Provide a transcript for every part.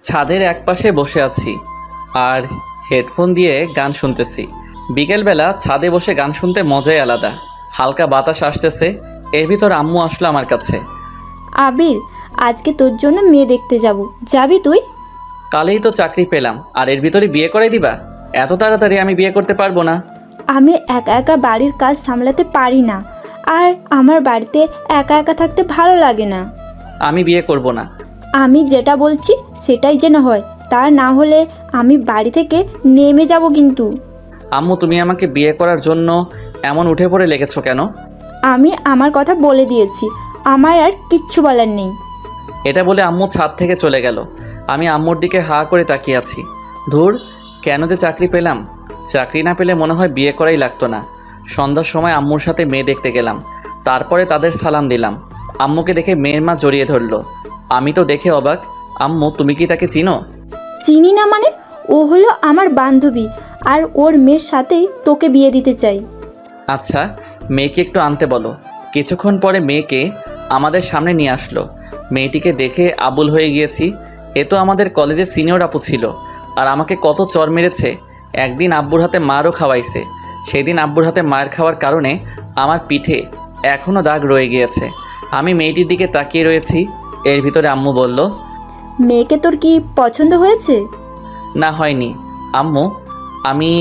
ছাদের একপাশে বসে আছি আর হেডফোন দিয়ে গান শুনতেছি। বিকেলবেলা ছাদে বসে গান শুনতে মজাই আলাদা। হালকা বাতাস আসতেছে, এর ভিতর আম্মু আসলো আমার কাছে। আবির, আজকে তোর জন্য মেয়ে দেখতে যাব, যাবি তুই? কালেই তো চাকরি পেলাম আর এর ভিতরে বিয়ে করাই দিবা? এত তাড়াতাড়ি আমি বিয়ে করতে পারবো না। আমি একা একা বাড়ির কাজ সামলাতে পারি না, আর আমার বাড়িতে একা একা থাকতে ভালো লাগে না। আমি বিয়ে করব না। আমি যেটা বলছি সেটাই যেন হয়, তা না হলে আমি বাড়ি থেকে নেমে যাব কিন্তু। আম্মু, তুমি আমাকে বিয়ে করার জন্য এমন উঠে পড়ে লেগেছো কেন? আমি আমার কথা বলে দিয়েছি, আমার আর কিচ্ছু বলার নেই। এটা বলে আম্মু ছাদ থেকে চলে গেল। আমি আম্মুর দিকে হা করে তাকিয়ে আছি। ধুর, কেন যে চাকরি পেলাম। চাকরি না পেলে মনে হয় বিয়ে করাই লাগতো না। সন্ধ্যার সময় আম্মুর সাথে মেয়ে দেখতে গেলাম, তারপরে তাদের সালাম দিলাম। আম্মুকে দেখে মেয়ের মা জড়িয়ে ধরলো। আমি তো দেখে অবাক। আম্মু, তুমি কি তাকে চিনো? চিনি না মানে? ও হলো আমার বান্ধবী, আর ওর মেয়ের সাথেই তোকে বিয়ে দিতে চাই। আচ্ছা, মেয়েকে একটু আনতে বলো। কিছুক্ষণ পরে মেয়েকে আমাদের সামনে নিয়ে আসলো। মেয়েটিকে দেখে আবুল হয়ে গিয়েছি। এ তো আমাদের কলেজের সিনিয়র আপু ছিল, আর আমাকে কত চর মেরেছে। একদিন আব্বুর হাতে মারও খাওয়াইছে। সেই দিন আব্বুর হাতে মায়ের খাওয়ার কারণে আমার পিঠে এখনও দাগ রয়ে গিয়েছে। আমি মেয়েটির দিকে তাকিয়ে রয়েছি। এর ভিতরে আম্মু বলল, মেয়েকে তোর কি পছন্দ হয়েছে? না, হয়নি আম্মু। আমি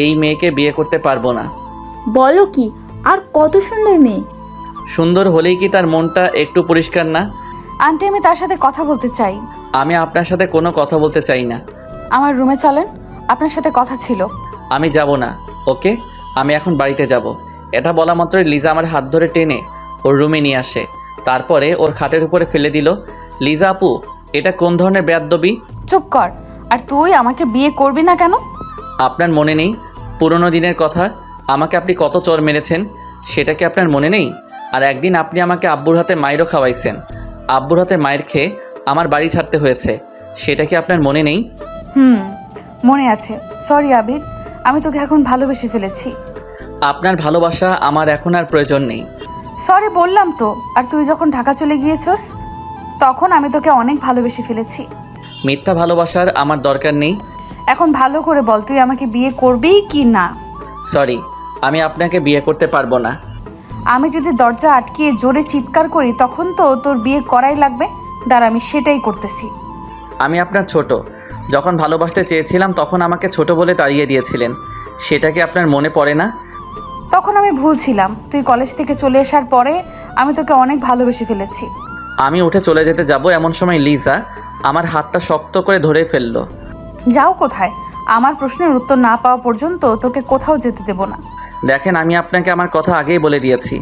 এই মেয়েকে বিয়ে করতে পারবো না। বলো কি? আর কত সুন্দর মেয়ে! সুন্দর হলেই কি তার মনটা একটু পরিষ্কার না? আন্টি, আমি তার সাথে কথা বলতে চাই। আমি আপনার সাথে কোনো কথা বলতে চাই না। আমার রুমে চলেন, আপনার সাথে কথা ছিল। আমি যাব না। ওকে, আমি এখন বাড়িতে যাব। এটা বলা মাত্রই লিজা আমার হাত ধরে টেনে ওর রুমে নিয়ে আসে। তারপরে ওর খাটের উপরে ফেলে দিল। লিজা আপু, এটা কোন ধরনের বেয়াদবি? চুপ কর। আর তুই আমাকে বিয়ে করবি না কেন? আপনার মনে নেই পুরনো দিনের কথা? আমাকে আপনি কত চর মেরেছেন, সেটা কি আপনার মনে নেই? আর একদিন আপনি আমাকে আব্বুর হাতে মায়েরও খাওয়াইছেন। আব্বুর হাতে মায়ের খেয়ে আমার বাড়ি ছাড়তে হয়েছে, সেটা কি আপনার মনে নেই? মনে আছে। সরি আবির, আমি তোকে এখন ভালোবেসে ফেলেছি। আপনার ভালোবাসা আমার এখন আর প্রয়োজন নেই। সরি বললাম তো। আর তুই যখন ঢাকা চলে গিয়েছস, তখন আমি তোকে অনেক ভালোবেসে ফেলেছি। মিথ্যা ভালোবাসার আমার দরকার নেই। এখন ভালো করে বল, তুই আমাকে বিয়ে করবি কি না? সরি, আমি আপনাকে বিয়ে করতে পারবো না। আমি যদি দরজা আটকিয়ে জোরে চিৎকার করি, তখন তো তোর বিয়ে করাই লাগবে। দাঁড়া, আমি সেটাই করতেছি। আমি আপনার ছোট। যখন ভালোবাসতে চেয়েছিলাম তখন আমাকে ছোট বলে তাড়িয়ে দিয়েছিলেন, সেটা কি আপনার মনে পড়ে না? তখন আমি ভুল ছিলাম। তুই কলেজ থেকে চলে আসার পরে আমি তোকে অনেক ভালোবেসে ফেলেছি। আমি উঠে চলে যেতে যাব, এমন সময় লিজা আমার হাতটা শক্ত করে ধরে ফেললো। যাও কোথায়? আমার প্রশ্নের উত্তর না পাওয়া পর্যন্ত তোকে কোথাও যেতে দেব না। দেখেন, আমি আপনাকে আমার কথা আগেই বলে দিয়েছি।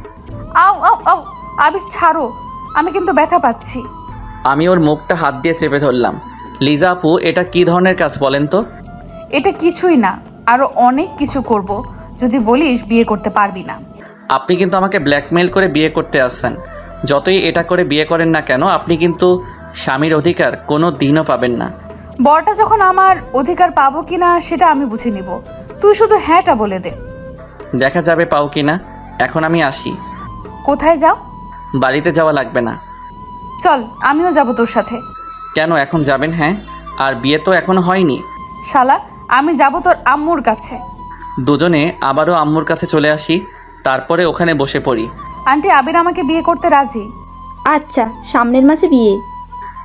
আও আও আও, আবির ছাড়ো, আমি কিন্তু ব্যথা পাচ্ছি। আমি ওর মুখটা হাত দিয়ে চেপে ধরলাম। লিজা আপু, এটা কি ধরনের কাজ বলেন তো? এটা কিছুই না, আরো অনেক কিছু করব যদি বলিস বিয়ে করতে পারবি না। আপনি কিন্তু আমাকে ব্ল্যাকমেল করে বিয়ে করতে আসছেন। যতই এটা করে বিয়ে করেন না কেন, আপনি কিন্তু স্বামীর অধিকার কোনো দিনও পাবেন না। বরটা যখন আমার অধিকার পাবো কিনা সেটা আমি বুঝে নিব। তুই শুধু হ্যাঁটা বলে দে। দেখা যাবে পাও কিনা। এখন আমি আসি। কোথায় যাও? বাড়িতে যাওয়া লাগবে না। চল, আমিও যাব তোর সাথে। কেন এখন যাবেন? হ্যাঁ, আর বিয়ে তো এখনো হয়নি। শালা, আমি যাব তোর আম্মুর কাছে। দুজনে আবারও আম্মুর কাছে চলে আসি, তারপরে ওখানে বসে পড়ি। আন্টি, আবির আমাকে বিয়ে করতে রাজি। আচ্ছা, সামনের মাসে বিয়ে।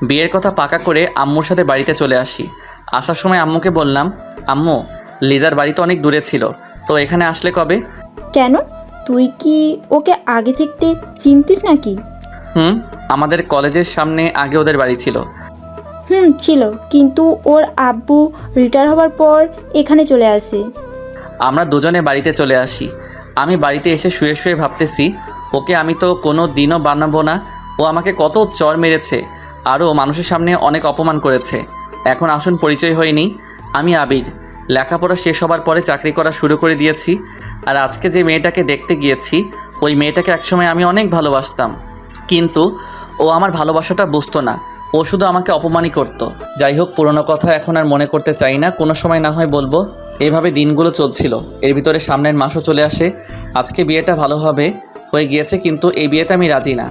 বিয়ের কথা পাকা করে আম্মুর সাথে বাড়িতে চলে আসি। আসার সময় আম্মুকে বললাম, আম্মু, লিজার বাড়ি তো অনেক দূরে ছিল, তো এখানে আসলে কবে? কেন? তুই কি ওকে আগে থেকে চিনতিস নাকি? আমাদের কলেজের সামনে আগে ওদের বাড়ি ছিল। ছিল, কিন্তু ওর আব্বু রিটায়ার হবার পর এখানে চলে আসে। আমরা দুজনে বাড়িতে চলে আসি। আমি বাড়িতে এসে শুয়ে শুয়ে ভাবতেছি, ওকে আমি তো কোনো দিনও বানাবো না। ও আমাকে কত চর মেরেছে, আরও মানুষের সামনে অনেক অপমান করেছে। এখন আসুন পরিচয় হয়নি। আমি আবির। লেখাপড়া শেষ হবার পরে চাকরি করা শুরু করে দিয়েছি। আর আজকে যে মেয়েটাকে দেখতে গিয়েছি, ওই মেয়েটাকে একসময় আমি অনেক ভালোবাসতাম, কিন্তু ও আমার ভালোবাসাটা বুঝতো না। ও শুধু আমাকে অপমানই করতো। যাই হোক, পুরনো কথা এখন আর মনে করতে চাই না, কোনো সময় না হয় বলবো। এভাবে দিনগুলো চলছিল। এর ভিতরে সামনের মাসও চলে আসে। আজকে বিয়েটা ভালোভাবে হয়ে গিয়েছে, কিন্তু এই বিয়েতে আমি রাজি না।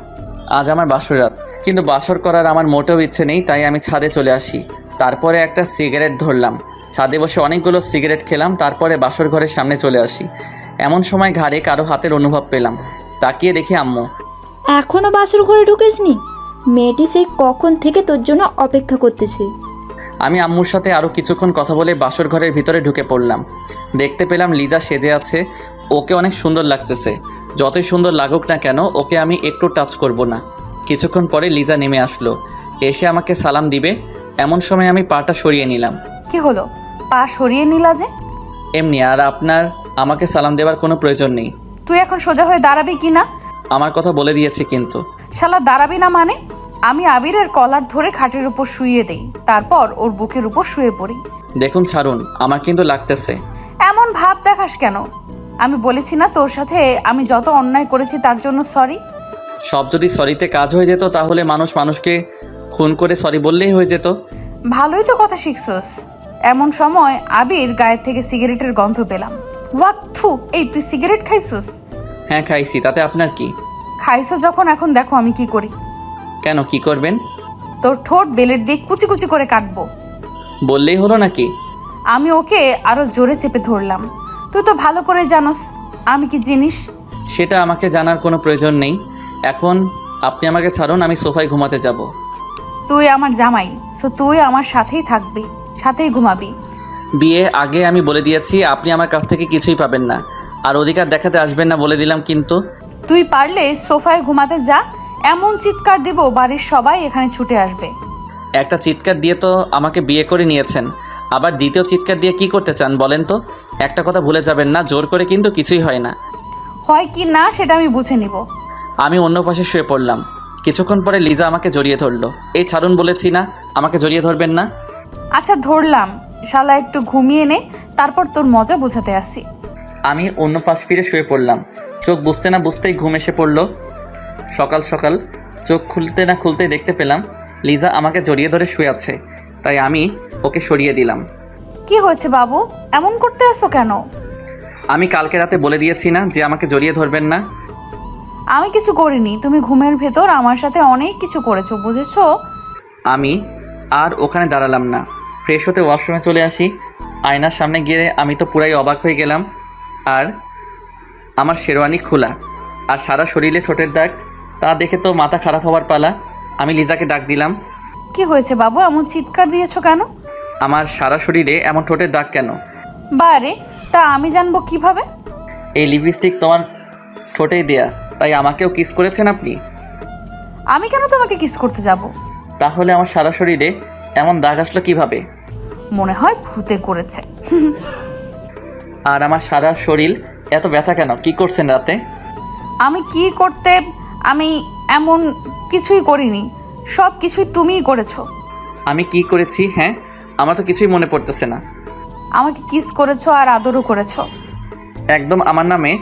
আজ আমার বাসর রাত, কিন্তু বাসর করার আমার মোটেও ইচ্ছে নেই, তাই আমি ছাদে চলে আসি। তারপরে একটা সিগারেট ধরলাম, ছাদে বসে অনেকগুলো সিগারেট খেলাম। তারপরে বাসর ঘরের সামনে চলে আসি। এমন সময় ঘাড়ে কারো হাতের অনুভব পেলাম। তাকিয়ে দেখি আম্মু। এখনো বাসর ঘরে ঢুকিসনি? মেয়েটি সেই কখন থেকে তোর জন্য অপেক্ষা করতেছে। আমি আম্মুর সাথে আরও কিছুক্ষণ কথা বলে বাসর ঘরের ভিতরে ঢুকে পড়লাম। দেখতে পেলাম লিজা সেজে আছে। ওকে অনেক সুন্দর লাগতেছে। যতই সুন্দর লাগুক না কেন, ওকে আমি একটু টাচ করব না। কিছুক্ষণ পরে লিজা নেমে আসলো, এসে আমাকে সালাম দিবে। এমন সময় আমি পাটা সরিয়ে নিলাম। কি হলো, পা সরিয়ে নিলা যে? এমনি, আর আপনার আমাকে সালাম দেওয়ার কোনো প্রয়োজন নেই। তুই এখন সোজা হয়ে দাঁড়াবি কি না? আমার কথা বলে দিয়েছি কিন্তু। শালা দাঁড়াবি না মানে? আমি আবিরের কলার ধরে খাটের উপর শুইয়ে দেই, তারপর ওর বুকের উপর শুয়ে পড়ি। দেখুন ছাড়ুন, আমার কিন্তু লাগতেছে। এমন ভাব দেখাস কেন? আমি বলেছি না তোর সাথে আমি যত অন্যায় করেছি তার জন্য সরি? সব যদি সরিতে কাজ হয়ে যেত তাহলে মানুষ মানুষকে খুন করে সরি বললেই হয়ে যেত। ভালোই তো কথা শিখছস। এমন সময় আবির গায়ের থেকে সিগারেটের গন্ধ পেলাম। ওয়াক থু, এই তুই সিগারেট খাইছস? হ্যাঁ খাইছি, তাতে আপনার কি? খাইছো যখন, এখন দেখো আমি কি করি। কেন, কি করবেন? তোর ঠোঁট বেলের দিয়ে কুচি কুচি করে কাটবো। বললেই হলো নাকি? আমি ওকে আরো জোরে চেপে ধরলাম। তুই তো ভালো করে জানোস আমি কি জিনিস। সেটা আমাকে জানার কোনো প্রয়োজন নেই। এখন আপনি আমাকে ছাড়ুন, আমি সোফায় ঘুমাতে যাব। তুই আমার জামাই, সো তুই আমার সাথেই থাকবি, সাথেই ঘুমাবি। বিয়ে আগে আমি বলে দিয়েছি, আপনি আমার কাছ থেকে কিছুই পাবেন না। আর অধিকার দেখাতে আসবেন না বলে দিলাম কিন্তু। তুই পারলে সোফায় ঘুমাতে যা, এমন চিৎকার দিব বাড়ির সবাই এখানে ছুটে আসবে। একটা চিৎকার দিয়ে তো আমাকে বিয়ে করে নিয়েছেন, আবার দ্বিতীয় চিৎকার দিয়ে কি করতে চান বলেন তো? একটা কথা ভুলে যাবেন না, জোর করে কিন্তু কিছুই হয় না। হয় কি না সেটা আমি বুঝে নিব। আমি অন্য পাশে শুয়ে পড়লাম। কিছুক্ষণ পরে লিজা আমাকে জড়িয়ে ধরলো। এই ছাড়ুন বলেছি না, আমাকে জড়িয়ে ধরবেন না। আচ্ছা ধরলাম, শালা একটু ঘুমিয়ে নে, তারপর তোর মজা বোঝাতে আসি। আমি অন্য পাশ ফিরে শুয়ে পড়লাম। চোখ বুঝতে না বুঝতেই ঘুম এসে পড়লো। সকাল সকাল চোখ খুলতে না খুলতেই দেখতে পেলাম লিজা আমাকে জড়িয়ে ধরে শুয়ে আছে। তাই আমি ওকে সরিয়ে দিলাম। কি হয়েছে বাবু, এমন করতে আসো কেন? আমি কালকে রাতে বলে দিয়েছি না যে আমাকে জড়িয়ে ধরবেন না। আমি কিছু করিনি, তুমি ঘুমের ভেতর আমার সাথে অনেক কিছু করেছো, বুঝেছো? আমি আর ওখানে দাঁড়ালাম না, ফ্রেশ হতে ওয়াশরুমে চলে আসি। আয়নার সামনে গিয়ে আমি তো পুরাই অবাক হয়ে গেলাম। আর আমার শেরওয়ানি খোলা, আর সারা শরীরে ঠোঁটের দাগ। তা দেখে তো মাথা খারাপ হওয়ার পালা। আমি লিজাকে ডাক দিলাম। কি হয়েছে বাবু, এমন চিৎকার দিয়েছো কেন? আমার সারা শরীরে এমন ঠোঁটের দাগ কেন? বারে, তা আমি জানবো কিভাবে? এই লিপস্টিক তোমার ঠোঁটেই দেয়া, তাই আমাকেও কিস করেছেন আপনি? আমি কেন তোমাকে কিস করতে যাব? তাহলে আমার সারা শরীরে এমন দাগ আসলো কিভাবে? মনে হয় ভূতে করেছে। আর আমার সারা শরীর এত ব্যথা কেন? কি করছেন রাতে? আমি কি করতে, আমি এমন কিছুই করিনি, সব কিছুই তুমিই করেছো। আমি কি করেছি? হ্যাঁ, আমার তো কিছুই মনে পড়তেছে না। আমাকে কিস করেছো আর আদরও করেছো। একদম আমার নামে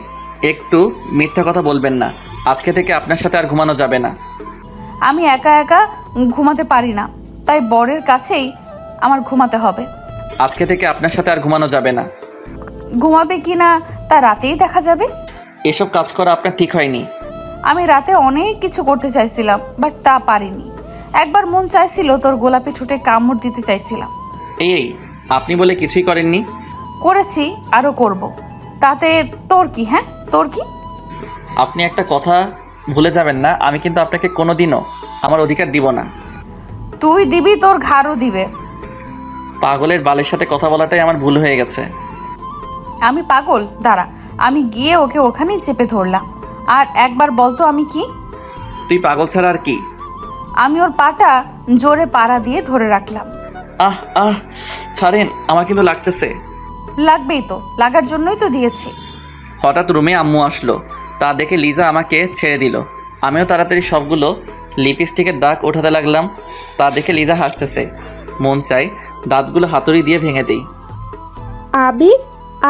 একটু মিথ্যা কথা বলবেন না। আজকে থেকে আপনার সাথে আর ঘুমানো যাবে না। আমি একা একা ঘুমাতে পারি না, তাই বরের কাছেই আমার ঘুমাতে হবে। আজকে থেকে আপনার সাথে আর ঘুমানো যাবে না। ঘুমাবে কি না তা রাতেই দেখা যাবে। এসব কাজ করা আপনার ঠিক হয়নি। আমি রাতে অনেক কিছু করতে চাইছিলাম, বাট তা পারিনি। একবার মন চাইছিল তোর গোলাপি ঠোঁটে কামড় দিতে চাইছিলাম। এই আপনি বলে কিছুই করেননি। করেছি, আরও করব। তাতে তোর কি? হ্যাঁ, তোর কি? আপনি একটা কথা ভুলে যাবেন না, আমি কিন্তু আপনাকে কোনোদিনও আমার অধিকার দিব না। তুই দিবি, তোর ঘাড়ও দিবে। পাগলের বালের সাথে কথা বলাটাই আমার ভুল হয়ে গেছে। আমি পাগল? দাঁড়া, আমি গিয়ে ওকে ওখানেই চেপে ধরলাম। আর একবার বলতো আমি কি? তুই পাগল ছাড়া আর কি? আমি ওর পাটা জোরে পাড়া দিয়ে ধরে রাখলাম। আহ আহ, ছাড়েন, আমার কিন্তু লাগতেছে। লাগবেই তো, লাগার জন্যই তো দিয়েছি। হঠাৎ রুমে আম্মু আসলো, তা দেখে লিজা আমাকে ছেড়ে দিল। আমিও তাড়াতাড়ি সবগুলো লিপস্টিকের দাগ ওঠাতে লাগলাম। তা দেখে লিজা হাসতেছে। মন চাই দাঁতগুলো হাতুড়ি দিয়ে ভেঙে দেই। আবির,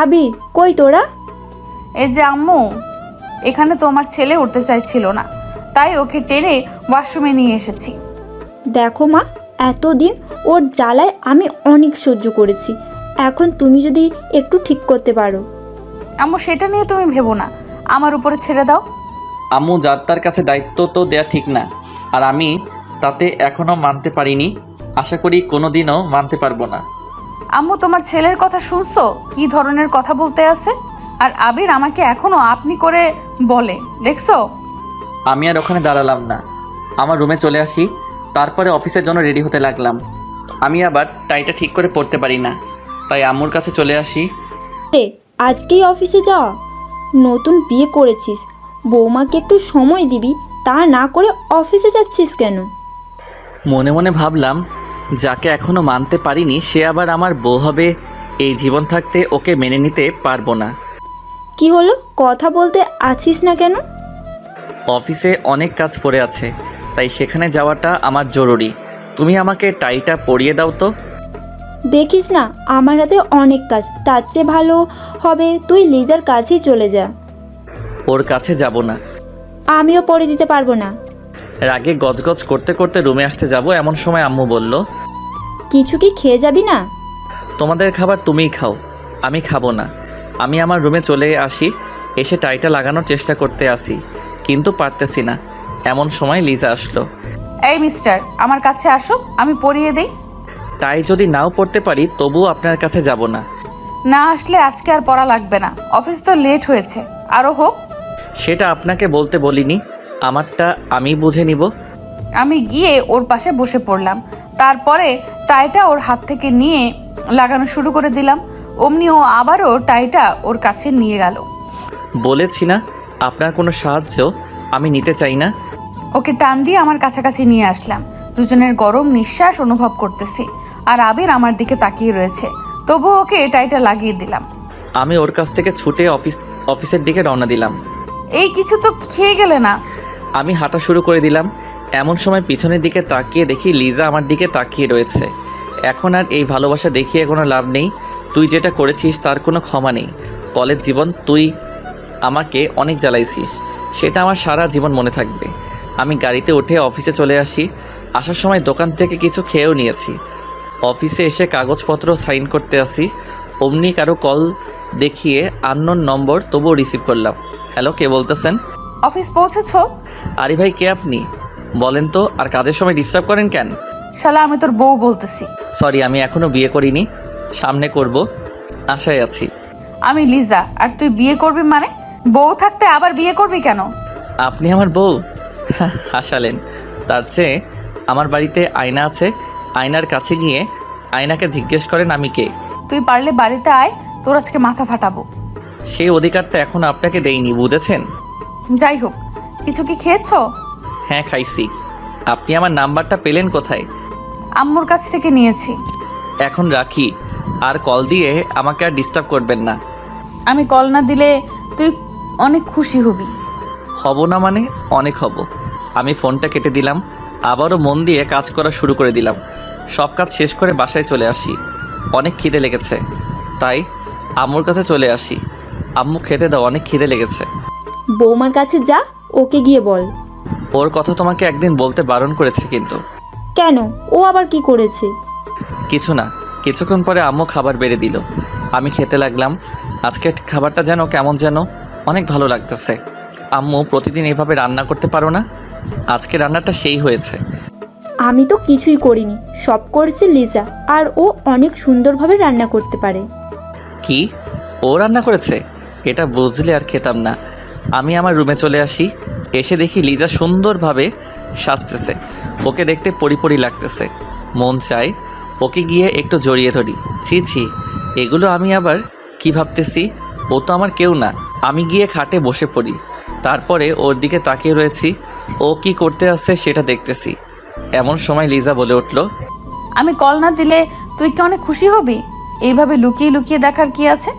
আবির, কই তোরা? এই যে আম্মু, এখানে তোমার ছেলে উঠতে চাইছিল না, তাই ওকে টেনে ওয়াশরুমে নিয়ে এসেছি। দেখো মা, এতদিন ওর জ্বালায় আমি অনেক সহ্য করেছি। এখন তুমি যদি একটু ঠিক করতে পারো। আম্মু সেটা নিয়ে তুমি ভেবো না, আমার উপরে ছেড়ে দাও। আম্মু যার তার কাছে দায়িত্ব তো দেয়া ঠিক না, আর আমি তাতে এখনও মানতে পারিনি। আশা করি কোনো দিনও মানতে পারবো না। আম্মু, তোমার ছেলের কথা শুনছো? কি ধরনের কথা বলতে আছে? আর আবির আমাকে এখনো আপনি করে বলে, দেখছো? আমি আর ওখানে দাঁড়ালাম না, আমার রুমে চলে আসি। তারপরে অফিসের জন্য রেডি হতে লাগলাম। আমি আবার টাইটা ঠিক করে পরতে পারি না, তাই আম্মুর কাছে চলে আসি। রে, আজকেই অফিসে যাওয়া? নতুন বিয়ে করেছিস, বৌমাকে একটু সময় দিবি, তা না করে অফিসে যাচ্ছিস কেন? মনে মনে ভাবলাম, যাকে এখনও মানতে পারিনি সে আবার আমার বউ হবে, এই জীবন থাকতে ওকে মেনে নিতে পারবো না। কি হলো, কথা বলতে আছিস না কেন? অফিসে অনেক কাজ পড়ে আছে, তাই সেখানে যাওয়াটা আমার জরুরি। তুমি আমাকে টাইটা পরিয়ে দাও তো। দেখিস না, আমার হাতে অনেক কাজ, তার চেয়ে ভালো হবে তুই লিজার কাছেই চলে যা। ওর কাছে যাব না। আমিও পরে দিতে পারবো না। রাগে গজগজ করতে করতে রুমে আসতে যাব, এমন সময় আম্মু বলল, কিছু কি খেয়ে যাবি না? তোমাদের খাবার তুমিই খাও, আমি খাবো না। আমি আমার রুমে চলে আসি, এসে টাইটা লাগানোর চেষ্টা করতে আসি, কিন্তু পারতেছি না। এমন সময় লিজা আসলো। এই মিস্টার, আমার কাছে আসো, আমি পরিয়ে দেই। টাই যদি নাও পড়তে পারি তবুও আপনার কাছে যাব না। না আসলে আজকে আর পড়া লাগবে না, অফিস তো লেট হয়েছে, আরও হোক। সেটা আপনাকে বলতে বলিনি, আমারটা আমি বুঝে নিব। আমি গিয়ে ওর পাশে বসে পড়লাম, তারপরে টাইটা ওর হাত থেকে নিয়ে লাগানো শুরু করে দিলাম। অমনি ও আবারও টাইটা ওর কাছে নিয়ে গেল। বলেছি না, আপনার কোনো সাহায্য আমি নিতে চাই না। ওকে টান দিয়ে আমার কাছাকাছি নিয়ে আসলাম। দুজনের গরম নিঃশ্বাস অনুভব করতেছি, আর আবির আমার দিকে তাকিয়ে রয়েছে। তবু ওকে টাইটা লাগিয়ে দিলাম। আমি ওর কাছ থেকে ছুটে অফিসের দিকে রওনা দিলাম। এই কিছু তো খেয়ে গেলে না? আমি হাঁটা শুরু করে দিলাম। এমন সময় পিছনের দিকে তাকিয়ে দেখি লিজা আমার দিকে তাকিয়ে রয়েছে। এখন আর এই ভালোবাসা দেখিয়ে কোনো লাভ নেই। তুই যেটা করেছিস তার কোনো ক্ষমা নেই। কলেজ জীবন তুই আমাকে অনেক জ্বালাইছিস, সেটা আমার সারা জীবন মনে থাকবে। আমি গাড়িতে উঠে অফিসে চলে আসি। আসার সময় দোকান থেকে কিছু খেয়েও নিয়েছি। অফিসে এসে কাগজপত্র সাইন করতে আসি, অমনি কারো কল দেখিয়ে আননোন নম্বর, তবুও রিসিভ করলাম। হ্যালো, কে বলতেছেন? অফিস পৌঁছেছো? আরে ভাই, কে আপনি বলেন তো? আর কাজের সময় ডিস্টার্ব করেন কেন? শালা, আমি তোর বউ বলতেছি। সরি, আমি এখনও বিয়ে করিনি, সামনে করব, আশায় আছি। আমি লিজা, আর তুই বিয়ে করবি মানে? বউ থাকতে আবার বিয়ে করবি কেন? আপনি আমার বউ? হাসালেন। তার চেয়ে আমার বাড়িতে আয়না আছে, আয়নার কাছে গিয়ে আয়নাকে জিজ্ঞেস করেন আমি কে। তুই পারলে বাড়িতে আয়, তোর আজকে মাথা ফাটাবো। সেই অধিকারটা এখনও আপনাকে দেইনি, বুঝেছেন? যাই হোক, কিছু কি খেয়েছো? হ্যাঁ, খাইছি। আপনি আমার নাম্বারটা পেলেন কোথায়? আম্মুর কাছ থেকে নিয়েছি। এখন রাখি, আর কল দিয়ে আমাকে আর ডিস্টার্ব করবেন না। আমি কল না দিলে তুই অনেক খুশি হবি। হব না মানে? অনেক হব। আমি ফোনটা কেটে দিলাম, আবারও মন দিয়ে কাজ করা শুরু করে দিলাম। সব কাজ শেষ করে বাসায় চলে আসি। অনেক খিদে লেগেছে, তাই আম্মুর কাছে চলে আসি। আম্মু, খেতে দাও, অনেক খিদে লেগেছে। বৌমার কাছে যা, ওকে গিয়ে বল। ওর কথা তোমাকে একদিন বলতে বারণ করেছে কিন্তু। কেন, ও আবার কি করেছে? কিছু না। কিছুক্ষণ পরে আম্মু খাবার বেড়ে দিল, আমি খেতে লাগলাম। আজকের খাবারটা যেন কেমন যেন অনেক ভালো লাগতেছে। আম্মু, প্রতিদিন এইভাবে রান্না করতে পারো না? আজকে রান্নাটা সেই হয়েছে। আমি তো কিছুই করিনি, সব করেছে লিজা, আর ও অনেক সুন্দরভাবে রান্না করতে পারে। কি, ও রান্না করেছে? এটা বুঝলে আর খেতাম না। আমি আমার রুমে চলে আসি। এসে দেখি লিজা সুন্দরভাবে সাজতেছে, ওকে দেখতে পরিপরি লাগতেছে। মন চায় ওকে গিয়ে একটু জড়িয়ে ধরি। ছি ছি, এগুলো আমি আবার কি ভাবতেছি? ও তো আমার কেউ না। আমি গিয়ে খাটে বসে পড়ি, তারপরে ওর দিকে তাকিয়ে রয়েছি। ও কি করতে আসছে সেটা দেখতেছি। এমন সময় লিজা বলে উঠল, আমি কল না দিলে তুই কি অনেক খুশি হবি? এইভাবে লুকিয়ে লুকিয়ে দেখার কি আছে?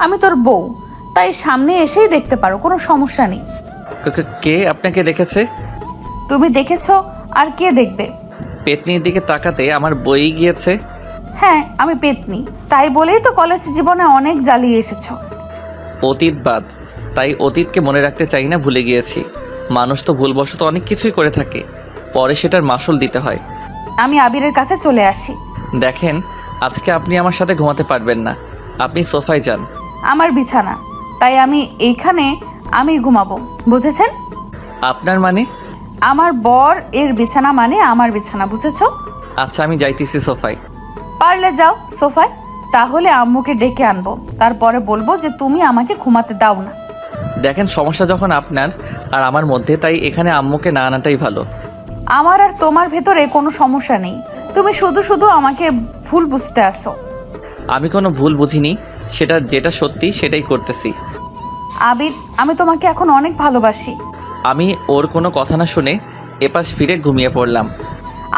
আমি তোর বউ, তাই সামনে এসেই দেখতে পারো, কোনো সমস্যা নেই। কে আপনাকে দেখেছে? তুমি দেখেছো, আর কে দেখবে? পেতনির দিকে তাকাতে আমার বই গিয়েছে। হ্যাঁ, আমি পেতনি, তাই বলেই তো কলেজ জীবনে অনেক জ্বালিয়ে এসেছো। অতীত বাদ, তাই অতীতকে মনে রাখতে চাই না, ভুলে গিয়েছি। মানুষ তো ভুলবশত অনেক কিছুই করে থাকে, পরে সেটার মাসুল দিতে হয়। আমি আবিরের কাছে চলে আসি। দেখেন, আজকে আপনি আমার সাথে ঘুমাতে পারবেন না, আপনি সোফায় যান। আমার বিছানা, তাই আমি এইখানে আমি ঘুমাবো, বুঝেছেন? আপনার মানে? আমার বর এর বিছানা মানে আমার বিছানা, বুঝেছো? আচ্ছা আমি যাইতেছি সোফায়। পারলে যাও সোফায়, তাহলে আম্মুকে ডেকে আনবো, তারপরে বলবো যে তুমি আমাকে ঘুমাতে দাও না। দেখেন সমস্যা যখন আপনার আর আমার মধ্যে, তাই এখানে আম্মুকে না আনাটাই ভালো। আমার আর তোমার ভেতরে কোনো সমস্যা নেই, তুমি শুধু শুধু আমাকে ভুল বুঝতে আসো। আমি কোনো ভুল বুঝিনি, যেটা সত্যি সেটাই করতেছি। আবির, আমি তোমাকে এখন অনেক ভালোবাসি। আমি ওর কোনো কথা না শুনে এপাশ ফিরে ঘুমিয়ে পড়লাম।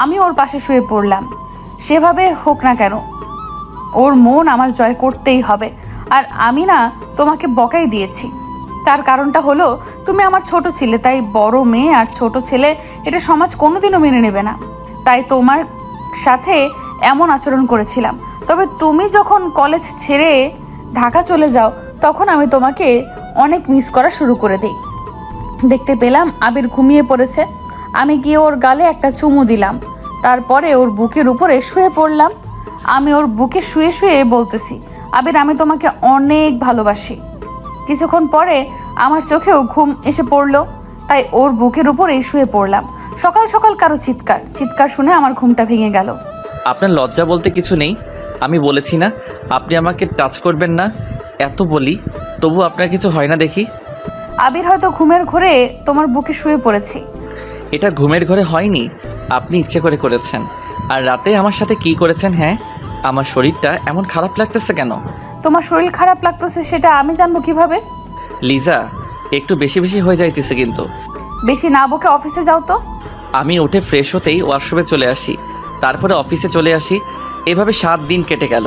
আমি ওর পাশে শুয়ে পড়লাম। সেভাবে হোক না কেন, ওর মন আমার জয় করতেই হবে। আর আমি না তোমাকে বকাই দিয়েছি, তার কারণটা হলো তুমি আমার ছোট ছিলে, তাই বড় মেয়ে আর ছোট ছেলে এটা সমাজ কোনোদিনও মেনে নেবে না, তাই তোমার সাথে এমন আচরণ করেছিলাম। তবে তুমি যখন কলেজ ছেড়ে ঢাকা চলে যাও, তখন আমি তোমাকে অনেক মিস করা শুরু করে দিই। দেখতে পেলাম আবির ঘুমিয়ে পড়েছে, আমি গিয়ে ওর গালে একটা চুমু দিলাম, তারপরে ওর বুকের উপরে শুয়ে পড়লাম। আমি ওর বুকে শুয়ে শুয়ে বলতেছি, আবির আমি তোমাকে অনেক ভালোবাসি। কিছুক্ষণ পরে আমার চোখেও ঘুম এসে পড়লো, তাই ওর বুকের উপরেই শুয়ে পড়লাম। সকাল সকাল কারো চিৎকার শুনে আমার ঘুমটা ভেঙে গেল। আপনার লজ্জা বলতে কিছু নেই? আমি বলেছি না আপনি আমাকে টাচ করবেন না, এত বলি তবু আপনার কিছু হয় না দেখি। আবির হয়তো ঘুমের ঘোরে তোমার বুকে শুয়ে পড়েছি। এটা ঘুমের ঘরে হয়নি, আপনি ইচ্ছে করে করেছেন। আর রাতে আমার সাথে কি করেছেন? হ্যাঁ, আমার শরীরটা এমন খারাপ লাগতেছে কেন? তোমার শরীর খারাপ লাগতেছে সেটা আমি জানবো কিভাবে? লিজা, একটু বেশি বেশি হয়ে যাইতেছে কিন্তু। বেশি না বকে অফিসে যাও তো। আমি উঠে ফ্রেশ হতেই ওয়াশরুমে চলে আসি, তারপরে অফিসে চলে আসি। এভাবে 7 দিন কেটে গেল।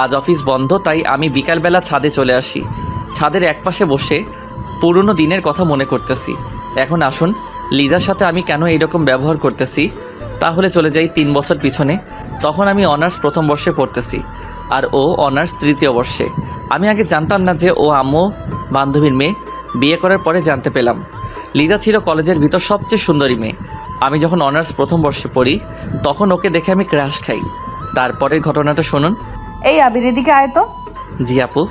আজ অফিস বন্ধ, তাই আমি বিকালবেলা ছাদে চলে আসি। ছাদের একপাশে বসে পুরনো দিনের কথা মনে করতেছি। এখন আসুন, লিজার সাথে আমি কেন এইরকম ব্যবহার করতেছি তাহলে চলে যাই 3 বছর পিছনে। তখন আমি অনার্স প্রথম বর্ষে পড়তেছি আর ও অনার্স তৃতীয় বর্ষে। আমি আগে জানতাম না যে ও আম্মু বান্ধবীর মেয়ে। বিয়ে করার পরে জানতে পেলাম লিজা ছিল কলেজের ভিতর সবচেয়ে সুন্দরী মেয়ে। আমি যখন অনার্স প্রথম বর্ষে পড়ি তখন ওকে দেখে আমি ক্র্যাশ খাই। তারপরের ঘটনাটা শুনুন। এই আবির, এদিকে আয় তো। জি আপু,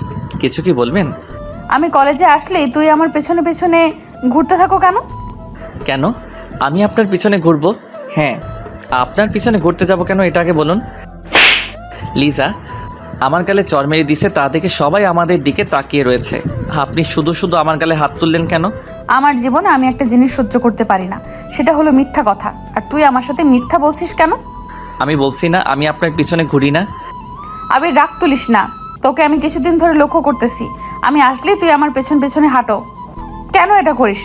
কিছু কি বলবেন? আমি কলেজে আসলেই তুই আমার পেছনে পেছনে ঘুরতে থাকো কেন? কেন আমি আপনার পিছনে ঘুরবো? হ্যাঁ, আপনার পিছনে ঘুরতে যাব কেন এটা আগে বলুন। লিজা আমার গালে চর মেরে দিছে, তা দেখে সবাই আমাদের দিকে তাকিয়ে রয়েছে। আপনি শুধু শুধু আমার গালে হাত তুললেন কেন? আমার জীবনে আমি একটা জিনিস সহ্য করতে পারি না, সেটা হলো মিথ্যা কথা। আর তুই আমার সাথে মিথ্যা বলছিস কেন? আমি বলছি না আমি আপনার পিছনে ঘুরি না। আবির, রাগ তুলিস না, তোকে আমি কিছুদিন ধরে লক্ষ্য করতেছি। আমি আসলেই তুই আমার পেছন পেছনে হাঁটো, কেন এটা করিস?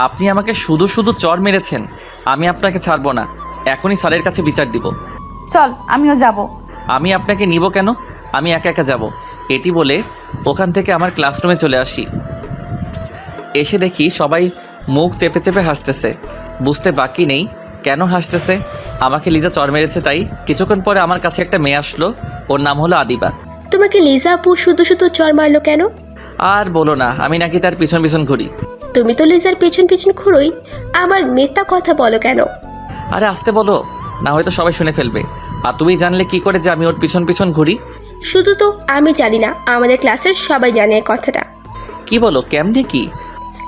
আপনি আমাকে শুধু শুধু চর মেরেছেন, আমি আপনাকে ছাড়বো না। এখনই স্যারের কাছে বিচার দিব। চল, আমিও যাব। আমি আপনাকে নিব কেন? আমি একা একা যাব। এটি বলে ওখান থেকে আমার ক্লাসরুমে চলে আসি। এসে দেখি সবাই মুখ চেপে চেপে হাসতেছে। বুঝতে বাকি নেই কেন হাসতেছে। আমাকে লিজা চর মেরেছে তাই। কিছুক্ষণ পরে আমার কাছে একটা মেয়ে আসলো, ওর নাম হলো আদিবা। তোমাকে লিজা আপু শুধু শুধু চর মারলো কেন? আর বলো না, আমি নাকি তার পিছন পিছন ঘুরি। তুমি তো লিজার পেছন পেছন ঘুরোই, আবার মিথ্যা কথা বলো কেন? আরে আসতে বলো, না হয়তো সবাই শুনে ফেলবে। আর তুমি জানলে কি করে যে আমি ওর পিছন পিছন ঘুরি? শুধু তো আমি জানি না, আমাদের ক্লাসের সবাই জানে এই কথাটা। কি বলো, কেমনে কি?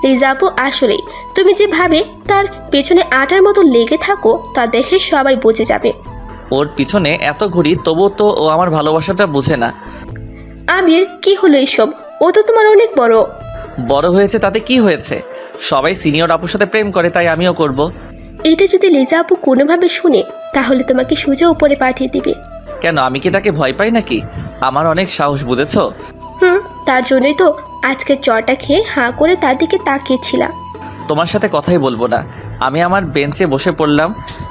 লিজা আপু আসলেই তুমি যেভাবে তার পেছনে আটার মতো লেগে থাকো তা দেখে সবাই বুঝে যাবে। ওর পিছনে এত ঘুরি তবুও তো ও আমার ভালোবাসাটা বুঝে না। আবির, কি হলো এইসব? ও তো তোমার অনেক বড়। বড় হয়েছে তাতে কি হয়েছে? সবাই সিনিয়র আপুর সাথে প্রেম করে, তাই আমিও করব। এটা যদি লিজা আপু কোনোভাবে শুনে তাহলে তোমাকে সোজা উপরে পাঠিয়ে দিবে। কেন, আমি কি তাকে ভয় পাই নাকি? আমার অনেক সাহস, বুঝেছো? তার জন্যই তো আজকে চরটা খেয়ে হাঁ করে তার দিকে তাকিয়েছিলাম। তোমার সাথে কথাই বলবো না। আমি আমার বেঞ্চে বসে পড়লাম।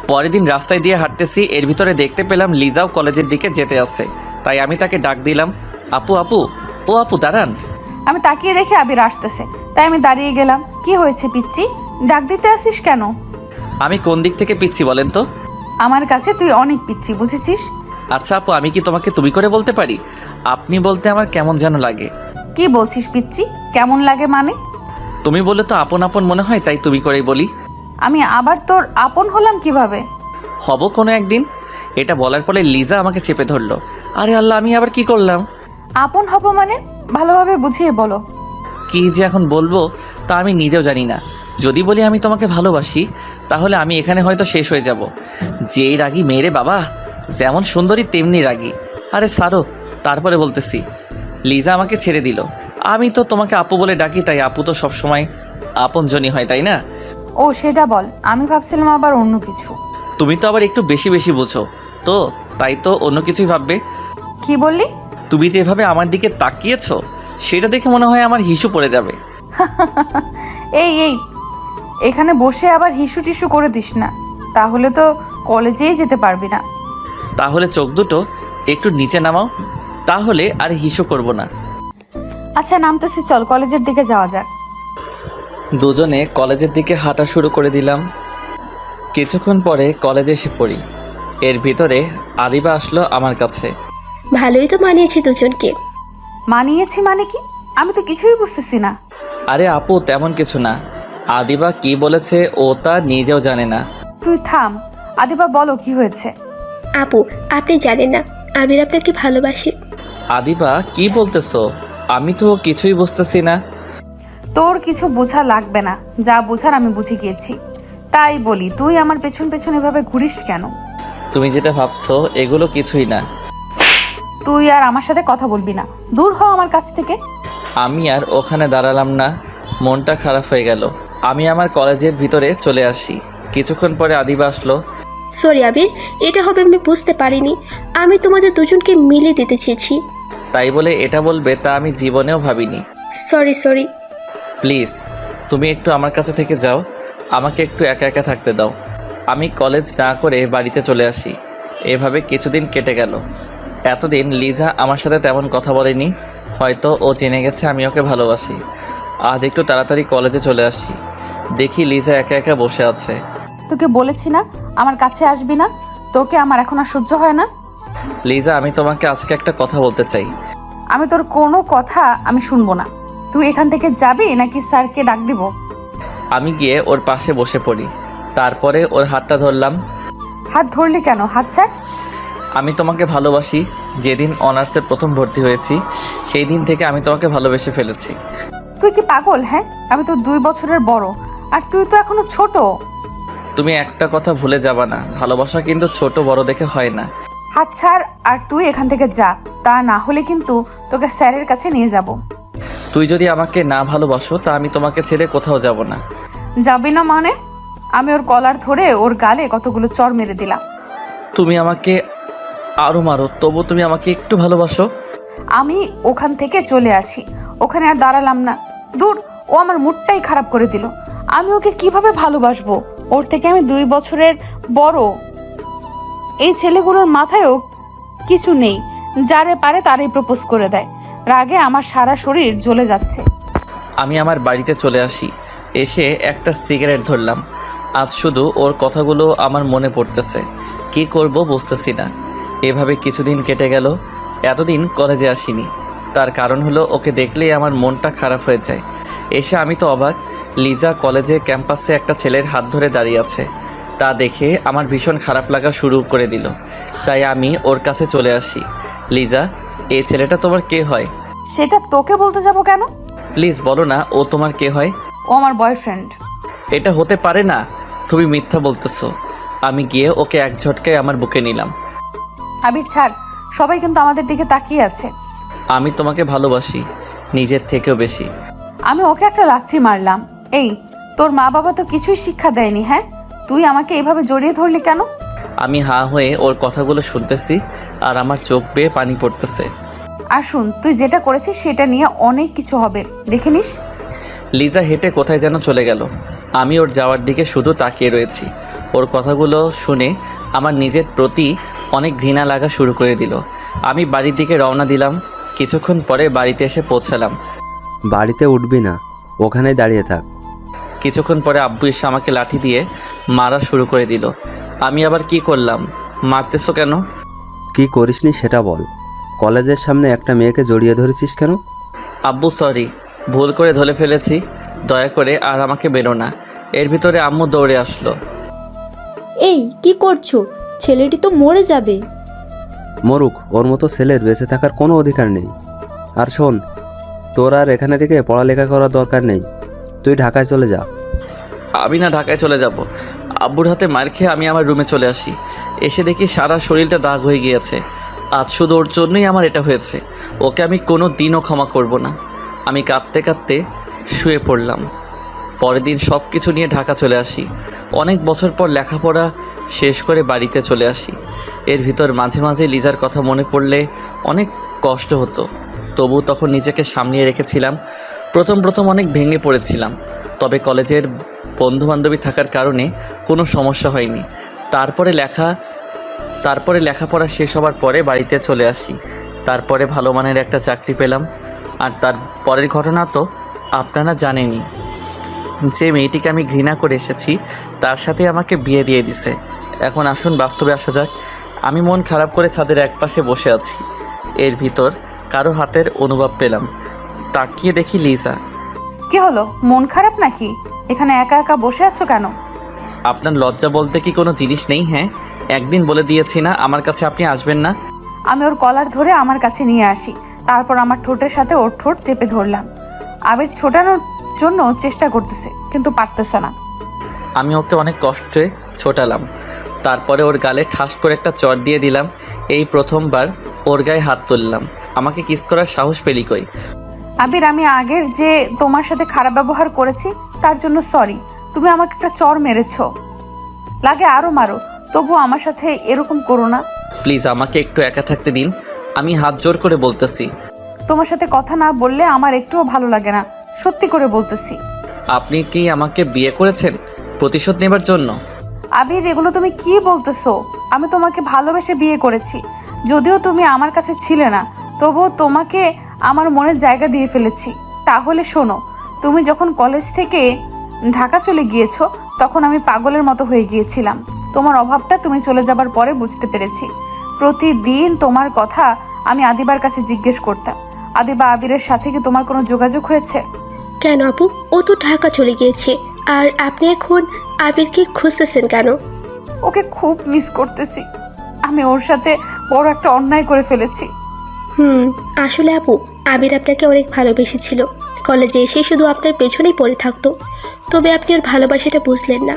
পরের দিন রাস্তায় দিয়ে হাঁটতেছি, এর ভিতরে দেখতে পেলাম লিজাও কলেজের দিকে যেতে আসছে। তাই আমি তাকে ডাক দিলাম, আপু আপু। ও আপু দাঁড়ান। আমি তাকিয়ে দেখি আবির আসতেছে, তাই আমি দাঁড়িয়ে গেলাম। কি হয়েছে পিচ্চি, ডাক দিতে আসিস কেন? আমি কোন দিক থেকে পিচ্ছি বলেন তো? আমার কাছে তুই অনেক পিচ্চি, বুঝেছিস? আচ্ছা আপু, আমি কি তোমাকে তুমি করে বলতে পারি? আপনি বলতে আমার কেমন যেন লাগে। কি বলছিস পিচ্চি, কেমন লাগে মানে? তুমি বলে তো আপন আপন মনে হয়, তাই তুমি করেই বলি। আমি আবার তোর আপন হলাম কিভাবে? হব কোনো একদিন। এটা বলার পরে লিজা আমাকে চেপে ধরলো। আরে আল্লাহ, আমি আবার কি করলাম? আপন হব মানে ভালোভাবে বুঝিয়ে বলো। কি যে এখন বলবো তা আমি নিজেও জানি না। যদি বলি আমি তোমাকে ভালোবাসি তাহলে আমি এখানে হয়তো শেষ হয়ে যাব। যেই রাগী মেয়েরে বাবা, যেমন সুন্দরী তেমনি রাগী। আরে সারো, তারপরে বলতেছি। লিজা আমাকে ছেড়ে দিল। আমি তো তোমাকে আপু বলে ডাকি, তাই আপু তো সবসময় আপনজনই হয়, তাই না? ও সেটা বল, আমি ভাবছিলাম আবার অন্য কিছু। তুমি তো আবার একটু বেশি বেশি বুঝো তো, তাই তো অন্য কিছুই ভাববে। কি বললি? তুমি যেভাবে আমার দিকে তাকিয়েছো সেটা দেখে মনে হয় আমার হিসু পড়ে যাবে। এই এই এখানে বসে আবার হিসু টিসু করে দিস না, তাহলে তো কলেজেই যেতে পারবি না। তাহলে চোখ দুটো একটু নিচে নামাও, তাহলে আর হিসু করব না। আচ্ছা নামতেছি, চল কলেজের দিকে যাওয়া যাক। দুজনে কলেজের দিকে হাঁটা শুরু করে দিলাম। কিছুক্ষণ পরে কলেজে এসে পড়ি। এর ভিতরে আদিবা আসলো আমার কাছে। ভালোই তো মানিয়েছি দুজনকে। মানিয়েছি মানে কি? আমি তো কিছুই বুঝতেছি না। আরে আপু, তেমন কিছু না। আদিবা কি বলেছে ও তা নিজেও জানে না। তুই থাম, আদিবা বলো কি হয়েছে। আপু, আপনি জানেন না আবির আপনাকে ভালোবাসি। আদিবা কি বলতেছো? আমি তো কিছুই বুঝতেছি না। তোর কিছু বোঝা লাগবে না, যা বোঝার আমি বুঝে গিয়েছি। তাই বলি, তুই আমার পেছন পেছন এভাবে ঘুরিস কেন? তুমি যেটা ভাবছো এগুলো কিছুই না। তুই আর আমার সাথে কথা বলবি না, দূর হ আমার কাছ থেকে। আমি আর ওখানে দাঁড়ালাম না, মনটা খারাপ হয়ে গেল। আমি আমার কলেজের ভিতরে চলে আসি। কিছুক্ষণ পরে আদিবা আসলো। সরি আবির, এটা হবে আমি বুঝতে পারিনি। আমি তোমাদের দুজনকে মিলিয়ে দিতে চেয়েছি। তাই বলে এটা বলবে তা আমি জীবনেও ভাবিনি। সরি। প্লিজ তুমি একটু আমার কাছে থেকে যাও, আমাকে একটু একা একা থাকতে দাও। আমি কলেজ না করে বাড়িতে চলে আসি। এভাবে কিছুদিন কেটে গেল। এতদিন লিজা আমার সাথে তেমন কথা বলেনি, হয়তো ও জেনে গেছে আমি ওকে ভালোবাসি। আজ একটু তাড়াতাড়ি কলেজে চলে আসি, দেখি লিজা একা একা বসে আছে। তোকে বলেছি না আমার কাছে আসবি না, তোকে আমার এখন আর সহ্য হয় না। লিজা, আমি তোমাকে আজকে একটা কথা বলতে চাই। আমি তোর কোনো কথা আমি শুনবো না। তুই এখান থেকে যাবি নাকি স্যারকে ডাক দিব? আমি গিয়ে ওর পাশে বসে পড়ি, তারপরে ওর হাতটা ধরলাম। হাত ধরলি কেন? হাত ছাড়। আমি তোমাকে ভালোবাসি। যেদিন অনার্সে প্রথম ভর্তি হয়েছি সেই দিন থেকে আমি তোমাকে ভালোবেসে ফেলেছি। তুই কি পাগল? হ্যাঁ, আমি তো 2 বছরের বড়, আর তুই তো এখনো ছোট। তুমি একটা কথা ভুলে যাবা না, ভালোবাসা কিন্তু ছোট বড় দেখে হয় না। হাত ছাড় আর তুই এখান থেকে যা, তা না হলে কিন্তু তোকে স্যারের কাছে নিয়ে যাব। তুই যদি আমাকে না ভালোবাসো তা আমি তোমাকে ছেড়ে কোথাও যাব না। যাবি না মানে? আমি ওর কলার ধরে ওর গালে কতগুলো চড় মেরে দিলাম। তুমি আমাকে আরও মারো, তবু তুমি আমাকে একটু ভালোবাসো। আমি ওখান থেকে চলে আসি, ওখানে আর দাঁড়ালাম না। দূর, ও আমার মুডটাই খারাপ করে দিল। আমি ওকে কিভাবে ভালোবাসবো? ওর থেকে আমি 2 বছরের বড়। এই ছেলেগুলোর মাথায়ও কিছু নেই, যারে পারে তারই প্রপোজ করে দেয়। রাগে আমার সারা শরীর জ্বলে যাচ্ছে। আমি আমার বাড়িতে চলে আসি, এসে একটা সিগারেট ধরলাম। আজ শুধু ওর কথাগুলো আমার মনে পড়তেছে, কি করব বুঝতেছি না। এভাবে কিছুদিন কেটে গেল। এতদিন কলেজে আসিনি, তার কারণ হলো ওকে দেখলেই আমার মনটা খারাপ হয়ে যায়। এসে আমি তো অবাক, লিজা কলেজে ক্যাম্পাসে একটা ছেলের হাত ধরে দাঁড়িয়ে আছে। তা দেখে আমার ভীষণ খারাপ লাগা শুরু করে দিল। তাই আমি ওর কাছে চলে আসি। লিজা, এই ছেলেটা তোমার কে হয়? সেটা তোকে বলতে যাব কেন? প্লিজ বলো না, ও তোমার কে হয়? ও আমার বয়ফ্রেন্ড। এটা হতে পারে না, তুমি মিথ্যা বলতেছো। আমি গিয়ে ওকে এক ঝটকায় আমার বুকে নিলাম। আবির ছাড়, সবাই কিন্তু আমাদের দিকে তাকিয়ে আছে। আমি তোমাকে ভালোবাসি, নিজের থেকেও বেশি। আমি ওকে একটা লাথি মারলাম। এই, তোর মা বাবা তো কিছুই শিক্ষা দেয়নি, হ্যাঁ? তুই আমাকে এভাবে জড়িয়ে ধরলি কেন? আমি হাঁ হয়ে ওর কথাগুলো শুনতেছি আর আমার চোখ বেয়ে পানি পড়তেছে। আর শুন, তুই যেটা করেছিস সেটা নিয়ে অনেক কিছু হবে, দেখে নিস। লিজা হেঁটে কোথায় যেন চলে গেল। আমি ওর যাওয়ার দিকে শুধু তাকিয়ে রয়েছি। ওর কথাগুলো শুনে আমার নিজের প্রতি অনেক ঘৃণা লাগা শুরু করে দিল। আমি বাড়ির দিকে রওনা দিলাম। কিছুক্ষণ পরে বাড়িতে এসে পৌঁছালাম। বাড়িতে উঠবি না, ওখানেই দাঁড়িয়ে থাক। কিছুক্ষণ পরে আব্বু এসে আমাকে লাঠি দিয়ে মারা শুরু করে দিল। আমি আবার কি করলাম? মারতেছো কেন? কি করিসনি সেটা বল। কলেজের সামনে একটা মেয়েকে জড়িয়ে ধরেছিস কেন? আব্বু সরি, ভুল করে ধরে ফেলেছি, দয়া করে আর আমাকে বেরো না। এর ভিতরে আম্মু দৌড়ে আসলো। এই কি করছো? ছেলেটি তো মরে যাবে। মরুক, ওর মতো ছেলের বেঁচে থাকার কোনো অধিকার নেই। আর শোন, তোর আর এখানে থেকে পড়ালেখা করার দরকার নেই, তুই ঢাকায় চলে যা। আমি না ঢাকায় চলে যাব। আব্বুর হাতে মার খেয়ে আমি আমার রুমে চলে আসি। এসে দেখি সারা শরীরটা দাগ হয়ে গিয়েছে। আজ শুধু ওর জন্যই আমার এটা হয়েছে। ওকে আমি কোনো দিনও ক্ষমা করব না। আমি কাঁদতে কাঁদতে শুয়ে পড়লাম। পরের দিন সব কিছু নিয়ে ঢাকা চলে আসি। অনেক বছর পর লেখাপড়া শেষ করে বাড়িতে চলে আসি। এর ভিতর মাঝে মাঝে লিজার কথা মনে পড়লে অনেক কষ্ট হতো, তবু তখন নিজেকে সামলিয়ে রেখেছিলাম। প্রথম অনেক ভেঙে পড়েছিলাম, তবে কলেজের বন্ধুবান্ধবী থাকার কারণে কোনো সমস্যা হয়নি। তারপরে লেখাপড়া শেষ হবার পরে বাড়িতে চলে আসি। তারপরে ভালো মানের একটা চাকরি পেলাম। আর তার পরের ঘটনা তো আপনারা জানেনই। যে মেয়েটিকে আমি ঘৃণা করে এসেছি তার সাথে আমাকে বিয়ে দিয়ে দিছে। এখন আসুন বাস্তবে আসা যাক। আমি মন খারাপ করে ছাদের একপাশে বসে আছি। এর ভিতর কারো হাতের অনুভব পেলাম। তাকিয়ে দেখি লিজা। কি হলো, মন খারাপ নাকি? এখানে একা একা বসে আছো কেন? আপনার লজ্জা বলতে কি কোনো জিনিস নেই? হ্যাঁ, একদিন বলে দিয়েছি না আমার কাছে আপনি আসবেন না। আমি ওর কলার ধরে আমার কাছে নিয়ে আসি, তারপর আমার ঠোঁটের সাথে ওর ঠোঁট চেপে ধরলাম। আবির ছোটানোর জন্য চেষ্টা করতেছে কিন্তু পারতেছে না। আমি ওকে অনেক কষ্টে ছোটালাম। তারপরে ওর গালে ঠাস করে একটা চড় দিয়ে দিলাম। এই প্রথমবার ওর গায়ে হাত তুললাম। আমাকে কিস করার সাহস পেলি কই? আবির, আমি আগের যে তোমার সাথে খারাপ ব্যবহার করেছি তার জন্য সরি। তুমি আমাকে একটা চড় মেরেছো, লাগে আরো মারো, তবু আমার সাথে এরকম করো না। প্লিজ আমাকে একটু একা থাকতে দিন। আমি হাত জোর করে বলতেছি। তোমার সাথে কথা না বললে আমার একটুও ভালো লাগে না, সত্যি করে বলতেছি। আপনি কি আমাকে বিয়ে করেছেন প্রতিশোধ নেবার জন্য? আবির, এগুলো তুমি কি বলতেছো? আমি তোমাকে ভালোবেসে বিয়ে করেছি। যদিও তুমি আমার কাছে ছিলে না, তবুও তোমাকে আমার মনের জায়গা দিয়ে ফেলেছি। তাহলে শোনো, তুমি যখন কলেজ থেকে ঢাকা চলে গিয়েছো তখন আমি পাগলের মতো হয়ে গিয়েছিলাম। তোমার অভাবটা তুমি চলে যাবার পরে বুঝতে পেরেছি। প্রতিদিন তোমার কথা আমি আদিবার কাছে জিজ্ঞেস করতাম, আদিবা আবিরের সাথে কি তোমার কোনো যোগাযোগ হয়েছে? কেন আপু, ও তো ঢাকা চলে গিয়েছে, আর আপনি এখন আবিরকে খুঁজতেছেন কেন? ওকে খুব মিস করতেছি। আমি ওর সাথে বড় একটা অন্যায় করে ফেলেছি। আসলে আপু, আবির আপনাকে অনেক ভালোবেসেছিল। কলেজে এসে শুধু আপনার পেছনেই পড়ে থাকতো, তবে আপনি ওর ভালোবাসাটা বুঝলেন না।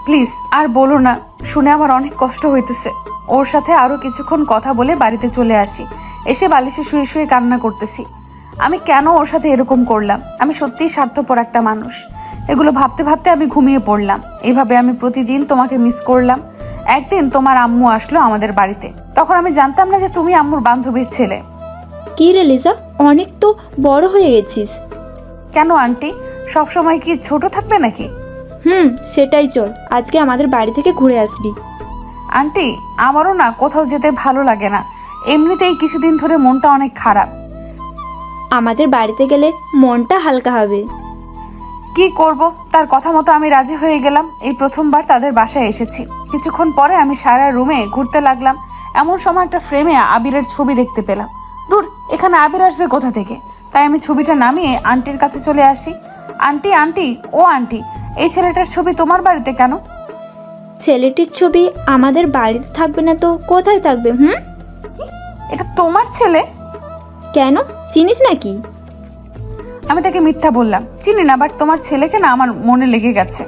প্লিজ আর বলো না, শুনে আমার অনেক কষ্ট হইতেছে। ওর সাথে আরও কিছুক্ষণ কথা বলে বাড়িতে চলে আসি। এসে বালিশে শুয়ে শুয়ে কান্না করতেছি। আমি কেন ওর সাথে এরকম করলাম? আমি সত্যিই স্বার্থপর একটা মানুষ। এগুলো ভাবতে ভাবতে আমি ঘুমিয়ে পড়লাম। এইভাবে আমি প্রতিদিন তোমাকে মিস করলাম। একদিন তোমার আম্মু আসলো আমাদের বাড়িতে, তখন আমি জানতাম না যে তুমি আম্মুর বান্ধবীর ছেলে। কি রে লিজা, অনেক তো বড় হয়ে গেছিস। কেন আন্টি, সবসময় কি ছোট থাকবে নাকি? সেটাই, চল আজকে আমাদের বাড়ি থেকে ঘুরে আসবি। আন্টি, আমারও না কোথাও যেতে ভালো লাগে না। এমনিতেই কিছুদিন ধরে মনটা অনেক খারাপ। আমাদের বাড়িতে গেলে মনটা হালকা হবে। কি করব, তার কথা মতো আমি রাজি হয়ে গেলাম। এই প্রথমবার তাদের বাসায় এসেছি। কিছুক্ষণ পরে আমি সারা রুমে ঘুরতে লাগলাম। এমন সময় একটা ফ্রেমে আবিরের ছবি দেখতে পেলাম। দূর, এখানে আবির আসবে কোথা থেকে? তাই আমি ছবিটা নামিয়ে আন্টির কাছে চলে আসি। আন্টি, আন্টি, ও আন্টি, এই ছেলেটার ছবি তোমার বাড়িতে কেন? ছেলেটির ছবি আমাদের বাড়িতে থাকবে না তো কোথায় থাকবে? এটা তোমার ছেলে? কেন, চিনিস নাকি? আমি তাকে মিথ্যা বললাম, চিনি না, বাট তোমার ছেলেকে না আমার মনে লেগে গেছে।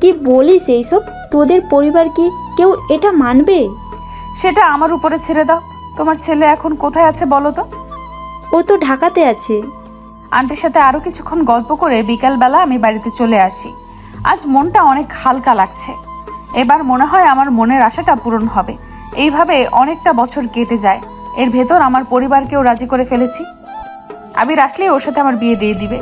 কি বলিস এইসব? তোদের পরিবার কি কেউ এটা মানবে? সেটা আমার উপরে ছেড়ে দাও। তোমার ছেলে এখন কোথায় আছে বলো তো? ও তো ঢাকাতে আছে। আন্টির সাথে আরো কিছুক্ষণ গল্প করে বিকালবেলা আমি বাড়িতে চলে আসি। আজ মনটা অনেক হালকা লাগছে। এবার মনে হয় আমার মনের আশাটা পূরণ হবে। এইভাবে অনেকটা বছর কেটে যায়। এর ভেতর আমার পরিবারকেও রাজি করে ফেলেছি। আবির আসলেই ওর সাথে আমার বিয়ে দিয়ে দিবে।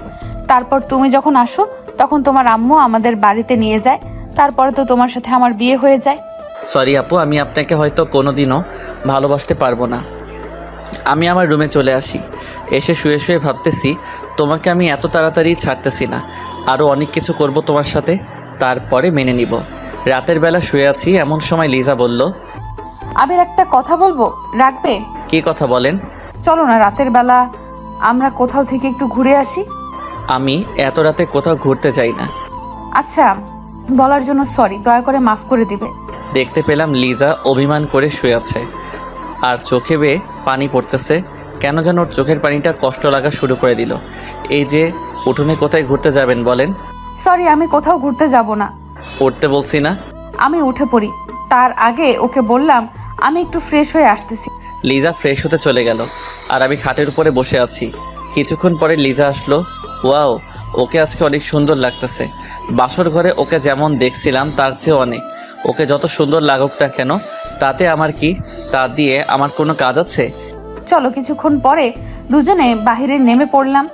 তারপর তুমি যখন আসো তখন তোমার আম্মু আমাদের বাড়িতে নিয়ে যায়। তারপরে তো তোমার সাথে আমার বিয়ে হয়ে যায়। সরি আপু, আমি আপনাকে হয়তো কোনোদিনও ভালোবাসতে পারবো না। আমি আমার রুমে চলে আসি। এসে শুয়ে শুয়ে ভাবতেছি, তোমাকে আমি এত তাড়াতাড়ি ছাড়তেছি না। আরও অনেক কিছু করব তোমার সাথে, তারপরে মেনে নিব। রাতের বেলা শুয়ে আছি, এমন সময় লিজা বলল, আবির, একটা কথা বলবো, রাখবে? কী কথা বলেন? চলো না, রাতের বেলা আমরা কোথাও থেকে একটু ঘুরে আসি। আমি এত রাতে কোথাও ঘুরতে যাই না। আচ্ছা, বলার জন্য সরি, দয়া করে মাফ করে দিবে। দেখতে পেলাম লিজা অভিমান করে শুয়ে আছে আর চোখে বেয়ে পানি পড়তেছে। কেন যেন ওর চোখের পানিটা কষ্ট লাগা শুরু করে দিল। এই যে উঠোনে কোথায় ঘুরতে যাবেন বলেন? সরি, আমি কোথাও ঘুরতে যাব না। উঠতে বলছি না। আমি উঠে পড়ি, তার আগে ওকে বললাম আমি একটু ফ্রেশ হয়ে আসতেছি। লিজা ফ্রেশ হতে চলে গেল আর আমি খাটের উপরে বসে আছি। কিছুক্ষণ পরে লিজা আসলো। ওয়াও, ওকে আজকে অনেক সুন্দর লাগতেছে। বাসর ঘরে ওকে যেমন দেখছিলাম তার চেয়ে অনেক। ওকে যত সুন্দর লাগুক না কেন, তাতে আমার কি? তা দিয়ে আমার কোনো কাজ আছে? চলো। কিছুক্ষণ পরে দুজনে বাহিরে নেমে পড়লাম,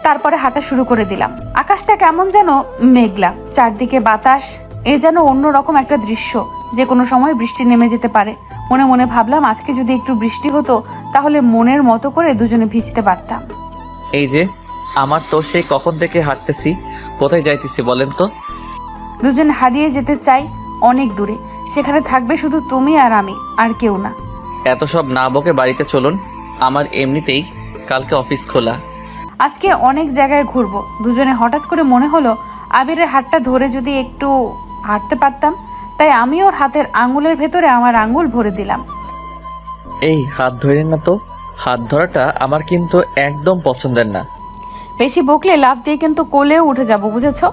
তারপরে হাঁটা শুরু করে দিলাম। আকাশটা কেমন যেন মেঘলা, চারদিকে বাতাস, এ যেন অন্যরকম একটা দৃশ্য, যে কোনো সময় বৃষ্টি নেমে যেতে পারে। মনে মনে ভাবলাম আজকে যদি একটু বৃষ্টি হতো তাহলে মনের মতো করে দুজনে ভিজতে পারতাম। এই যে আমার তো সেই কখন থেকে হাঁটতেছি, কোথায় যাইতেছি বলেন তো? দুজন হারিয়ে যেতে চাই অনেক দূরে, সেখানে থাকবে শুধু তুমি আর আমি, আর কেউ না। এত সব না বকে বাড়িতে চলুন, আমার এমনিতেই কালকে অফিস খোলা। আজকে অনেক জায়গায় ঘুরবো। দুজনে হঠাৎ করে মনে হলো আবিরের হাতটা ধরে যদি একটু হাঁটতে পারতাম, তাই আমি ওর হাতের আঙুলের ভেতরে আমার আঙুল ভরে দিলাম। এই হাত ধরেন না তো, হাত ধরাটা আমার কিন্তু একদম পছন্দের না। বেশি বকলে লাফ দিয়ে কিন্তু কোলেও উঠে যাব, বুঝেছো?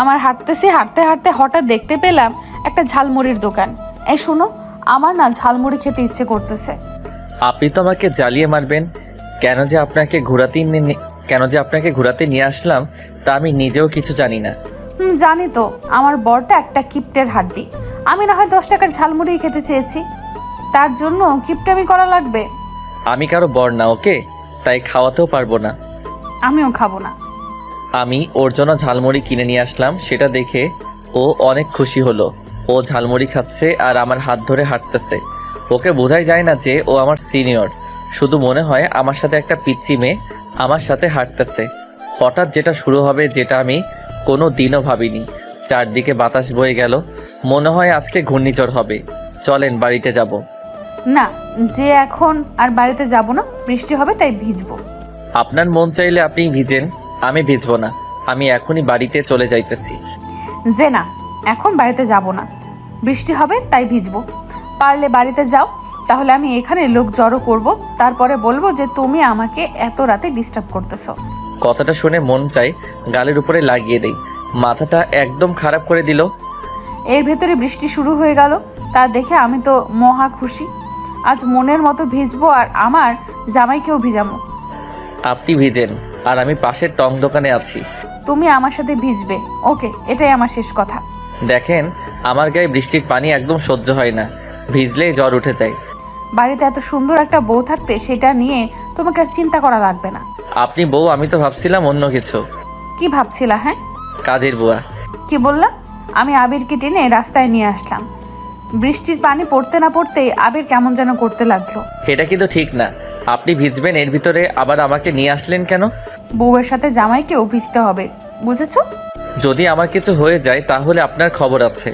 আমার হাঁটতে হাঁটতে হঠাৎ দেখতে পেলাম একটা ঝালমুড়ির দোকান। এই শুনো, আমার না ঝালমুড়ি খেতে ইচ্ছে করতেছে। আপনি তো আমাকে জ্বালিয়ে মারবেন। কেন যে আপনাকে ঘোরাতে নিয়ে আসলাম তা আমি নিজেও কিছু জানি না। জানি তো, আমার বরটা একটা কিপ্টের হাড্ডি। আমি না হয় 10 টাকার ঝালমুড়ি খেতে চেয়েছি, তার জন্য কিপটামি করা লাগবে? আমি কারো বর না, ওকে? তাই খাওয়াতেও পারবো না। আমিও খাবো না। আমি ওর জন্য ঝালমুড়ি কিনে নিয়ে আসলাম, সেটা দেখে ও অনেক খুশি হলো। ও ঝালমুড়ি খাচ্ছে আর আমার হাত ধরে হাঁটতেছে। ওকে বোঝাই যায় না যে ও আমার সিনিয়র, শুধু মনে হয় আমার সাথে একটা পিচ্চি মেয়ে আমার সাথে হাঁটতেছে। হঠাৎ যেটা শুরু হবে, যেটা আমি কোনো দিনও ভাবিনি। চারদিকে বাতাস বয়ে গেল, মনে হয় আজকে ঘূর্ণিঝড় হবে। চলেন বাড়িতে যাব। না, যে এখন আর বাড়িতে যাব না, বৃষ্টি হবে তাই ভিজবো। আপনার মন চাইলে আপনি ভিজেন, আমি ভিজবো না। আমি এখনই বাড়িতে চলে যাইতেছি। যে না, এখন বাড়িতে যাব না, বৃষ্টি হবে তাই ভিজবো। পারলে বাড়িতে যাও, তাহলে আমি এখানে লোক জড়ো করব, তারপরে বলবো যে তুমি আমাকে এত রাতে ডিস্টার্ব করতেছো। কথাটা শুনে মন চাই গালের উপরে লাগিয়ে দেই। মাথাটা একদম খারাপ করে দিল। এর ভেতরে বৃষ্টি শুরু হয়ে গেল, তা দেখে আমি তো মহা খুশি। আজ মনের মতো ভিজবো আর আমার জামাইকেও ভিজাবো। আপনি ভিজেন আর আমি পাশের টং দোকানে আছি। তুমি আমার সাথে ভিজবে, ওকে? এটাই আমার শেষ কথা। দেখেন, আমার গায়ে বৃষ্টির পানি একদম সহ্য হয় না, ভিজলেই জ্বর উঠে যায়। বাড়িতে এত সুন্দর একটা বউ থাকতে সেটা নিয়ে তোমাকে আর চিন্তা করা লাগবে না। আপনি বউ, আমি তো ভাবছিলাম অন্য কিছু। কি ভাবছিলা? হ্যাঁ, কাজের বুয়া। কি বললা? আমি আবিরকে টেনে রাস্তায় নিয়ে আসলাম। বৃষ্টির পানি পড়তে না পড়তেই আবির কেমন যেন করতে লাগলো। এটা কিন্তু ঠিক না। আপনি ভিজবেন, এর ভিতরে আবার আমাকে নিয়ে আসলেন কেন? বউয়ের সাথে জামাইকেও ভিজতে হবে, বুঝেছো? যদি আমার কিছু হয়ে যায় তাহলে আপনার খবর আছে।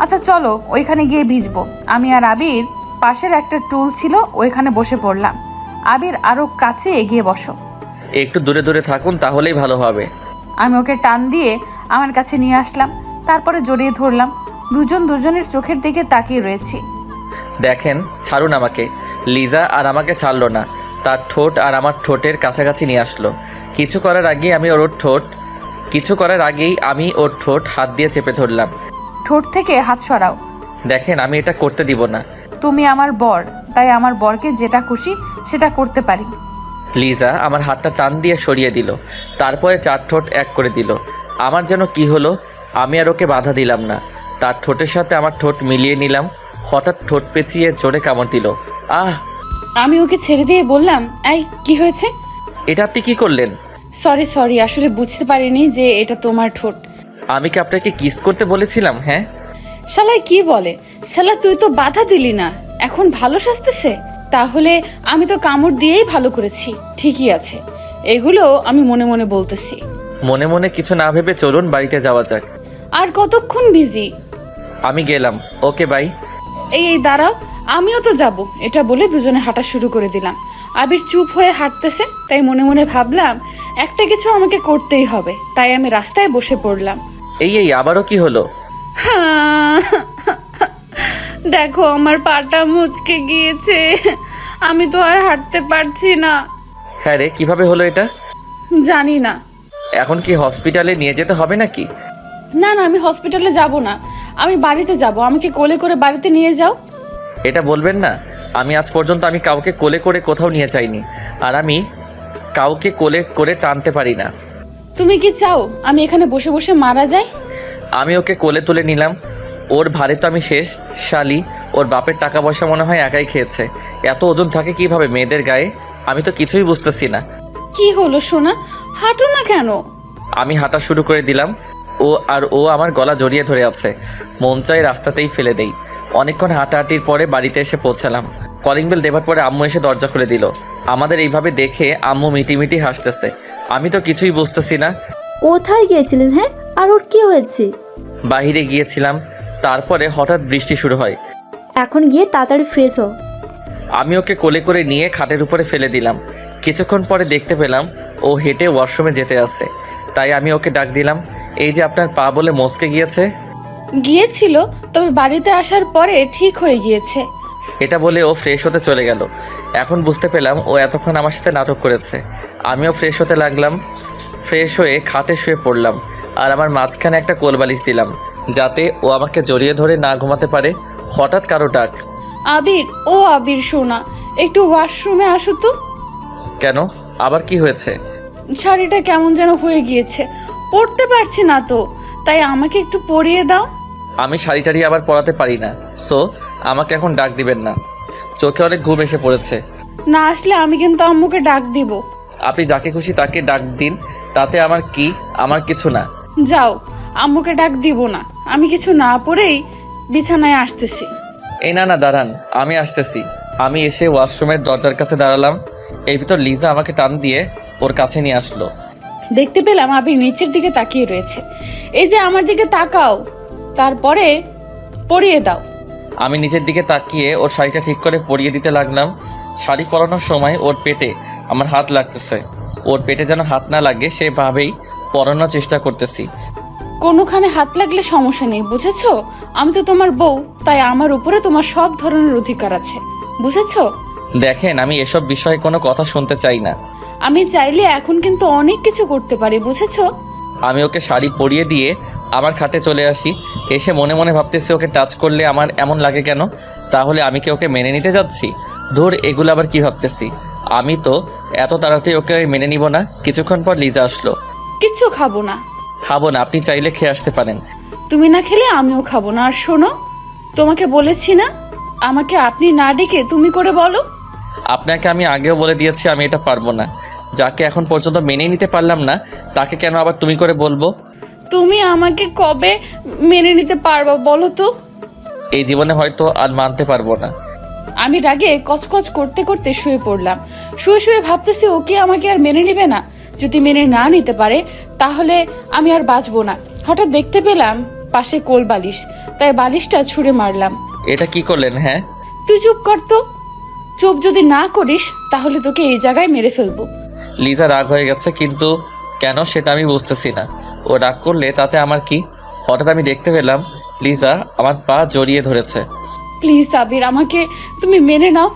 আচ্ছা চলো, ওইখানে গিয়ে ভিজবো। আমি আর আবির পাশের একটা টুল ছিল, ওইখানে বসে পড়লাম। আবির আরো কাছে এগিয়ে বসো। একটু দূরে দূরে থাকুন, তাহলেই ভালো হবে। আমি ওকে টান দিয়ে আমার কাছে নিয়ে আসলাম, তারপরে জড়িয়ে ধরলাম। দুজন দুজনের চোখের দিকে তাকিয়ে রয়েছি। দেখেন, ছাড়ুন আমাকে। লিজা আর আমাকে ছাড়লো না, তার ঠোঁট আর আমার ঠোঁটের কাছাকাছি নিয়ে আসলো। কিছু করার আগেই আমি ওর ঠোঁট হাত দিয়ে চেপে ধরলাম। ঠোঁট থেকে হাত সরাও। দেখেন, আমি এটা করতে দিব না। তুমি আমার বর, তাই আমার বরকে যেটা খুশি সেটা করতে পারি। লিজা আমার হাতটা টান দিয়ে সরিয়ে দিল, তারপরে 4 ঠোঁট এক করে দিল। আমার যেন কি হলো, আমি আর ওকে বাধা দিলাম না। তার ঠোঁটের সাথে আমার ঠোঁট মিলিয়ে নিলাম। হঠাৎ ঠোঁট পেঁচিয়ে জোরে কামড় দিল। আহ! আমি ওকে ছেড়ে দিয়ে বললাম, এই কি হয়েছে? এটা আপনি কি করলেন? সরি, আসলে বুঝতে পারিনি যে এটা তোমার ঠোঁট। আমি কি আপনাকে কিস করতে বলেছিলাম? হ্যাঁ। শালা কি বলে? শালা তুই তো বাধা দিলি না, এখন ভালো সাজতেছে? তাহলে আমি তো কামড় দিয়েই ভালো করেছি। ঠিকই আছে, এগুলো আমি মনে মনে বলতেছি। মনে মনে কিছু না ভেবে চলুন বাড়িতে যাওয়া যাক। আর কতক্ষণ বিজি? আমি গেলাম, ওকে বাই। এই দাঁড়াও, আমিও তো যাব। এটা বলে দুজনে হাঁটা শুরু করে দিলাম। আবির চুপ হয়ে হাঁটতেছে, তাই মনে মনে ভাবলাম একটা কিছু আমাকে করতেই হবে, তাই আমি রাস্তায় বসে পড়লাম। এই আবারও কি হলো? দেখো, আমার পাটা মুচকে গিয়েছে, আমি তো আর হাঁটতে পারছি না। হ্যাঁ রে, কিভাবে হলো এটা? জানি না। এখন কি হসপিটালে নিয়ে যেতে হবে নাকি? না না, আমি হসপিটালে যাব না, আমি বাড়িতে যাব। আমাকে কোলে করে বাড়িতে নিয়ে যাও। এটা বলবেন না, আমি আজ পর্যন্ত আমি কাউকে কোলে করে কোথাও নিয়ে যাইনি, আর আমি কাউকে কোলে করে টানতে পারি না। তুমি কি চাও আমি এখানে বসে বসে মারা যাই? আমি ওকে কোলে তুলে নিলাম। ওর ভারে তো আমি শেষ। শালি, ওর বাপের টাকা পয়সা মনে হয় একাই খেয়েছে। এত ওজন থাকে কিভাবে মেয়েদের গায়ে? আমি তো কিছুই বুঝতেছি না। কি হলো সোনা, হাঁটো না কেন? আমি হাঁটা শুরু করে দিলাম। ও আমার গলা জড়িয়ে ধরে আছে। মন চাই রাস্তাতেই ফেলে দেই। অনেকক্ষণ হাঁটাহাঁটির পরে বাড়িতে এসে পৌঁছালাম। কলিং বেল দেবার পরে আম্মু এসে দরজা খুলে দিল। আমাদের এইভাবে দেখে আম্মু মিটিমিটি হাসতেছে। আমি তো কিছুই বুঝতেছি না। কোথায় গিয়েছিলেন? হ্যাঁ, আর ওর কি হয়েছে? বাইরে গিয়েছিলাম, তারপরে হঠাৎ বৃষ্টি শুরু হয়। এখন গিয়ে তাড়াতাড়ি ফ্রেশ হও। আমি ওকে কোলে করে নিয়ে খাটের উপরে ফেলে দিলাম। কিছুক্ষণ পরে দেখতে পেলাম ও হেঁটে ওয়াশরুমে যেতে আসে। তাই আমি ওকে ডাক দিলাম, এই যে আপনার পা বলে মচকে গিয়েছে। গিয়েছিল, তবে বাড়িতে আসার পরে ঠিক হয়ে গিয়েছে। এটা বলে ও ফ্রেশ হতে চলে গেল। এখন বুঝতে পেলাম ও এতক্ষণ আমার সাথে নাটক করেছে। আমিও ফ্রেশ হতে লাগলাম। ফ্রেশ হয়ে খাটে শুয়ে পড়লাম, আর আমার মাঝখানে একটা কোলবালিশ দিলাম, যাতে ও আমাকে জড়িয়ে ধরে না ঘুমাতে পারে। হঠাৎ কারো ডাক। আবির, ও আবির সোনা, একটু ওয়াশরুমে আসো তো। কেন, আবার কি হয়েছে? শাড়িটা কেমন যেন হয়ে গিয়েছে, পরতে পারছি না তো, তাই আমাকে একটু পরিয়ে দাও। আমি শাড়ি আবার পরাতে পারি না, সো আমাকে এখন ডাক দিবেন না। চোখে অনেক ঘুম এসে পড়েছে। না আসলে আমি কিন্তু আম্মুকে ডাক দিব। আপনি যাকে খুশি তাকে ডাক দিন, তাতে আমার কি? আমার কিছু না। যাও, আম্মুকে ডাক দিব না। আমি কিছু না পরেই বিছানায় আসতেছি। এই না দাঁড়ান, আমি আসতেছি। আমি এসে ওয়াশরুমের দরজার কাছে দাঁড়ালাম। এর ভিতর লিজা আমাকে টান দিয়ে ওর কাছে নিয়ে আসলো। দেখতে পেলাম আবির নিচের দিকে তাকিয়ে রয়েছে। এই যে আমার দিকে তাকাও, তারপরে পরিয়ে দাও। আমি নিচের দিকে তাকিয়ে ওর শাড়িটা ঠিক করে পরিয়ে দিতে লাগলাম। শাড়ি পরানোর সময় ওর পেটে আমার হাত লাগতেছে। ওর পেটে যেন হাত না লাগে সেভাবেই পরানোর চেষ্টা করতেছি। কোনোখানে হাত লাগলে সমস্যা নেই, বুঝেছো? আমি তো তোমার বউ, তাই আমার উপরে তোমার সব ধরনের অধিকার আছে, বুঝেছো? দেখেন, আমি এসব বিষয়ে কোনো কথা শুনতে চাই না। আমি চাইলে এখন কিন্তু অনেক কিছু করতে পারি, বুঝেছো? আমি ওকে শাড়ি পরিয়ে দিয়ে আমার খাটে চলে আসি। এসে মনে মনে ভাবতেছি, ওকে টাচ করলে আমার এমন লাগে কেন? তাহলে আমি কি ওকে মেনে নিতে যাচ্ছি? ধুর, এগুলো আবার কি ভাবতেছি? আমি তো এত তাড়াতাড়ি ওকে মেনে নিব না। কিছুক্ষণ পর লিজা আসলো। কিচ্ছু খাবো না। খাবো না? আপনি চাইলে খেয়ে আসতে পারেন। তুমি না খেলে আমিও খাবো না। আর শোনো, তোমাকে বলেছি না আমাকে আপনি না ডেকে তুমি করে বলো। আপনাকে আমি আগেও বলে দিয়েছি আমি এটা পারবো না। যাকে এখন পর্যন্ত মেনে নিতে পারলাম না, তাকে কেন আবার তুমি করে বলবো? তুমি আমাকে কবে মেনে নিতে পারবা বলো তো? এই জীবনে হয়তো আর মানতে পারবো না। আমি রাগে কচকচ করতে করতে শুয়ে পড়লাম। শুয়ে শুয়ে ভাবতেছি ও কি আমাকে আর মেনে নেবে না। যদি মেনে না নিতে পারে তাহলে আমি আর বাঁচবো না। হঠাৎ দেখতে পেলাম পাশে কোল বালিশ, তাই বালিশটা ছুঁড়ে মারলাম। এটা কি করলেন? হ্যাঁ, তুই চুপ কর তো। চুপ যদি না করিস তাহলে তোকে এই জায়গায় মেরে ফেলবো। লিজা রাগ হয়ে গেছে, কিন্তু কেন সেটা আমি বুঝতেছি না। ও রাগ করলে তাতে আমার কি? হঠাৎ আমি দেখতে পেলাম লিজা আমার পা জড়িয়ে ধরেছে। প্লিজ আবির, আমাকে তুমি মেনে নাও।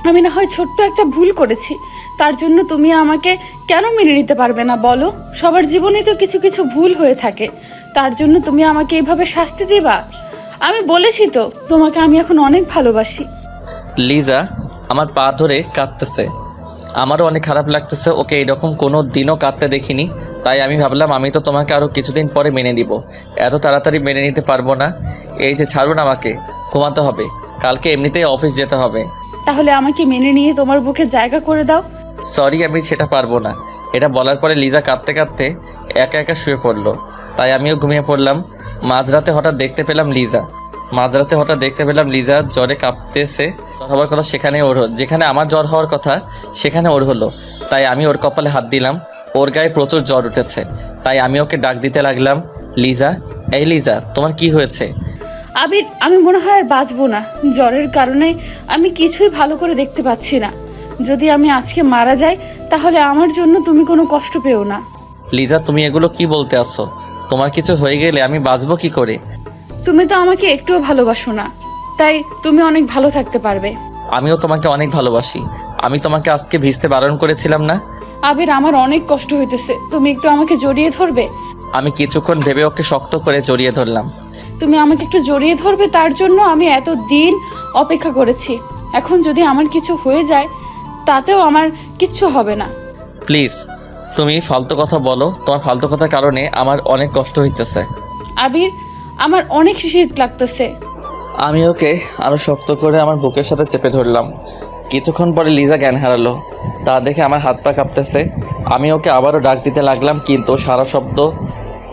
আমি না হয় ছোট্ট একটা ভুল করেছি, তার জন্য তুমি আমাকে কেন মেনে নিতে পারবে না বলো? সবার জীবনেই তো কিছু কিছু ভুল হয়ে থাকে, তার জন্য তুমি আমাকে এইভাবে শাস্তি দিবা? আমি বলেছি তো তোমাকে আমি এখন অনেক ভালোবাসি। লিজা আমার পা ধরে কাঁদতেছে। আমারও অনেক খারাপ লাগতেছে। ওকে এইরকম কোনো দিনও কাঁদতে দেখিনি। তাই আমি ভাবলাম আমি তো তোমাকে আরও কিছুদিন পরে মেনে নিব, এত তাড়াতাড়ি মেনে নিতে পারবো না। এই যে ছাড়ুন, আমাকে ঘুমাতে হবে, কালকে এমনিতেই অফিস যেতে হবে। তাহলে আমাকে মেনে নিয়ে তোমার বুকে জায়গা করে দাও। সরি, আমি সেটা পারবো না। এটা বলার পরে লিজা কাঁদতে কাঁদতে একা একা শুয়ে পড়লো। তাই আমিও ঘুমিয়ে পড়লাম। মাঝরাতে হঠাৎ দেখতে পেলাম লিজা জ্বরে কাঁপতেছে। জ্বর হওয়ার কথা সেখানে ওর যেখানে আমার জ্বর হওয়ার কথা সেখানে ওর হলো। তাই আমি ওর কপালে হাত দিলাম। ওর গায়ে প্রচুর জ্বর উঠেছে। তাই আমি ওকে ডাক দিতে লাগলাম, লিজা, এই লিজা, তোমার কি হয়েছে? আবির, আমি মনে হয় আর বাঁচবো না। জ্বরের কারণে আমি কিছুই ভালো করে দেখতে পাচ্ছি না। যদি আমি আজকে মারা যাই তাহলে আমার জন্য তুমি কোনো কষ্ট পেও না। লিজা, তুমি এগুলো কি বলতে আসছো? তোমার কিছু হয়ে গেলে আমি বাঁচবো কি করে? তুমি তো আমাকে একটুও ভালোবাসো না, তাই তুমি অনেক ভালো থাকতে পারবে। আমিও তোমাকে অনেক ভালোবাসি। আমি তোমাকে আজকে ভিজতে বারণ করেছিলাম না? আবির, আমার অনেক কষ্ট হইতেছে, তুমি একটু আমাকে জড়িয়ে ধরবে? আমি কিছুক্ষণ ভেবে ওকে শক্ত করে জড়িয়ে ধরলাম। তুমি আমাকে একটু জড়িয়ে ধরবে? তার জন্য আমি এত দিন অপেক্ষা করেছি। এখন যদি আমার কিছু হয়ে যায় তাতেও আমার কিচ্ছু হবে না। প্লিজ তুমি ফালতু কথা বলো, তোমার ফালতু কথার কারণে আমার অনেক কষ্ট হইতেছে। আবির, আমার অনেক শীত লাগতেছে। আমি ওকে আরও শক্ত করে আমার বুকের সাথে চেপে ধরলাম। কিছুক্ষণ পরে লিজা জ্ঞান হারালো। তা দেখে আমার হাত পা কাঁপতেছে। আমি ওকে আবারও ডাক দিতে লাগলাম, কিন্তু সারা শব্দ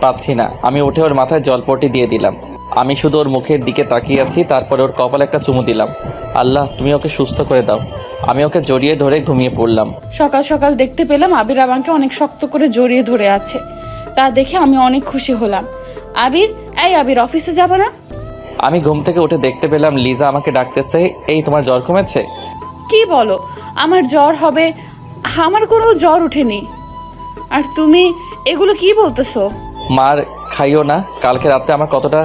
পাচ্ছি না। আমি উঠে ওর মাথায় জলপটি দিয়ে দিলাম। আমি শুধু ওর মুখের দিকে তাকিয়ে আছি, তারপরে ওর কপালে একটা চুমু দিলাম। আল্লাহ, তুমি ওকে সুস্থ করে দাও। আমি ওকে জড়িয়ে ধরে ঘুমিয়ে পড়লাম। সকাল সকাল দেখতে পেলাম আবির আমাকে অনেক শক্ত করে জড়িয়ে ধরে আছে। তা দেখে আমি অনেক খুশি হলাম। আবির, এই আবির, অফিসে যাবে না? আমি ঘুম থেকে উঠে দেখতে পেলাম লিজা আমাকে ডাকতেছে। এই, তোমার জ্বর কমেছে? কি বলো? আমার জ্বর হবে? আমার কোনো জ্বর ওঠেনি। আর তুমি এগুলো কি বলতেছো? মার খাইও না। কালকে রাতে আমার কতটা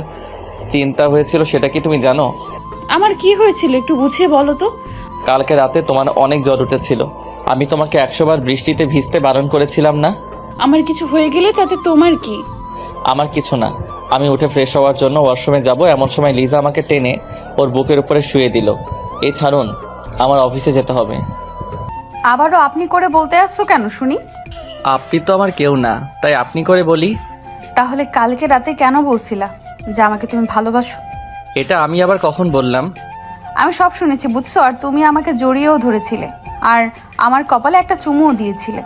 চিন্তা হয়েছিল সেটা কি তুমি জানো? আমার কি হয়েছিল একটু বুঝিয়ে বলো তো। কালকে রাতে তোমার অনেক জ্বর উঠেছিল। আমি তোমাকে 100 বার বৃষ্টিতে ভিজতে বারণ করেছিলাম না? আমার কিছু হয়ে গেলে তাতে তোমার কি? আমার কিছু না। আমি উঠে ফ্রেশ হওয়ার জন্য ওয়াশরুমে যাব, এমন সময় লিজা আমাকে টেনে ওর বুকের উপরে শুয়ে দিল। এই ছাড়ুন, আমার অফিসে যেতে হবে। আবারও আপনি করে বলতে আসছো কেন শুনি? আপনি তো আমার কেউ না, তাই আপনি করে বলি। তাহলে কালকে রাতে কেন বলছিলা যে আমাকে তুমি ভালোবাসো? এটা আমি আবার কখন বললাম? আমি সব শুনেছি, বুঝছো? আর তুমি আমাকে জড়িয়েও ধরেছিলে, আর আমার কপালে একটা চুমুও দিয়েছিলে।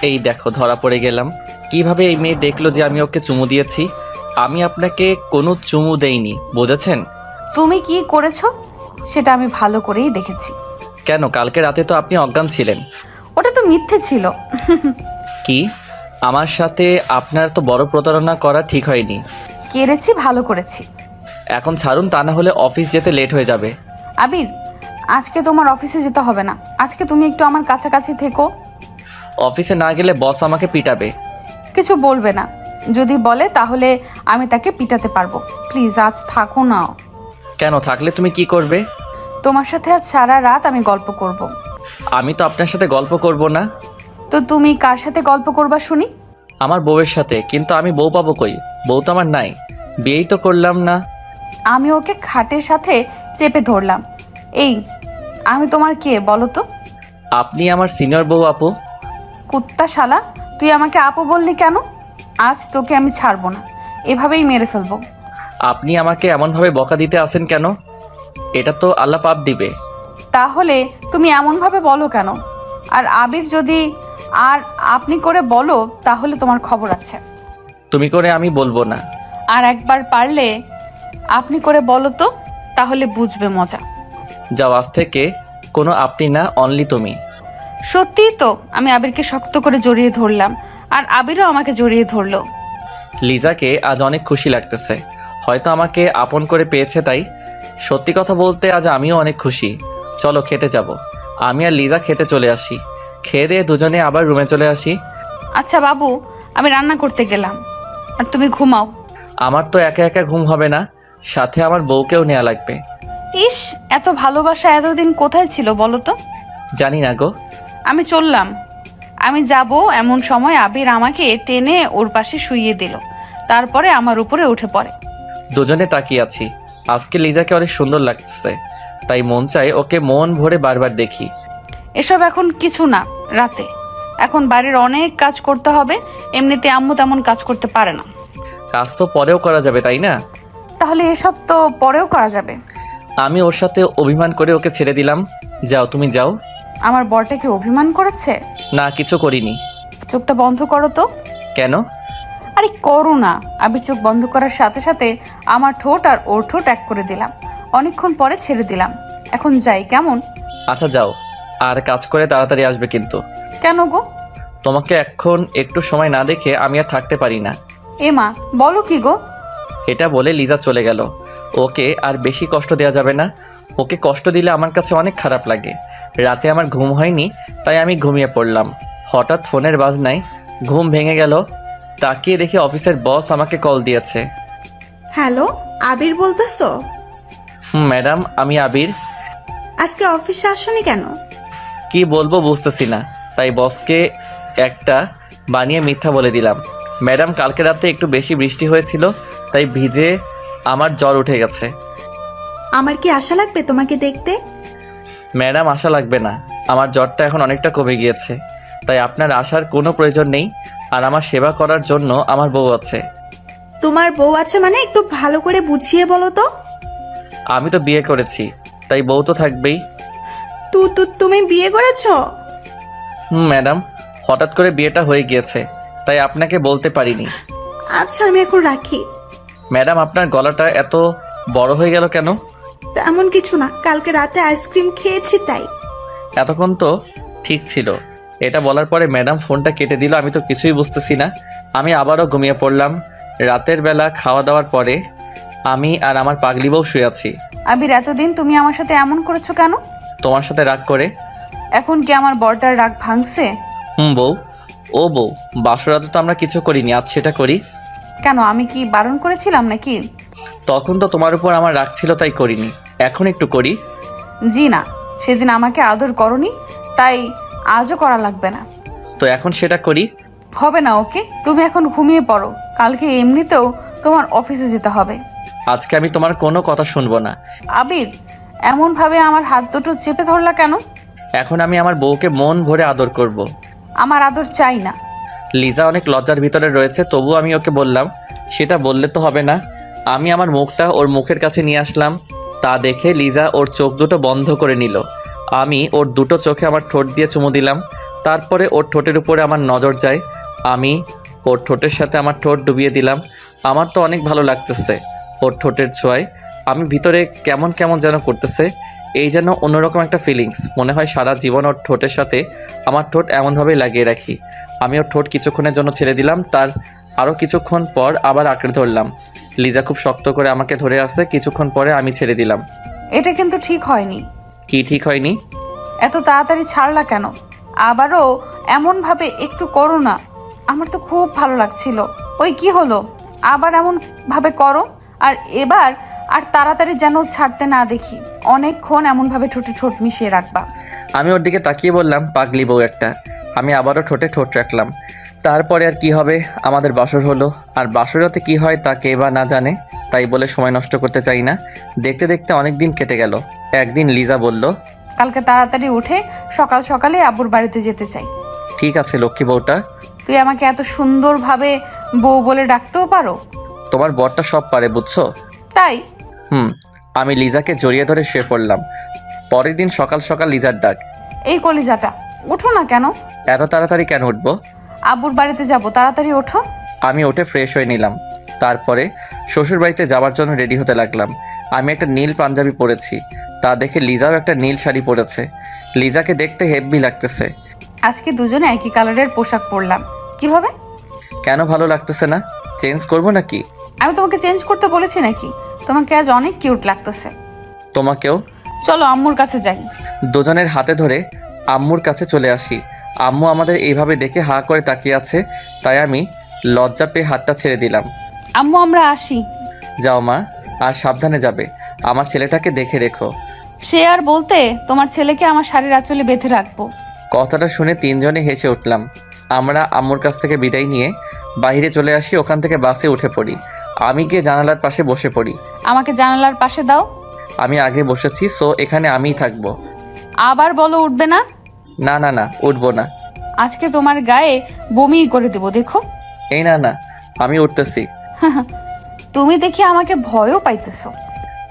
এই দেখো, ধরা পড়ে গেলাম। কিভাবে এই মেয়ে দেখলো যে আমি ওকে চুমু দিয়েছি? আমি আপনাকে কোনো চুমু দেইনি, বুঝেছেন? তুমি কি করেছো সেটা আমি ভালো করেই দেখেছি। কেন, কালকে রাতে তো আপনি অজ্ঞান ছিলেন। ওটা তো মিথ্যে ছিল। কি? আমার সাথে আপনার তো বড় প্রতারণা করা ঠিক হয়নি। কেড়েছি, ভালো করেছি। এখন ছাড়ুন, তা না হলে অফিস যেতে লেট হয়ে যাবে। আবির, আজকে তোমার অফিসে যেতে হবে না। আজকে তুমি একটু আমার কাছাকাছি থেকো। অফিসে না গেলে বস আমাকে পিটাবে। কিছু বলবে না। যদি বলে তাহলে আমি তাকে পিটাতে পারবো। প্লিজ আজ থাকো না। কেন, থাকলে তুমি কি করবে? তোমার সাথে আজ সারা রাত আমি গল্প করব। আমি তো আপনার সাথে গল্প করব না। তো তুমি কার সাথে গল্প করবা শুনি? আমার বউয়ের সাথে। কিন্তু আমি বউ পাবো কই? বউ তো আমার নাই, বিয়েই তো করলাম না। আমি ওকে খাটের সাথে চেপে ধরলাম। এই, আমি তোমার কে বলো তো? আপনি আমার সিনিয়র বউ আপু। কুত্তা শালা, তুই আমাকে আপু বললি কেন? আজ তোকে আমি ছাড়বো না, এভাবেই মেরে ফেলবো। আপনি আমাকে এমনভাবে বকা দিতে আসেন কেন? এটা তো আল্লাহ পাপ দিবে। তাহলে তুমি এমনভাবে বলো কেন? আর আবির যদি আর আপনি করে বলো তাহলে তোমার খবর আছে। তুমি করে আমি বলবো না। আর একবার পারলে আপনি করে বলো তো, তাহলে বুঝবে মজা। যাও, আজ থেকে কোনো আপনি না, অনলি তুমি। সত্যিই তো। আমি আবিরকে শক্ত করে জড়িয়ে ধরলাম, আর আবিরও আমাকে জড়িয়ে ধরলো। লিজাকে আজ অনেক খুশি লাগতেছে। হয়তো আমাকে আপন করে পেয়েছে তাই। সত্যি কথা বলতে আজ আমিও অনেক খুশি। চলো খেতে যাব। আমি আর লিজা খেতে চলে আসি। খেয়ে দিয়ে দুজনে আবার রুমে চলে আসি। আচ্ছা বাবু, আমি রান্না করতে গেলাম, আর তুমি ঘুমাও। আমার তো একা একা ঘুম হবে না, সাথে আমার বউকেও নেওয়া লাগবে। ইস, এত ভালোবাসা এতদিন কোথায় ছিল বলো তো? জানি না গো। আমি চললাম। আমি যাব এমন সময় আবির আমাকে টেনে ওর পাশে শুইয়ে দিল, তারপরে আমার উপরে উঠে পড়ে। দুজনে তাকিয়ে আছি। আজকে লিজাকে অনেক সুন্দর লাগছে, তাই মন চায় ওকে মন ভরে বারবার দেখি। এসব এখন কিছু না। রাতে এখন বাড়ির অনেক কাজ করতে হবে। এমনিতে আম্মু তেমন কাজ করতে পারে না। কাজ তো পরেও করা যাবে, তাই না? তাহলে এসব তো পরেও করা যাবে। আমি ওর সাথে অভিমান করে ওকে ছেড়ে দিলাম। যাও, তুমি যাও। আমার বরটাকে অভিমান করেছে? না, কিছু করিনি। চোখটা বন্ধ করো তো। কেন? আরে করো না। আবির চোখ বন্ধ করার সাথে সাথে আমার ঠোঁট আর ওর ঠোঁট এক করে দিলাম। অনেকক্ষণ পরে ছেড়ে দিলাম। এখন যাই কেমন? আচ্ছা যাও, আর কাজ করে তাড়াতাড়ি আসবে কিন্তু। কেন গো? তোমাকে এখন একটু সময় না দেখে আমি আর থাকতে পারি না। এমা, বলো কি গো? এটা বলে লিজা চলে গেল। ওকে আর বেশি কষ্ট দেওয়া যাবে না। ওকে কষ্ট দিলে আমার কাছে অনেক খারাপ লাগে। রাতে আমার ঘুম হয়নি, তাই আমি ঘুমিয়ে পড়লাম। হঠাৎ ফোনের বাজনায় ঘুম ভেঙে গেল। তাকিয়ে দেখি অফিসের বস আমাকে কল দিয়েছে। হ্যালো, আবির বলতেছো? ম্যাডাম, আমি আবির। আজকে অফিসে আসোনি কেন? কি বলবো বুঝতেছি না, তাই বসকে একটা বানিয়ে মিথ্যা বলে দিলাম। ম্যাডাম, কালকে রাতে একটু বেশি বৃষ্টি হয়েছিল, তাই ভিজে আমার জ্বর উঠে গেছে। আমার কি আশা লাগবে তোমাকে দেখতে? ম্যাডাম, আশা লাগবে না, আমার জ্বরটা এখন অনেকটা কমে গিয়েছে, তাই আপনার আসার কোনো প্রয়োজন নেই। আর আমার সেবা করার জন্য আমার বউ আছে। তোমার বউ আছে মানে একটু ভালো করে বুঝিয়ে বলো তো। আমি তো বিয়ে করেছি, তাই বউ তো থাকবেই। তুমি বিয়ে করেছো? ম্যাডাম, হঠাৎ করে বিয়েটা হয়ে গিয়েছে, তাই আপনাকে বলতে পারিনি। আচ্ছা, আমি এখন রাখি। ম্যাডাম, আপনার গলাটা এত বড় হয়ে গেল কেন? তেমন কিছু না, কালকে রাতে আইসক্রিম খেয়েছি তাই। এতক্ষণ তো ঠিক ছিল। এটা বলার পরে ম্যাডাম ফোনটা কেটে দিল। আমি তো কিছুই বুঝতেছি না। আমি আবারও ঘুমিয়ে পড়লাম। রাতের বেলা খাওয়া দাওয়ার পরে আমি আর আমার পাগলি বউ শুয়ে আছি। আবির, এতদিন তুমি আমার সাথে এমন করেছো কেন? তোমার সাথে রাগ করে। এখন কি আমার বরটার রাগ ভাঙছে? বউ, ও বউ, বাসরাতে তো আমরা কিছু করিনি, আজ সেটা করি। কেন, আমি কি বারণ করেছিলাম নাকি? তখন তো তোমার উপর আমার রাগ ছিল, তাই করিনি। এখন একটু করি। জি না, সেদিন আমাকে আদর করনি, তাই আজও করা লাগবে না। তো এখন সেটা করি। হবে না, ওকে? তুমি এখন ঘুমিয়ে পড়ো, কালকে এমনিতেও তোমার অফিসে যেতে হবে। আজকে আমি তোমার কোনো কথা শুনবো না। আবির, এমনভাবে আমার হাত দুটো চেপে ধরলা কেন? এখন আমি আমার বউকে মন ভরে আদর করব। আমার আদর চাই না। লিজা অনেক লজ্জার ভিতরে রয়েছে, তবু আমি ওকে বললাম, সেটা বললে তো হবে না। আমি আমার মুখটা ওর মুখের কাছে নিয়ে আসলাম। তা দেখে লিজা ওর চোখ দুটো বন্ধ করে নিল। আমি ওর দুটো চোখে আমার ঠোঁট দিয়ে চুমু দিলাম। তারপরে ওর ঠোঁটের উপরে আমার নজর যায়। আমি ওর ঠোঁটের সাথে আমার ঠোঁট ডুবিয়ে দিলাম। আমার তো অনেক ভালো লাগতেছে ওর ঠোঁটের ছোঁয়ায়। আমি ভিতরে কেমন কেমন যেন করতেছে, এই যেন অন্যরকম একটা ফিলিংস। মনে হয় সারা জীবন ওর ঠোঁটের সাথে আমার ঠোঁট এমনভাবেই লাগিয়ে রাখি। আমি ওর ঠোঁট কিছুক্ষণের জন্য ছেড়ে দিলাম। তার আরও কিছুক্ষণ পর আবার আঁকড়ে ধরলাম। লিজা খুব শক্ত করে আমাকে ধরে আসে। কিছুক্ষণ পরে আমি ছেড়ে দিলাম। এটা কিন্তু ঠিক হয়নি। কি ঠিক হয়নি? এত তাড়াতাড়ি ছাড়লা কেন? আবারও এমনভাবে একটু করো না। আমার তো খুব ভালো লাগছিল। ওই কি হলো? আবার এমন ভাবে করো। আর এবার আর তাড়াতাড়ি যেন ছাড়তে না দেখি। অনেকক্ষণ এমনভাবে ঠোঁটে ঠোঁট মিশিয়ে রাখবা। আমি ওর দিকে তাকিয়ে বললাম, পাগলি বউ একটা। আমি আবারও ঠোঁটে ঠোঁট রাখলাম। তারপরে আর কি হবে, আমাদের বাসর হলো। আর বাসরাতে কি হয় তা কে বা না জানে, তাই বলে সময় নষ্ট করতে চাই না। দেখতে দেখতে অনেক দিন কেটে গেল। একদিন লিজা বলল, কালকে তাড়াতাড়ি উঠে সকাল সকালে আব্বুর বাড়িতে যেতে চাই। ঠিক আছে লক্ষ্মী বউটা। তুই আমাকে এত সুন্দরভাবে বউ বলে ডাকতেও পারো? তোমার বরটা সব পারে, বুঝছো? তাই? আমি লিজাকে জড়িয়ে ধরে শুয়ে পড়লাম। পরের দিন সকাল সকাল লিজার ডাক। এই কলিজাটা, ওঠো না কেন? এত তাড়াতাড়ি কেন উঠবো? আব্বুর বাড়িতে যাব, তাড়াতাড়ি ওঠো। আমি উঠে ফ্রেশ হয়ে নিলাম। তারপরে শ্বশুর বাড়িতে যাওয়ার জন্য রেডি হতে লাগলাম। আমি একটা নীল পাঞ্জাবি পরেছি, তা দেখে লিজাও একটা নীল শাড়ি পরেছে। লিজাকে দেখতে হেব্বি লাগতেছে। আজকে দুজনে একই কালারের পোশাক পরলাম, কিভাবে? কেন ভালো লাগতেছে না? চেঞ্জ করবো নাকি? আমি তোমাকে চেঞ্জ করতে বলেছি নাকি? তোমাকে আজ অনেক কিউট লাগতেছে। তোমাকেও। চলো আম্মুর কাছে যাই। দুজনের হাতে ধরে আম্মুর কাছে চলে আসি। আম্মু আমাদের এইভাবে দেখে হা করে তাকিয়ে আছে, তাই আমি লজ্জা পেয়ে হাতটা ছেড়ে দিলাম। আম্মু, আমরা আসি। যাও মা, আর সাবধানে যাবে। আমার ছেলেটাকে দেখে রেখো। সে আর বলতে, তোমার ছেলেকে আমার শাড়ির আঁচলে বেঁধে রাখবো। কথাটা শুনে তিনজনে হেসে উঠলাম। আমরা আম্মুর কাছ থেকে বিদায় নিয়ে বাইরে চলে আসি। ওখান থেকে বাসে উঠে পড়ি। আমি গিয়ে জানালার পাশে বসে পড়ি। আমাকে জানালার পাশে দাও। আমি আগে বসেছি, সো এখানে আমিই থাকবো। আবার বলো উঠবে না? না না না, উঠবো না। আজকে তোমার গায়ে বমি করে দেবো, দেখো। এই না না, আমি উঠতেছি। তুমি দেখি আমাকে ভয়ও পাইতেছো।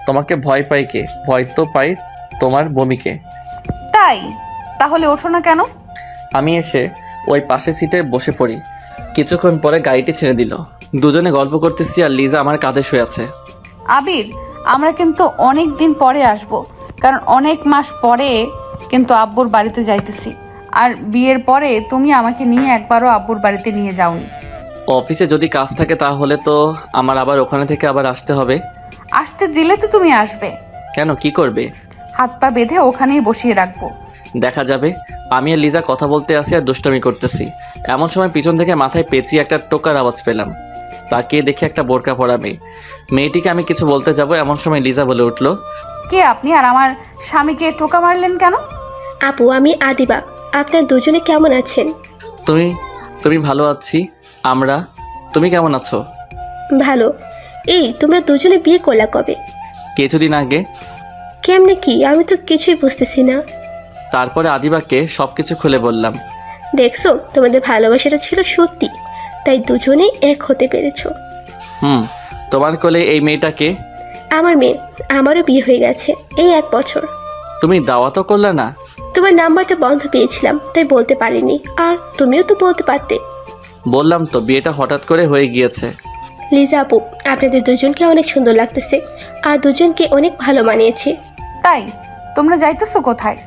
তোমাকে ভয় পাই কে? ভয় তো পাই তোমার বমিকে। তাই? তাহলে ওঠো না কেন? আমি এসে ওই পাশের সিটে বসে পড়ি। কিছুক্ষণ পরে গাড়িটি ছেড়ে দিল। দুজনে গল্প করতেছি আর লিজা আমার কাঁধে শুয়ে আছে। আবির, আমরা কিন্তু অনেক দিন পরে আসব, কারণ অনেক মাস পরে কিন্তু আব্বুর বাড়িতে যাইতেছি। আর বিয়ের পরে তুমি আমাকে নিয়ে একবারও আব্বুর বাড়িতে নিয়ে যাওনি। অফিসে যদি কাজ থাকে তাহলে তো আমার আবার ওখানে থেকে আবার আসতে হবে। আসতে দিলে তো তুমি আসবে। কেন, কি করবে? হাত পা বেঁধে ওখানেই বসিয়ে রাখবো। দেখা যাবে। আমি আর লিজা কথা বলতে আসি আর দুষ্টামি করতেছি। এমন সময় পিছন থেকে মাথায় পেঁচিয়ে একটা টোকার আওয়াজ পেলাম। তাকিয়ে দেখে একটা বোরকা পরা মেয়ে। মেয়েটিকে আমি কিছু বলতে যাব, এমন সময় লিজা বলে উঠল, কে আপনি? আর আমার স্বামীকে টোকা মারলেন কেন? আপু, আমি আদিবা। আপনার দুজনে কেমন আছেন? তুমি তুমি ভালো আছি আমরা। তুমি কেমন আছো? ভালো। এই তোমরা দুজনে বিয়ে করলা কবে? কিছুদিন আগে। কেমনে কি? আমি তো কিছুই বুঝতেছি না। তারপরে আদিবাকে সব কিছু খুলে বললাম। দেখছো, তোমাদের ভালোবাসাটা ছিল সত্যি, তাই দুজনেই এক হতে পেরেছো। তোমার কোলে এই মেয়েটাকে? আমার মেয়ে। আমারও বিয়ে হয়ে গেছে এই 1 বছর। তুমি দাওয়াতও করলে না? তোমার নাম্বারটা বন্ধ পেয়েছিলাম, তাই বলতে পারিনি। আর তুমিও তো বলতে পারতে। বললাম তো, বিয়েটা হঠাৎ করে হয়ে গিয়েছে। লিজা আপু, আপনাদের দুজনকে অনেক সুন্দর লাগতেছে, আর দুজনকে অনেক ভালো মানিয়েছে। তাই তোমরা যাইতেছো কোথায়?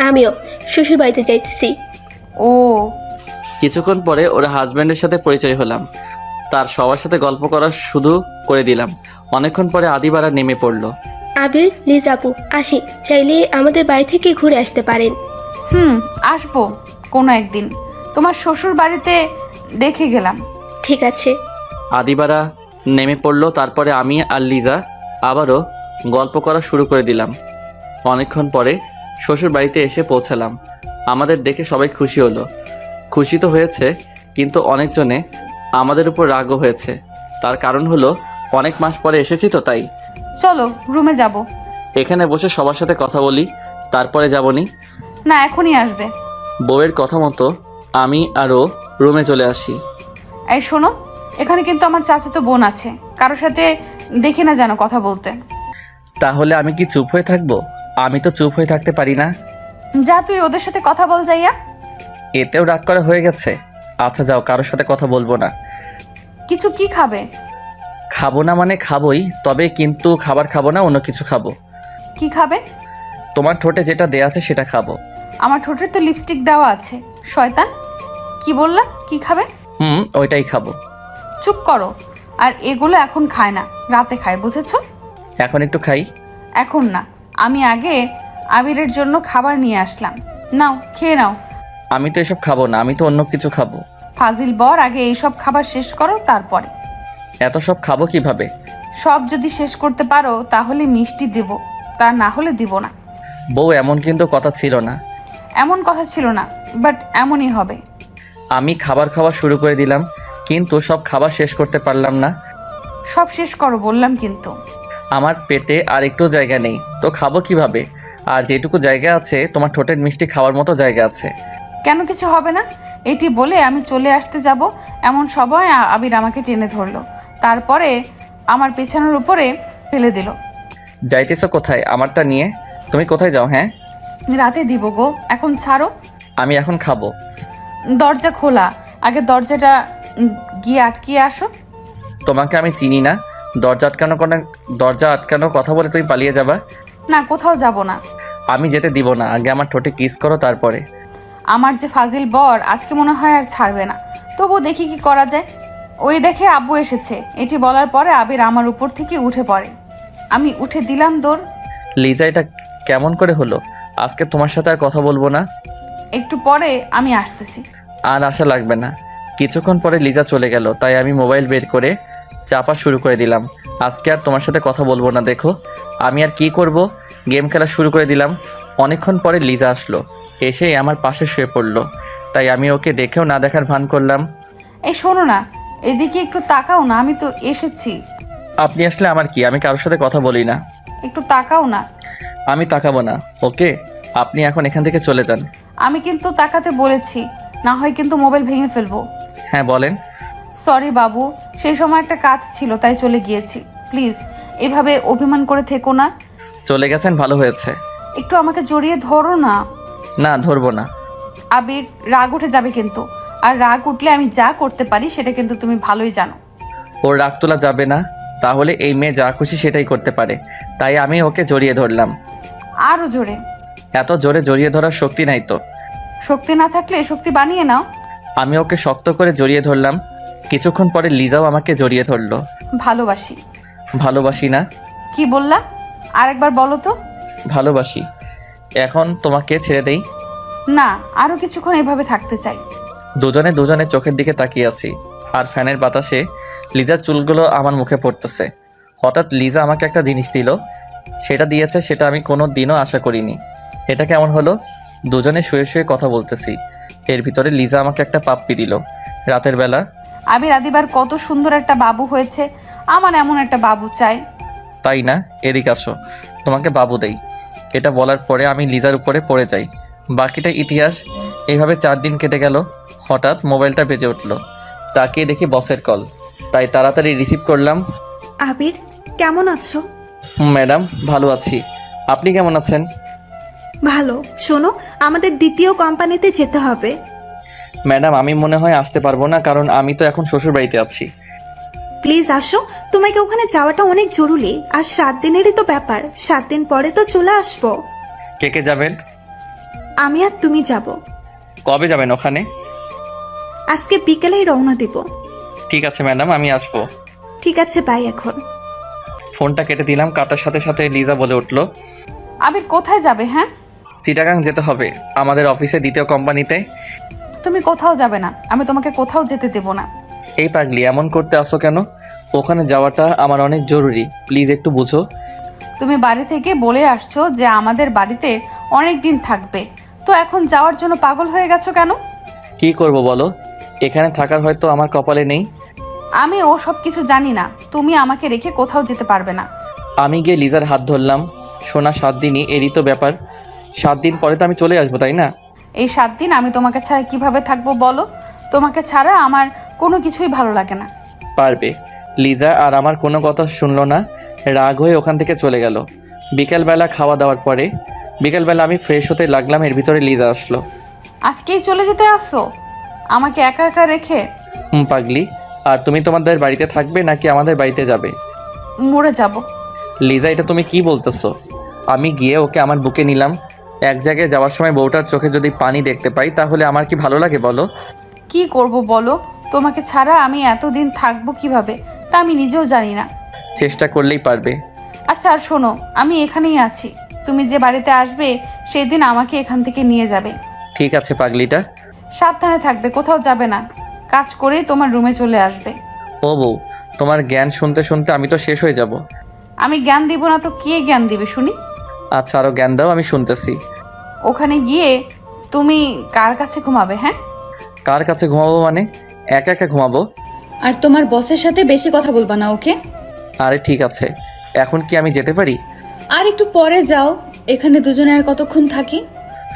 আমিও শ্বশুর বাড়িতে যাইতেছি। ও, কিছুক্ষণ পরে ওরা হাজব্যান্ডের সাথে পরিচয় হলাম। তার সবার সাথে গল্প করা শুরু করে দিলাম। অনেকক্ষণ পরে আদিবারা নেমে পড়লো। আবির, লিজা আপু, আসি। চাইলে আমাদের বাড়ি থেকে ঘুরে আসতে পারেন। আসবো কোনো একদিন। তোমার শ্বশুর বাড়িতে দেখে গেলাম। ঠিক আছে। আদিবারা নেমে পড়লো। তারপরে আমি আর লিজা আবারও গল্প করা শুরু করে দিলাম। অনেকক্ষণ পরে শ্বশুর বাড়িতে এসে পৌঁছালাম। আমাদের দেখে সবাই খুশি হলো। খুশি তো হয়েছে, কিন্তু অনেকজনে আমাদের উপর রাগও হয়েছে। তার কারণ হলো অনেক মাস পরে এসেছি তো, তাই। চলো রুমে যাব। এখানে বসে সবার সাথে কথা বলি, তারপরে যাবনি। না, এখনই আসবে। বউয়ের কথা মতো আমি আরও রুমে চলে আসি। এই শোনো, এখানে কিন্তু আমার চাচাতো বোন আছে, কারোর সাথে দেখি না যেন কথা বলতে। তাহলে আমি কি চুপ হয়ে থাকবো? আমি তো চুপ হয়ে থাকতে পারি না। যা, তুই ওদের সাথে কথা বল যাইয়া। এতেও রাগ করা হয়ে গেছে? আচ্ছা যাও, কারোর সাথে কথা বলবো না। কিছু কি খাবে? খাবো না মানে খাবোই, তবে কিন্তু খাবার খাবো না, অন্য কিছু খাবো। কি খাবে? তোমার ঠোঁটে যেটা দেয়া আছে সেটা খাবো। আমার ঠোঁটে তো লিপস্টিক দেওয়া আছে। শয়তান, কি বললা? কি খাবে? ওইটাই খাবো। চুপ করো। আর এগুলো এখন খায় না, রাতে খায়, বুঝেছো? এখন একটু খাই। এখন না, আমি আগে আবিরের জন্য খাবার নিয়ে আসলাম। নাও, খেয়ে নাও। আমি তো এসব খাবো না, আমি তো অন্য কিছু খাবো। ফাজিল বর, আগে এইসব খাবার শেষ করো, তারপরে। এত সব খাবো কিভাবে? সব যদি শেষ করতে পারো তাহলে মিষ্টি দেব, তা না হলে দিব না। বউ, এমন কিন্তু কথা ছিল না। এমন কথা ছিল না, বাট এমনই হবে। আমি খাবার খাওয়া শুরু করে দিলাম, কিন্তু সব খাবার শেষ করতে পারলাম না। সব শেষ করো বললাম কিন্তু। আমার পেটে আর একটু জায়গা নেই, তো খাবো কিভাবে? আর যেটুকু জায়গা আছে তোমার ঠোঁটের মিষ্টি খাওয়ার মতো জায়গা আছে। কেন কিছু হবে না? এটি বলে আমি চলে আসতে যাব, এমন সময় আবির আমাকে টেনে ধরলো। তারপরে আমার পেছনের উপরে ফেলে দিল। যাইতেছো কোথায় আমারটা নিয়ে? তুমি কোথায় যাও? হ্যাঁ, রাতে দিব গো, এখন ছাড়ো। আমি এখন খাবো। দরজা খোলা, আগে দরজাটা গিয়ে আটকিয়ে আসো। তোমাকে আমি চিনি না, দরজা আটকানো কথা বলে তুমি পালিয়ে যাবা? না, কোথাও যাব না। আমি যেতে দিব না, আগে আমার ঠোঁটে কিস করো তারপরে। আমার যে ফাজিল বর আজকে মনে হয় আর ছাড়বে না। তবু দেখি কি করা যায়। ওই দেখে আব্বু এসেছে, এটি বলার পরে আবির আমার উপর থেকে উঠে পড়ে। আমি উঠে দিলাম দৌড়। লিজা, এটা কেমন করে হলো? আজকে তোমার সাথে আর কথা বলবো না। একটু পরে আমি আসতেছি। আর আশা লাগবে না। কিছুক্ষণ পরে লিজা চলে গেল, তাই আমি মোবাইল বের করে চাপা শুরু করে দিলাম। আজকে আর তোমার সাথে কথা বলবো না। দেখো আমি আর কি করব, গেম খেলা শুরু করে দিলাম। অনেকক্ষণ পরে লিজা আসলো, এসে আমার পাশে শুয়ে পড়লো। তাই আমি ওকে দেখেও না দেখার ভান করলাম। এই শোনো না, এদিকে একটু তাকাও না, আমি তো এসেছি। আপনি আসলে আমার কি? আমি কারোর সাথে কথা বলি না। একটু তাকাও না। আমি তাকাবো না, ওকে? আপনি এখন এখান থেকে চলে যান। আমি কিন্তু তাকাতে বলেছি, না হয় কিন্তু মোবাইল ভেঙে ফেলবো। হ্যাঁ বলেন। সরি বাবু, সেই সময় একটা কাজ ছিল তাই চলে গিয়েছি। প্লিজ এভাবে অভিমান করে থেকো না। চলে গেছেন, ভালো হয়েছে। একটু আমাকে জড়িয়ে ধরো না। না, ধরবো না। আবির, রাগ উঠে যাবে কিন্তু। আর রাগ উঠলে আমি যা করতে পারি সেটা কিন্তু তুমি ভালোই জানো। ওর রাগ তোলা যাবে না, তাহলে এই মেয়ে যা খুশি সেটাই করতে পারে। তাই আমি ওকে জড়িয়ে ধরলাম। আরও জোরে। এত জোরে জড়িয়ে ধরার শক্তি নাই তো। শক্তি না থাকলে শক্তি বানিয়ে নাও। আমি ওকে শক্ত করে জড়িয়ে ধরলাম। কিছুক্ষণ পরে লিজাও আমাকে জড়িয়ে ধরলো। ভালোবাসি। ভালোবাসি না? কি বললা? আরেকবার বলো তো। ভালোবাসি। এখন তোমাকে ছেড়ে দেই? না, আরও কিছুক্ষণ এভাবে থাকতে চাই। দুজনে চোখের দিকে তাকিয়ে আছি, আর ফ্যানের বাতাসে লিজার চুলগুলো আমার মুখে পড়তেছে। হঠাৎ লিজা আমাকে একটা জিনিস দিল। সেটা দিয়েছে, সেটা আমি কোনো দিনও আশা করিনি। এটা কেমন হলো? দুজনে শুয়ে শুয়ে কথা বলতেছি, এর ভিতরে লিজা আমাকে একটা পাপ্পি দিল রাতের বেলা। আবির আদিবার কত সুন্দর একটা বাবু হয়েছে, আমার এমন একটা বাবু চাই। তাই না, এদিকে আসো, তোমাকে বাবু দেই। এটা বলার পরে আমি লিজার উপরে পড়ে যাই। বাকিটা ইতিহাস। এইভাবে 4 দিন কেটে গেল। হঠাৎ মোবাইলটা বেজে উঠল। তাকিয়ে দেখি বসের কল, তাই তাড়াতাড়ি রিসিভ করলাম। আবির, কেমন আছো? ম্যাডাম, ভালো আছি। আপনি কেমন আছেন? ভালো। শোনো, আমাদের দ্বিতীয় কোম্পানিতে যেতে হবে। ম্যাডাম, আমি মনে হয় আসতে পারবো না, কারণ আমি তো এখন শ্বশুর বাড়িতে আছি। প্লিজ আসো, তোমাকে ওখানে যাওয়াটা অনেক জরুরি। আর 7 দিনেরই তো ব্যাপার, 7 দিন পরে তো চলে আসবো। কে কে যাবেন? আমি আর তুমি যাব। কবে যাবেন ওখানে? আজকে বিকেলেই রওনা দিব। ঠিক আছে ম্যাডাম, আমি আসবো। ঠিক আছে, বাই এখন। ফোনটা কেটে দিলাম। কাটার সাথে সাথে লিজা বলে উঠল, আবির কোথায় যাবে? হ্যাঁ, চিটাগাং যেতে হবে, আমাদের অফিসে দ্বিতীয় কোম্পানিতে। তুমি কোথাও যাবে না, আমি তোমাকে কোথাও যেতে দেব না। এই পাগলি, এমন করতে আসো কেন? ওখানে যাওয়াটা আমার অনেক জরুরি, প্লিজ একটু বুঝো। তুমি বাড়ি থেকে বলে আসছো যে আমাদের বাড়িতে অনেক দিন থাকবে, তো এখন যাওয়ার জন্য পাগল হয়ে গেছো কেন? কি করব বলো, এখানে থাকার হয়তো আমার কপালে নেই। আমি ও সব কিছু জানি না, তুমি আমাকে রেখে কোথাও যেতে পারবে না। আমি গিয়ে লিজার হাত ধরলাম। সোনা, 7 দিনই, এরই তো ব্যাপার। 7 দিন পরে তো আমি চলে আসবো, তাই না? এই 7 দিন আমি তোমাকে ছাড়া কিভাবে থাকবো বলো? তোমাকে ছাড়া আমার কোনো কিছুই ভালো লাগে না। পারবে। লিজা আর আমার কোনো কথা শুনলো না, রাগ হয়ে ওখান থেকে চলে গেল। বিকেলবেলা খাওয়া দাওয়ার পরে বিকেলবেলা আমি ফ্রেশ হতে লাগলাম, এর ভিতরে লিজা আসলো। আজকেই চলে যেতে আসছো আমাকে একা একা রেখে? পাগলি, আর তুমি তোমাদের বাড়িতে থাকবে নাকি আমাদের বাড়িতে যাবে? মরে যাব। লিজা, এটা তুমি কি বলতেছো? আমি গিয়ে ওকে আমার বুকে নিলাম। এক জায়গায় যাওয়ার সময় বউটার চোখে যদি পানি দেখতে পাই তাহলে আমার কি ভালো লাগে বলো? কি করব বলো? তোমাকে ছাড়া আমি এতদিন থাকবো কিভাবে তা আমি নিজেও জানি না। চেষ্টা করলেই পারবে। আচ্ছা, আর শোনো, আমি এখানেই আছি। তুমি যে বাড়িতে আসবে সেই দিন আমাকে এখান থেকে নিয়ে যাবে। ঠিক আছে পাগলিটা। সাবধানে থাকবে, কোথাও যাবে না। কাজ করেই তোমার রুমে চলে আসবে। ও বউ, তোমার জ্ঞান শুনতে শুনতে আমি তো শেষ হয়ে যাব। আমি জ্ঞান দিব না তো কে জ্ঞান দিবে শুনি? আচ্ছা, আরও জ্ঞান দাও, আমি শুনতেছি। ওখানে গিয়ে তুমি কার কাছে ঘুমাবে? হ্যাঁ, কার কাছে ঘুমাবো মানে? একা একা ঘুমাবো? আর তোমার বসের সাথে বেশি কথা বলবা না, ওকে? আরে ঠিক আছে, এখন কি আমি যেতে পারি? আর একটু পরে যাও, এখানে দুজনে আর কতক্ষণ থাকি?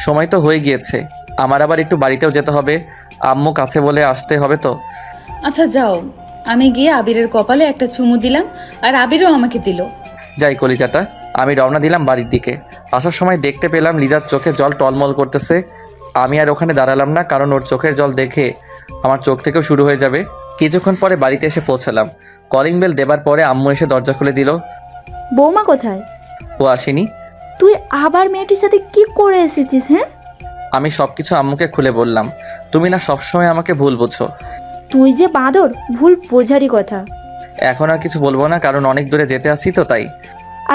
সময় তো হয়ে গিয়েছে, আমার আবার একটু বাড়িতেও যেতে হবে। আম্মু কাছে বলে আসতে হবে তো। আচ্ছা যাও, আমি গিয়ে আবিরের কপালে একটা চুমু দিলাম, আর আবিরও আমাকে দিল। যাই কলিজাটা। আমি রওনা দিলাম বাড়ির দিকে। আসার সময় দেখতে পেলাম লিজার চোখে জল টলমল করতেছে। আমি আর ওখানে দাঁড়ালাম না, কারণ ওর চোখের জল দেখে আমার চোখ থেকেও শুরু হয়ে যাবে। কিছুক্ষণ পরে বাড়িতে এসে পৌঁছালাম। কলিং বেল দেবার পরে আম্মু এসে দরজা খুলে দিল। বৌমা কোথায়? ও আসেনি। তুই আবার মেয়েটির সাথে কি করে এসেছিস? হ্যাঁ, আমি সব কিছু আম্মুকে খুলে বললাম। তুমি না সবসময় আমাকে ভুল বুঝো। তুই যে বাঁদর, ভুল বোঝারই কথা। এখন আর কিছু বলবো না, কারণ অনেক দূরে যেতে আসি তো, তাই।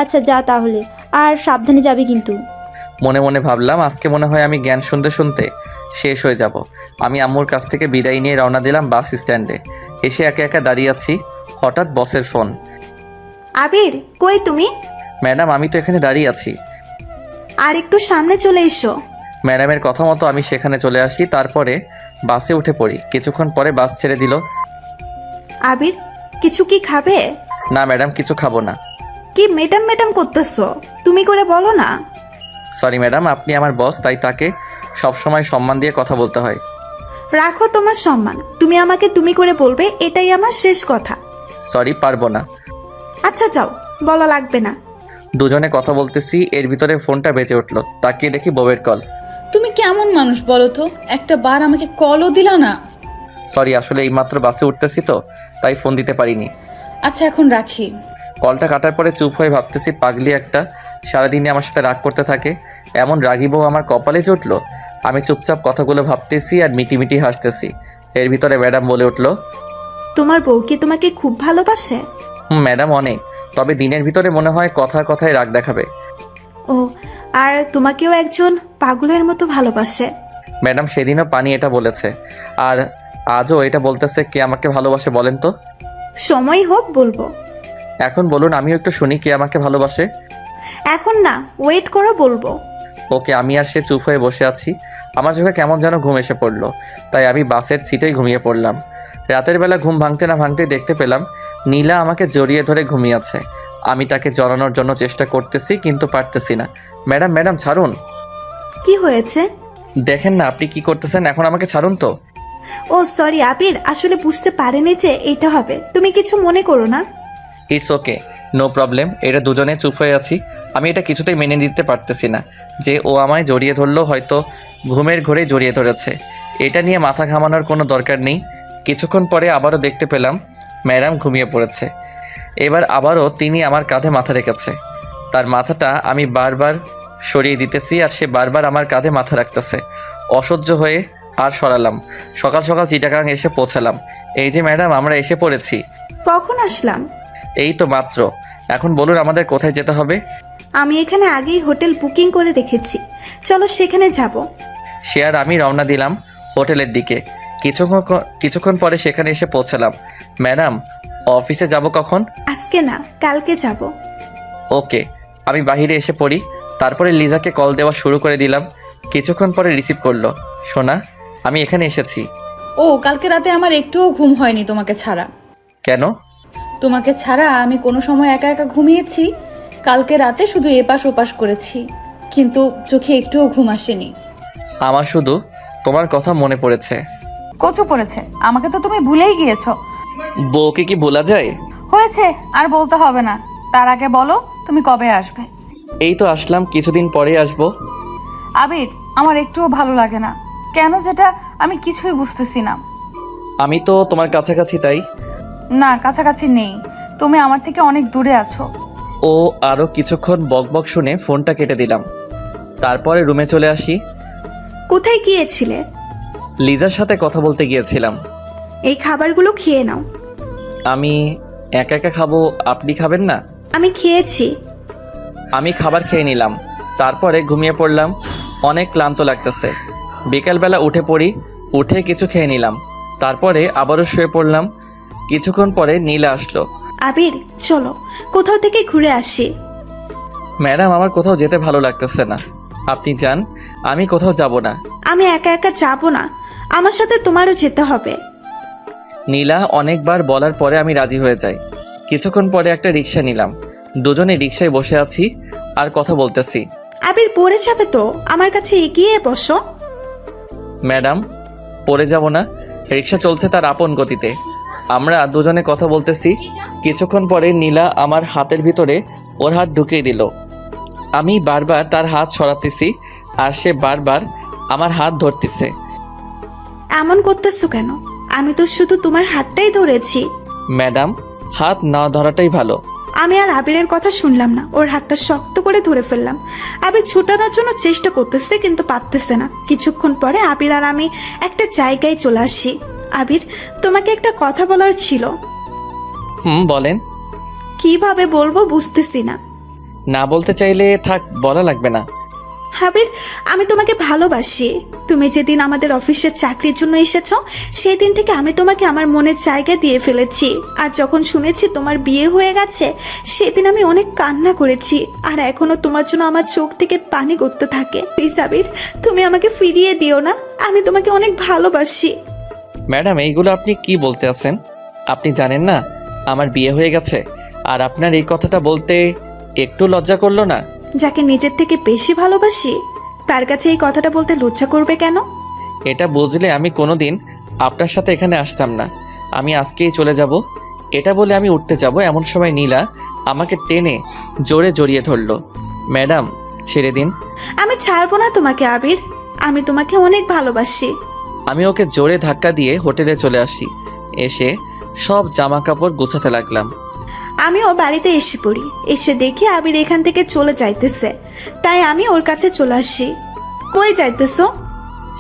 আচ্ছা যা তাহলে, আর সাবধানে যাবি কিন্তু। মনে মনে ভাবলাম আজকে মনে হয় আমি জ্ঞান শুনতে শুনতে শেষ হয়ে যাব। আমি আম্মুর কাছ থেকে বিদায় নিয়ে রওনা দিলাম বাস স্ট্যান্ডে। এসে একা একা দাঁড়িয়ে আছি, হঠাৎ বসের ফোন। আবির, কই তুমি? ম্যাডাম, আমি তো এখানে দাঁড়িয়ে আছি। আর একটু সামনে চলে এসো। ম্যাডামের কথা মতো আমি সেখানে চলে আসি, তারপরে বাসে উঠে পড়ি। কিছুক্ষণ পরে বাস ছেড়ে দিল। আবির, কিছু কি খাবে? না ম্যাডাম, কিছু খাবো না। কি ম্যাডাম ম্যাডাম করতেছো? তুমি করে বলো না। সরি ম্যাডাম, আপনি আমার বস, তাই তাকে সবসময় সম্মান দিয়ে কথা বলতে হয়। রাখো তোমার সম্মান, তুমি আমাকে তুমি করে বলবে, এটাই আমার শেষ কথা। সরি, পারবো না। আচ্ছা যাও, বলা লাগবে না। দুজনে কথা বলতেছি, এর ভিতরে ফোনটা বেজে উঠলো। তাকিয়ে দেখি বউয়ের কল। তুমি কেমন মানুষ বলো তো, একটা বার আমাকে কলও দিলা না। সরি, আসলে এইমাত্র বাসে উঠতেছি তো, তাই ফোন দিতে পারিনি। আচ্ছা এখন রাখি। কলটা কাটার পরে চুপ হয়ে ভাবতেছি, পাগলি একটা, সারাদিনই আমার সাথে রাগ করতে থাকে। এমন রাগী বউ আমার কপালে জুটলো। আমি চুপচাপ কথাগুলো ভাবতেছি আর মিটিমিটি হাসতেছি। এর ভিতরে ম্যাডাম বলে উঠলো, তোমার বউ কি তোমাকে খুব ভালোবাসে? ম্যাডাম অনেক, তবে দিনের ভিতরে মনে হয় কথায় কথায় রাগ দেখাবে। ও, আর তোমাকেও একজন পাগলের মতো ভালোবাসে। ম্যাডাম সেদিনও পানি এটা বলেছে, আর আজও এটা বলতেছে। কে আমাকে ভালোবাসে বলেন তো? সময় হোক বলবো। এখন বলুন, আমিও একটু শুনি কে আমাকে ভালোবাসে। এখন না, ওয়েট করো, বলবো। ওকে আমি আর সে চুপ হয়ে বসে আছি। আমার চোখে কেমন যেন ঘুম এসে পড়লো, তাই আমি বাসের সিটেই ঘুমিয়ে পড়লাম। রাতের বেলা ঘুম ভাঙতে না ভাঙতেই দেখতে পেলাম নীলা আমাকে জড়িয়ে ধরে ঘুমিয়ে আছে। আমি তাকে জড়ানোর জন্য চেষ্টা করতেছি কিন্তু পারতেছি না। ম্যাডাম ম্যাডাম ছাড়ুন। কি হয়েছে? দেখেন না আপনি কি করতেছেন, এখন আমাকে ছাড়ুন তো। ও সরি আবির, আসলে বুঝতে পারেনি যে এটা হবে। তুমি কিছু মনে করো না। It's okay, no problem. এটা দুজনে চুপ হয়ে আছি। আমি এটা কিছুতেই মেনে নিতে পারতেছি না যে ও আমায় জড়িয়ে ধরলো, হয়তো ঘুমের ঘোরে জড়িয়ে ধরেছে। এটা নিয়ে মাথা ঘামানোর কোনো দরকার নেই। কিছুক্ষণ পরে আবারও দেখতে পেলাম ম্যাডাম ঘুমিয়ে পড়েছে। এবার আবারও তিনি আমার কাঁধে মাথা রেখেছে। তার মাথাটা আমি বারবার সরিয়ে দিতেছি আর সে বারবার আমার কাঁধে মাথা রাখতেছে। অসহ্য হয়ে আর সরালাম। সকাল সকাল চিটাগাং এসে পৌঁছালাম। এই যে ম্যাডাম, আমরা এসে পড়েছি। কখন আসলাম? এই তো মাত্র। এখন বলুন আমাদের কোথায় যেতে হবে? আমি এখানে আগেই হোটেল বুকিং করে রেখেছি, চলো সেখানে যাব। সে আর আমি রওনা দিলাম হোটেলের দিকে। কিছুক্ষণ পরে সেখানে এসে পৌঁছালাম। ম্যাডাম, অফিসে যাব কখন? আজকে না, কালকে যাব। ওকে। আমি বাহিরে এসে পড়ি। তারপরে লিজাকে কল দেওয়া শুরু করে দিলাম। কিছুক্ষণ পরে রিসিভ করলো। সোনা, আমি এখানে এসেছি। ও, কালকে রাতে আমার একটুও ঘুম হয়নি তোমাকে ছাড়া। কেন? তোমাকে ছাড়া আমি কোনো সময় একা একা ঘুমিয়েছি? কালকে রাতে শুধু এপাশ ওপাশ করেছি, কিন্তু চোখে একটুও ঘুম আসেনি। আমার শুধু তোমার কথা মনে পড়েছে। কচু পড়েছে, আমাকে তো তুমি ভুলেই গিয়েছো। বউকে কি ভোলা যায়? হয়েছে, আর বলতে হবে না। তার আগে বলো তুমি কবে আসবে? এই তো আসলাম, কিছুদিন পরেই আসবো। আবির, আমার একটুও ভালো লাগে না। কেন যেটা আমি কিছুই বুঝতেছি না। আমি তো তোমার কাছাকাছি, তাই। না, কাছাকাছি নেই, তুমি আমার থেকে অনেক দূরে আছো। ও আরও কিছুক্ষণ বকবক শুনে ফোনটা কেটে দিলাম। তারপরে রুমে চলে আসি। কোথায় গিয়েছিলে? লিজার সাথে কথা বলতে গিয়েছিলাম। এই খাবারগুলো খেয়ে নাও। আমি একা একা খাবো, আপনি খাবেন না? আমি খেয়েছি। আমি খাবার খেয়ে নিলাম। তারপরে ঘুমিয়ে পড়লাম। অনেক ক্লান্ত লাগতেছে। বিকালবেলা উঠে পড়ি, উঠে কিছু খেয়ে নিলাম। তারপরে আবারও শুয়ে পড়লাম। কিছুক্ষণ পরে নীলা আসলো। আবির চলো কোথাও থেকে ঘুরে আসি। ম্যাডাম, আমার কোথাও যেতে ভালো লাগতেছে না। আপনি যান, আমি কোথাও যাব না। আমি একা একা যাব না, আমার সাথে তোমারও যেতে হবে। নীলা অনেকবার বলার পরে আমি রাজি হয়ে যাই। কিছুক্ষণ পরে একটা রিক্সা নিলাম। দুজনে রিক্সায় বসে আছি আর কথা বলতেছি। আবির পড়ে যাবে তো, আমার কাছে এগিয়ে বসো। ম্যাডাম, পড়ে যাব না। রিক্সা চলছে তার আপন গতিতে। আমরা দুজনে কথা বলতেছি। কিছুক্ষণ পরে নীলা আমার হাতের ভিতরে ওর হাত ঢুকিয়ে দিল। আমি বারবার তার হাত সরাতেছি আর সে বারবার আমার হাত ধরতেছে। এমন করতেছো কেন? আমি তো শুধু তোমার হাতটাই ধরেছি। ম্যাডাম, হাত না ধরাটাই ভালো। আমি আর আবিরের কথা শুনলাম না, ওর হাতটা শক্ত করে ধরে ফেললাম। আবির ছুটানোর জন্য চেষ্টা করতেছে কিন্তু পারতেছে না। কিছুক্ষণ পরে আবির আর আমি একটা জায়গায় চলে আসি। আবির, তোমাকে একটা কথা বলার ছিল। বলেন। কিভাবে বলবো বুঝতেছি না। না বলতে চাইলে থাক, বলা লাগবে না। আবির, আমি তোমাকে ভালোবাসি। তুমি যেদিন আমাদের অফিসের চাকরির জন্য এসেছো, সেদিন থেকে আমি তোমাকে আমার মনের জায়গা দিয়ে ফেলেছি। আর যখন শুনেছি তোমার বিয়ে হয়ে গেছে, সেদিন আমি অনেক কান্না করেছি। আর এখনো তোমার জন্য আমার চোখ থেকে পানি গড়তে থাকে। প্লিজ আবির, তুমি আমাকে ফিরিয়ে দিও না। আমি তোমাকে অনেক ভালোবাসি। ম্যাডাম, এইগুলো আপনি কি বলতে আছেন? আপনি জানেন না আমার বিয়ে হয়ে গেছে? আর আপনার এই কথাটা বলতে একটু লজ্জা করলো না? যাকে নিজের থেকে বেশি ভালোবাসি তার কাছে এই কথাটা বলতে লজ্জা করবে কেন? এটা বুঝলে আমি কোনোদিন আপনার সাথে এখানে আসতাম না। আমি আজকেই চলে যাব। এটা বলে আমি উঠতে যাব, এমন সময় নীলা আমাকে টেনে জোরে জড়িয়ে ধরলো। ম্যাডাম, ছেড়ে দিন। আমি ছাড়বো না তোমাকে আবির, আমি তোমাকে অনেক ভালোবাসি। আমি ওকে জোরে ধাক্কা দিয়ে হোটেলে চলে আসি। এসে সব জামা কাপড় গোছাতে লাগলাম। আমিও বাড়িতে এসে পড়ি। এসে দেখি আবির এখান থেকে চলে যাইতেছে, তাই আমি ওর কাছে চলে আসি। কই যাইতেছো?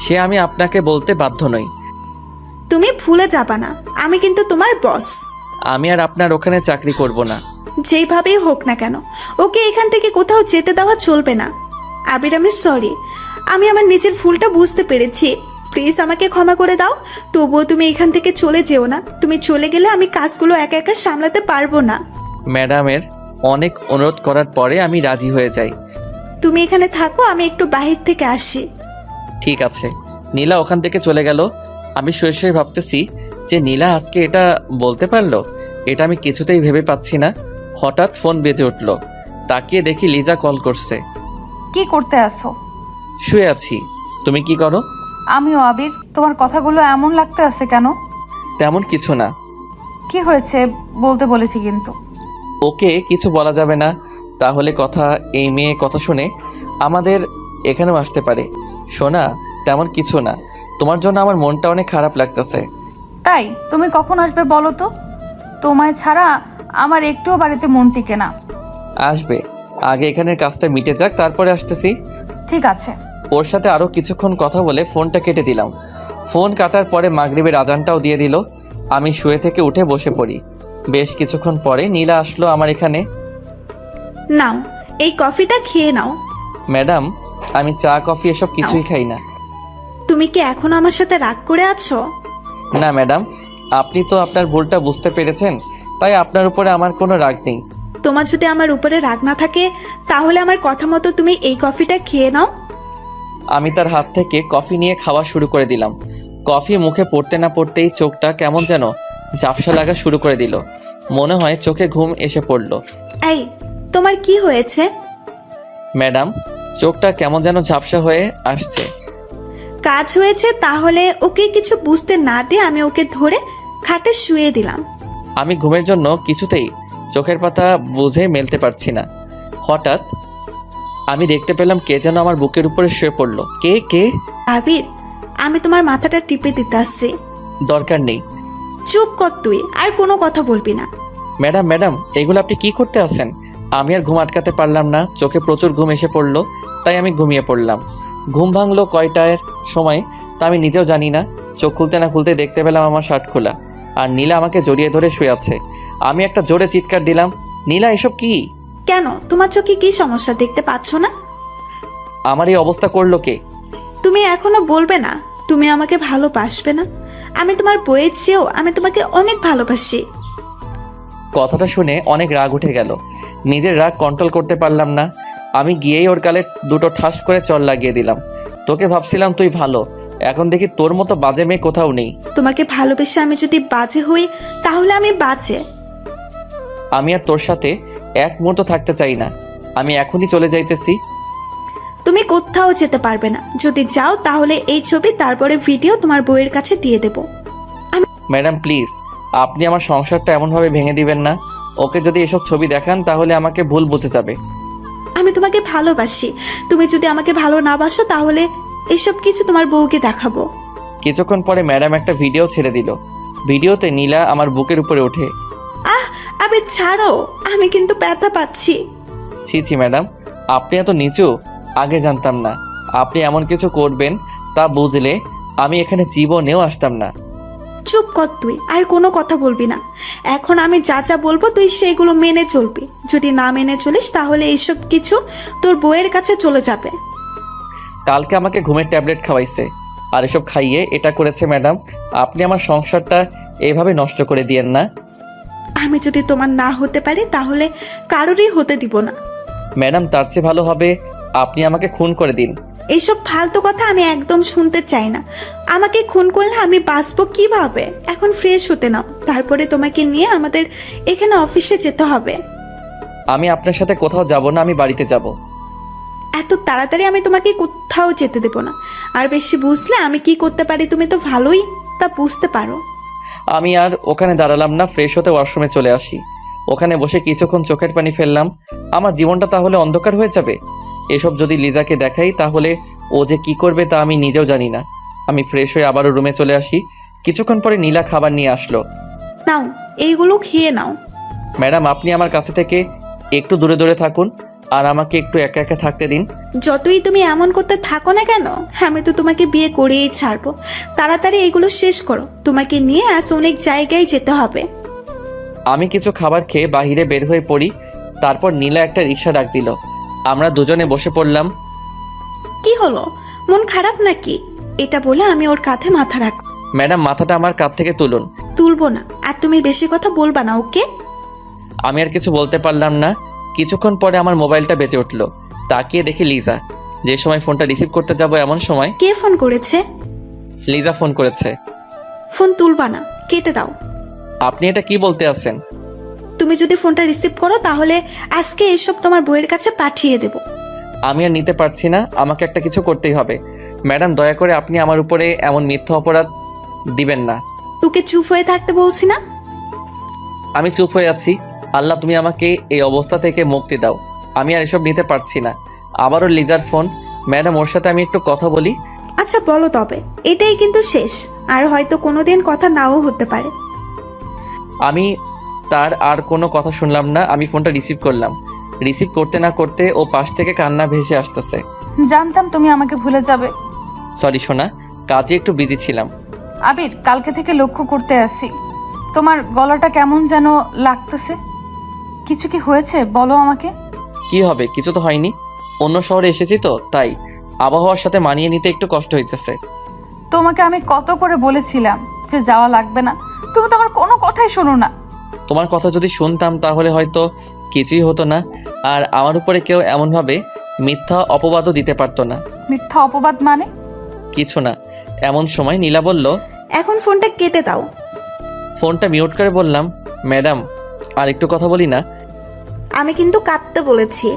সে আমি আপনাকে বলতে বাধ্য নই। তুমি ভুলে যাবা না, আমি কিন্তু তোমার বস। আমি আর আপনার ওখানে চাকরি করব না। যেইভাবেই হোক না কেন, ওকে এখান থেকে কোথাও যেতে দেওয়া চলবে না। আবির, আমি সরি, আমি আমার নিজের ভুলটা বুঝতে পেরেছি। প্লিজ আমাকে ক্ষমা করে দাও। তবুও তুমি এখান থেকে চলে যেও না। তুমি চলে গেলে আমি কাজগুলো একা একা সামলাতে পারবো না। ম্যাডামের অনেক অনুরোধ করার পরে আমি রাজি হয়ে যাই। তুমি এখানে থাকো, আমি একটু বাহির থেকে আসি। ঠিক আছে। নীলা ওখান থেকে চলে গেল। আমি শুয়ে শুয়ে ভাবতেছি যে নীলা আজকে এটা বলতে পারলো, এটা আমি কিছুতেই ভেবে পাচ্ছি না। হঠাৎ ফোন বেজে উঠলো। তাকিয়ে দেখি লিজা কল করছে। কি করতে আসো? শুয়ে আছি। তুমি কি করো? আমিও। আবির, তোমার কথাগুলো এমন লাগতে আছে কেন? তেমন কিছু না। কি হয়েছে বলতে বলেছি কিন্তু। ওকে কিছু বলা যাবে না, তাহলে কথা এই মেয়ে কথা শুনে আমাদের এখানেও আসতে পারে। শোনা, তেমন কিছু না। তোমার জন্য আমার মনটা অনেক খারাপ লাগতেছে। তাই তুমি কখন আসবে বলো তো? তোমায় ছাড়া আমার একটুও বাড়িতে মন টিকে না। আসবে, আগে এখানের কাজটা মিটে যাক, তারপরে আসতেছি। ঠিক আছে। ওর সাথে আরও কিছুক্ষণ কথা বলে ফোনটা কেটে দিলাম। ফোন কাটার পরে মাগরিবের আজানটাও দিয়ে দিল। আমি শুয়ে থেকে উঠে বসে পড়ি। বেশ কিছুক্ষণ পরে নীলা আসলো আমার এখানে। নাও, এই কফিটা খেয়ে নাও। ম্যাডাম, আমি চা কফি এসব কিছুই খাই না। তুমি কি এখন আমার সাথে রাগ করে আছো? না ম্যাডাম, আপনি তো আপনার ভুলটা বুঝতে পেরেছেন, তাই আপনার উপরে আমার কোনো রাগ নেই। তোমার যদি আমার উপরে রাগ না থাকে তাহলে আমার কথা মতো তুমি এই কফিটা খেয়ে নাও। আমি তার হাত থেকে কফি নিয়ে খাওয়া শুরু করে দিলাম। কফি মুখে পড়তে না পড়তেই চোখটা কেমন যেন ঝাপসা লাগা শুরু করে দিল। মনে হয় চোখে ঘুম এসে পড়ল। এই, তোমার কি হয়েছে? ম্যাডাম, চোখটা কেমন যেন ঝাপসা হয়ে আসছে। কাজ হয়েছে তাহলে ওকে কিছু বুঝতে না দিয়ে আমি ওকে ধরে খাটে শুয়ে দিলাম। আমি ঘুমের জন্য কিছুতেই চোখের পাতা বুঝে মেলতে পারছি না। হঠাৎ আমি দেখতে পেলাম কে যেন আমার বুকের উপরে শুয়ে পড়লো। কে কে? আবির, আমি তোমার মাথাটা টিপে দিতে আসছি। দরকার নেই। চুপ কর তুই, আর কোনো কথা বলবি না। ম্যাডাম ম্যাডাম, এগুলো আপনি কি করতে আছেন? আমি আর ঘুম আটকাতে পারলাম না। চোখে প্রচুর ঘুম এসে পড়লো, তাই আমি ঘুমিয়ে পড়লাম। ঘুম ভাঙলো কয়টার সময় তা আমি নিজেও জানি না। চোখ খুলতে না খুলতে দেখতে পেলাম আমার শার্ট খোলা, আর নীলা আমাকে জড়িয়ে ধরে শুয়ে আছে। আমি একটা জোরে চিৎকার দিলাম, নীলা এসব কি? কেন, তোমার চোখে কি সমস্যা, দেখতে পাচ্ছ না? আমার এই অবস্থা করলো কে? তুমি এখনো বলবে না তুমি আমাকে ভালোবাসবে না? আমি তোমার বইয়ের চেয়েও আমি তোমাকে অনেক ভালোবাসি। কথাটা শুনে অনেক রাগ উঠে গেল। নিজের রাগ কন্ট্রোল করতে পারলাম না। আমি গিয়েই ওর গালে দুটো ঠাস করে চড় লাগিয়ে দিলাম। তোকে ভাবছিলাম তুই ভালো, এখন দেখি তোর মতো বাজে মেয়ে কোথাও নেই। তোমাকে ভালোবেসে আমি যদি বাজে হই তাহলে আমি বাজে। আমি আর তোর সাথে এক মুহূর্ত থাকতে চাই না। আমি এখনই চলে যাইতেছি। তুমি কোথাও যেতে পারবে না। যদি যাও তাহলে এই ছবি তারপরে ভিডিও তোমার বইয়ের কাছে দিয়ে দেব। ম্যাডাম প্লিজ, আপনি আমার সংসারটা এমনভাবে ভেঙে দিবেন না। ওকে যদি এসব ছবি দেখান তাহলে আমাকে ভুল বুঝে যাবে। আমি তোমাকে ভালোবাসি। তুমি যদি আমাকে ভালো না বাসো তাহলে এসব কিছু তোমার বউকে দেখাবো। কিছুক্ষণ পরে ম্যাডাম একটা ভিডিও ছেড়ে দিল। ভিডিওতে নীলা আমার বুকের উপরে ওঠে। আবে ছাড়ো, আমি কিন্তু ব্যথা পাচ্ছি। ছি ছি ম্যাডাম, আপনি এত নিচু আগে জানতাম না। আপনি এমন কিছু করবেন তা বুঝলে আমি এখানে জীবনেও আসতাম না। চুপ কর তুই, আর কোনো কথা বলবি না। এখন আমি যা যা বলবো তুই সেগুলো মেনে চলবি। যদি না মেনে চলিস তাহলে এইসব কিছু তোর বউয়ের কাছে চলে যাবে। কালকে আমাকে ঘুমের ট্যাবলেট খাওয়াইছে, আর এসব খাইয়ে এটা করেছে। ম্যাডাম, আপনি আমার সংসারটা এইভাবে নষ্ট করে দিয়েন না। আমি যদি তোমার না হতে পারি তাহলে কারোরই হতে দিব না। ম্যাডাম, তার চেয়ে ভালো হবে আপনি আমাকে খুন করে দিন। এইসব ফালতু কথা আমি একদম শুনতে চাই না। আমাকে খুন করলে আমি বাঁচবো কিভাবে? এখন ফ্রেশ হতে নাও, তারপরে তোমাকে নিয়ে আমাদের এখানে অফিসে যেতে হবে। আমি আপনার সাথে কোথাও যাব না, আমি বাড়িতে যাব। এত তাড়াতাড়ি আমি তোমাকে কোথাও যেতে দেব না। আর বেশি বুঝলে আমি কি করতে পারি তুমি তো ভালোই তা বুঝতে পারো। আমি আর ওখানে দাঁড়ালাম না, ফ্রেশ হতে ওয়াশরুমে চলে আসি। ওখানে বসে কিছুক্ষণ চোখের পানি ফেললাম। আমার জীবনটা তাহলে অন্ধকার হয়ে যাবে। এসব যদি লিজাকে দেখাই তাহলে ও যে কি করবে তা আমি নিজেও জানি না। আমি ফ্রেশ হয়ে আবারও রুমে চলে আসি। কিছুক্ষণ পরে নীলা খাবার নিয়ে আসলো। নাও, এইগুলো খেয়ে নাও। ম্যাডাম, আপনি আমার কাছে থেকে একটু দূরে দূরে থাকুন, আর আমাকে একটু একা একা থাকতে দিন। যতই তুমি এমন করতে থাকো না কেন, আমি তো তোমাকে বিয়ে করেই ছাড়বো। তাড়াতাড়ি এগুলো শেষ করো, তোমাকে নিয়ে আজ অনেক জায়গায় যেতে হবে। আমি কিছু খাবার খেয়ে বাহিরে বের হয়ে পড়ি। তারপর নীলা একটা রিক্সা ডাক দিল। আমরা দুজনে বসে পড়লাম। কি হলো, মন খারাপ নাকি? এটা বলে আমি ওর কাঁধে মাথা রাখ। ম্যাডাম, মাথাটা আমার কাঁধ থেকে তুলুন। তুলবো না, আর তুমি বেশি কথা বলবা না, ওকে? আমি আর কিছু বলতে পারলাম না। কিছুক্ষণ পরে আমার মোবাইলটা বেজে উঠলো। তাকিয়ে দেখি লিজা। যে সময় ফোনটা রিসিভ করতে যাব এমন সময় কে ফোন করেছে? লিজা ফোন করেছে। ফোন তুলবা না, কেটে দাও। আপনি এটা কি বলতে আছেন? তুমি যদি ফোনটা রিসিভ করো তাহলে আজকে এসব তোমার বইয়ের কাছে পাঠিয়ে দেব। আমি আর নিতে পারছি না, আমাকে একটা কিছু করতেই হবে। ম্যাডাম, দয়া করে আপনি আমার উপরে এমন মিথ্যা অপরাধ দিবেন না। তোকে চুপ হয়ে থাকতে বলছি না? আমি চুপ হয়ে আছি। আল্লাহ, তুমি আমাকে এই অবস্থা থেকে মুক্তি দাও। আমি আর এসব নিতে পারছি না। আবারও লিজার ফোন। ম্যাডাম, ওর সাথে আমি একটু কথা বলি। আচ্ছা বলো তবে, এটাই কিন্তু শেষ, আর হয়তো কোনোদিন কথা নাও হতে পারে। আমি তার আর কোনো কথা শুনলাম না। আমি ফোনটা রিসিভ করলাম। রিসিভ করতে না করতে ও পাশ থেকে কান্না ভেসে আসতেছে। জানতাম তুমি আমাকে ভুলে যাবে। সরি সোনা, কাজে একটু বিজি ছিলাম। আবির, কালকে থেকে লক্ষ্য করতে আসি, তোমার গলাটা কেমন যেন লাগতেছে। কিছু কি হয়েছে বলো আমাকে। কি হবে? কিছু তো হয়নি। অন্য শহরে এসেছি তো, তাই আবহাওয়ার সাথে মানিয়ে নিতে একটু কষ্ট হইতেছে। তোমাকে আমি কত করে বলেছিলাম যে যাওয়া লাগবে না, তুমি তো আমার কোনো কথাই শোনো না। তোমার কথা যদি শুনতাম তাহলে হয়তো কিছুই হতো না, আর আমার উপরে কেউ এমনভাবে মিথ্যা অপবাদও দিতে পারতো না। মিথ্যা অপবাদ মানে? কিছু না। এমন সময় নীলা বলল, এখন ফোনটা কেটে দাও। ফোনটা মিউট করে বললাম, ম্যাডাম আর একটু কথা বলি না? আমি কিন্তু কাঁদতে বলেছি।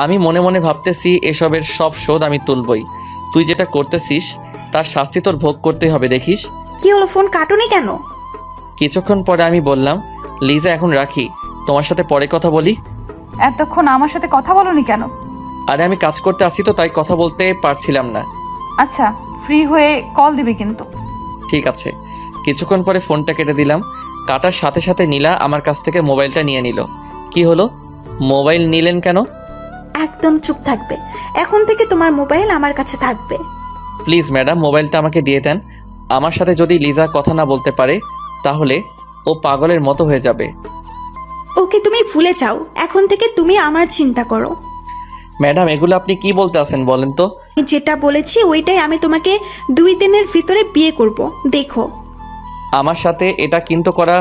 আমি মনে মনে ভাবতেছি এসবের সব শোধ আমি তুলবই। তুই যেটা করতেছিস তার শাস্তি তোর ভোগ করতেই হবে, দেখিস। কি হলো, ফোন কাটুনি কেন? কিছুক্ষণ পরে আমি বললাম, লিজা এখন রাখি, তোমার সাথে পরে কথা বলি। এতক্ষণ আমার সাথে কথা বলোনি কেন? আরে আমি কাজ করতে আসি তো, তাই কথা বলতে পারছিলাম না। আচ্ছা, ফ্রি হয়ে কল দিবে কিন্তু। ঠিক আছে। কিছুক্ষণ পরে ফোনটা কেটে দিলাম। কাটার সাথে সাথে নীলা আমার কাছ থেকে মোবাইলটা নিয়ে নিল। কি হলো? মোবাইল নিলেন কেন? একদম চুপ থাকবে। এখন থেকে তোমার মোবাইল আমার কাছে থাকবে। প্লিজ ম্যাডাম, মোবাইলটা আমাকে দিয়ে দেন। আমার সাথে যদি লিজা কথা না বলতে পারে তাহলে ও পাগলের মতো হয়ে যাবে। ওকে তুমি ভুলে যাও, এখন থেকে তুমি আমার চিন্তা করো। ম্যাডাম, এগুলো আপনি কি বলতে আছেন বলেন তো? আমি যেটা বলেছি ওইটাই, আমি তোমাকে 2 দিনের ভিতরে বিয়ে করব, দেখো। আমার সাথে এটা কিন্তু করা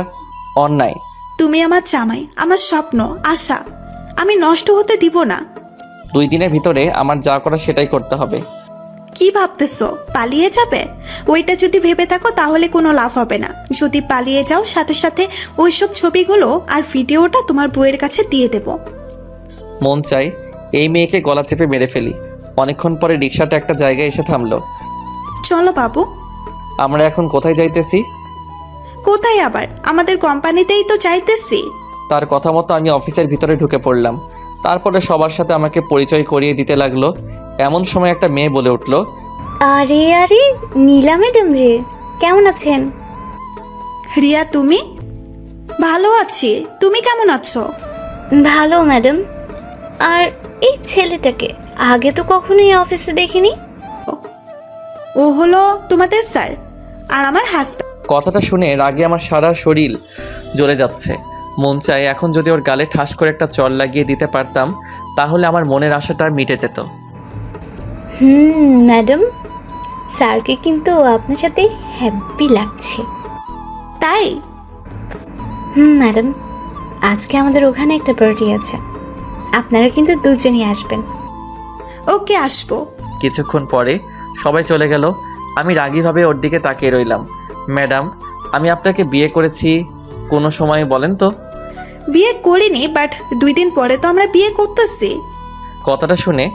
অন্যায়। তুমি আমার জামাই, আমার স্বপ্ন, আশা, আমি নষ্ট হতে দিব না। 2 দিনের ভিতরে আমার যা করা সেটাই করতে হবে। কি ভাবতেছো, পালিয়ে যাবে? ওইটা যদি ভেবে থাকো তাহলে কোনো লাভ হবে না। যদি পালিয়ে যাও, সাথে সাথে ওইসব ছবিগুলো আর ভিডিওটা তোমার বউয়ের কাছে দিয়ে দেব। মন চাই এই মেয়েকে গলা চেপে মেরে ফেলি। অনেকক্ষণ পরে রিক্সাটা একটা জায়গায় এসে থামলো। চলো বাবু। আমরা এখন কোথায় যাইতেছি? কোথায় আবার? আমাদের কোম্পানিতেই তো চাইতেছি। তার কথা মতো আমি অফিসের ভিতরে ঢুকে পড়লাম। তারপরে সবার সাথে আমাকে পরিচয় করিয়ে দিতে লাগলো। এমন সময় একটা মেয়ে বলে উঠল, আরে আরে, নীলা ম্যাডাম যে, কেমন আছেন? রিয়া, তুমি? ভালো আছি, তুমি কেমন আছো? ভালো ম্যাডাম। আর এই ছেলেটাকে আগে তো কখনোই অফিসে দেখিনি। ও হলো তোমাদের স্যার, আর আমার হাজব্যান্ড। কথাটা শুনে রাগে আমার সারা শরীর জ্বলে যাচ্ছে। মন চায় এখন যদি ওর গালে ঠাস করে একটা চড় লাগিয়ে দিতে পারতাম তাহলে আমার মনের আশাটা মিটে যেত। ম্যাডাম, স্যারকে কিন্তু আপনার সাথে হ্যাপি লাগছে। তাই? ম্যাডাম, আজকে আমাদের ওখানে একটা পার্টি আছে, আপনারা কিন্তু দুজনই আসবেন। ওকে, আসবো। কিছুক্ষণ পরে সবাই চলে গেল। আমি রাগীভাবে ওর দিকে তাকিয়ে রইলাম। ম্যাডাম, আমি আপনাকে বিয়ে করেছি কোনো সময় বলেন তো? বিয়ে করিনি, বাট 2 দিন পরে তো আমরা বিয়ে করতেছি। কথাটা শুনে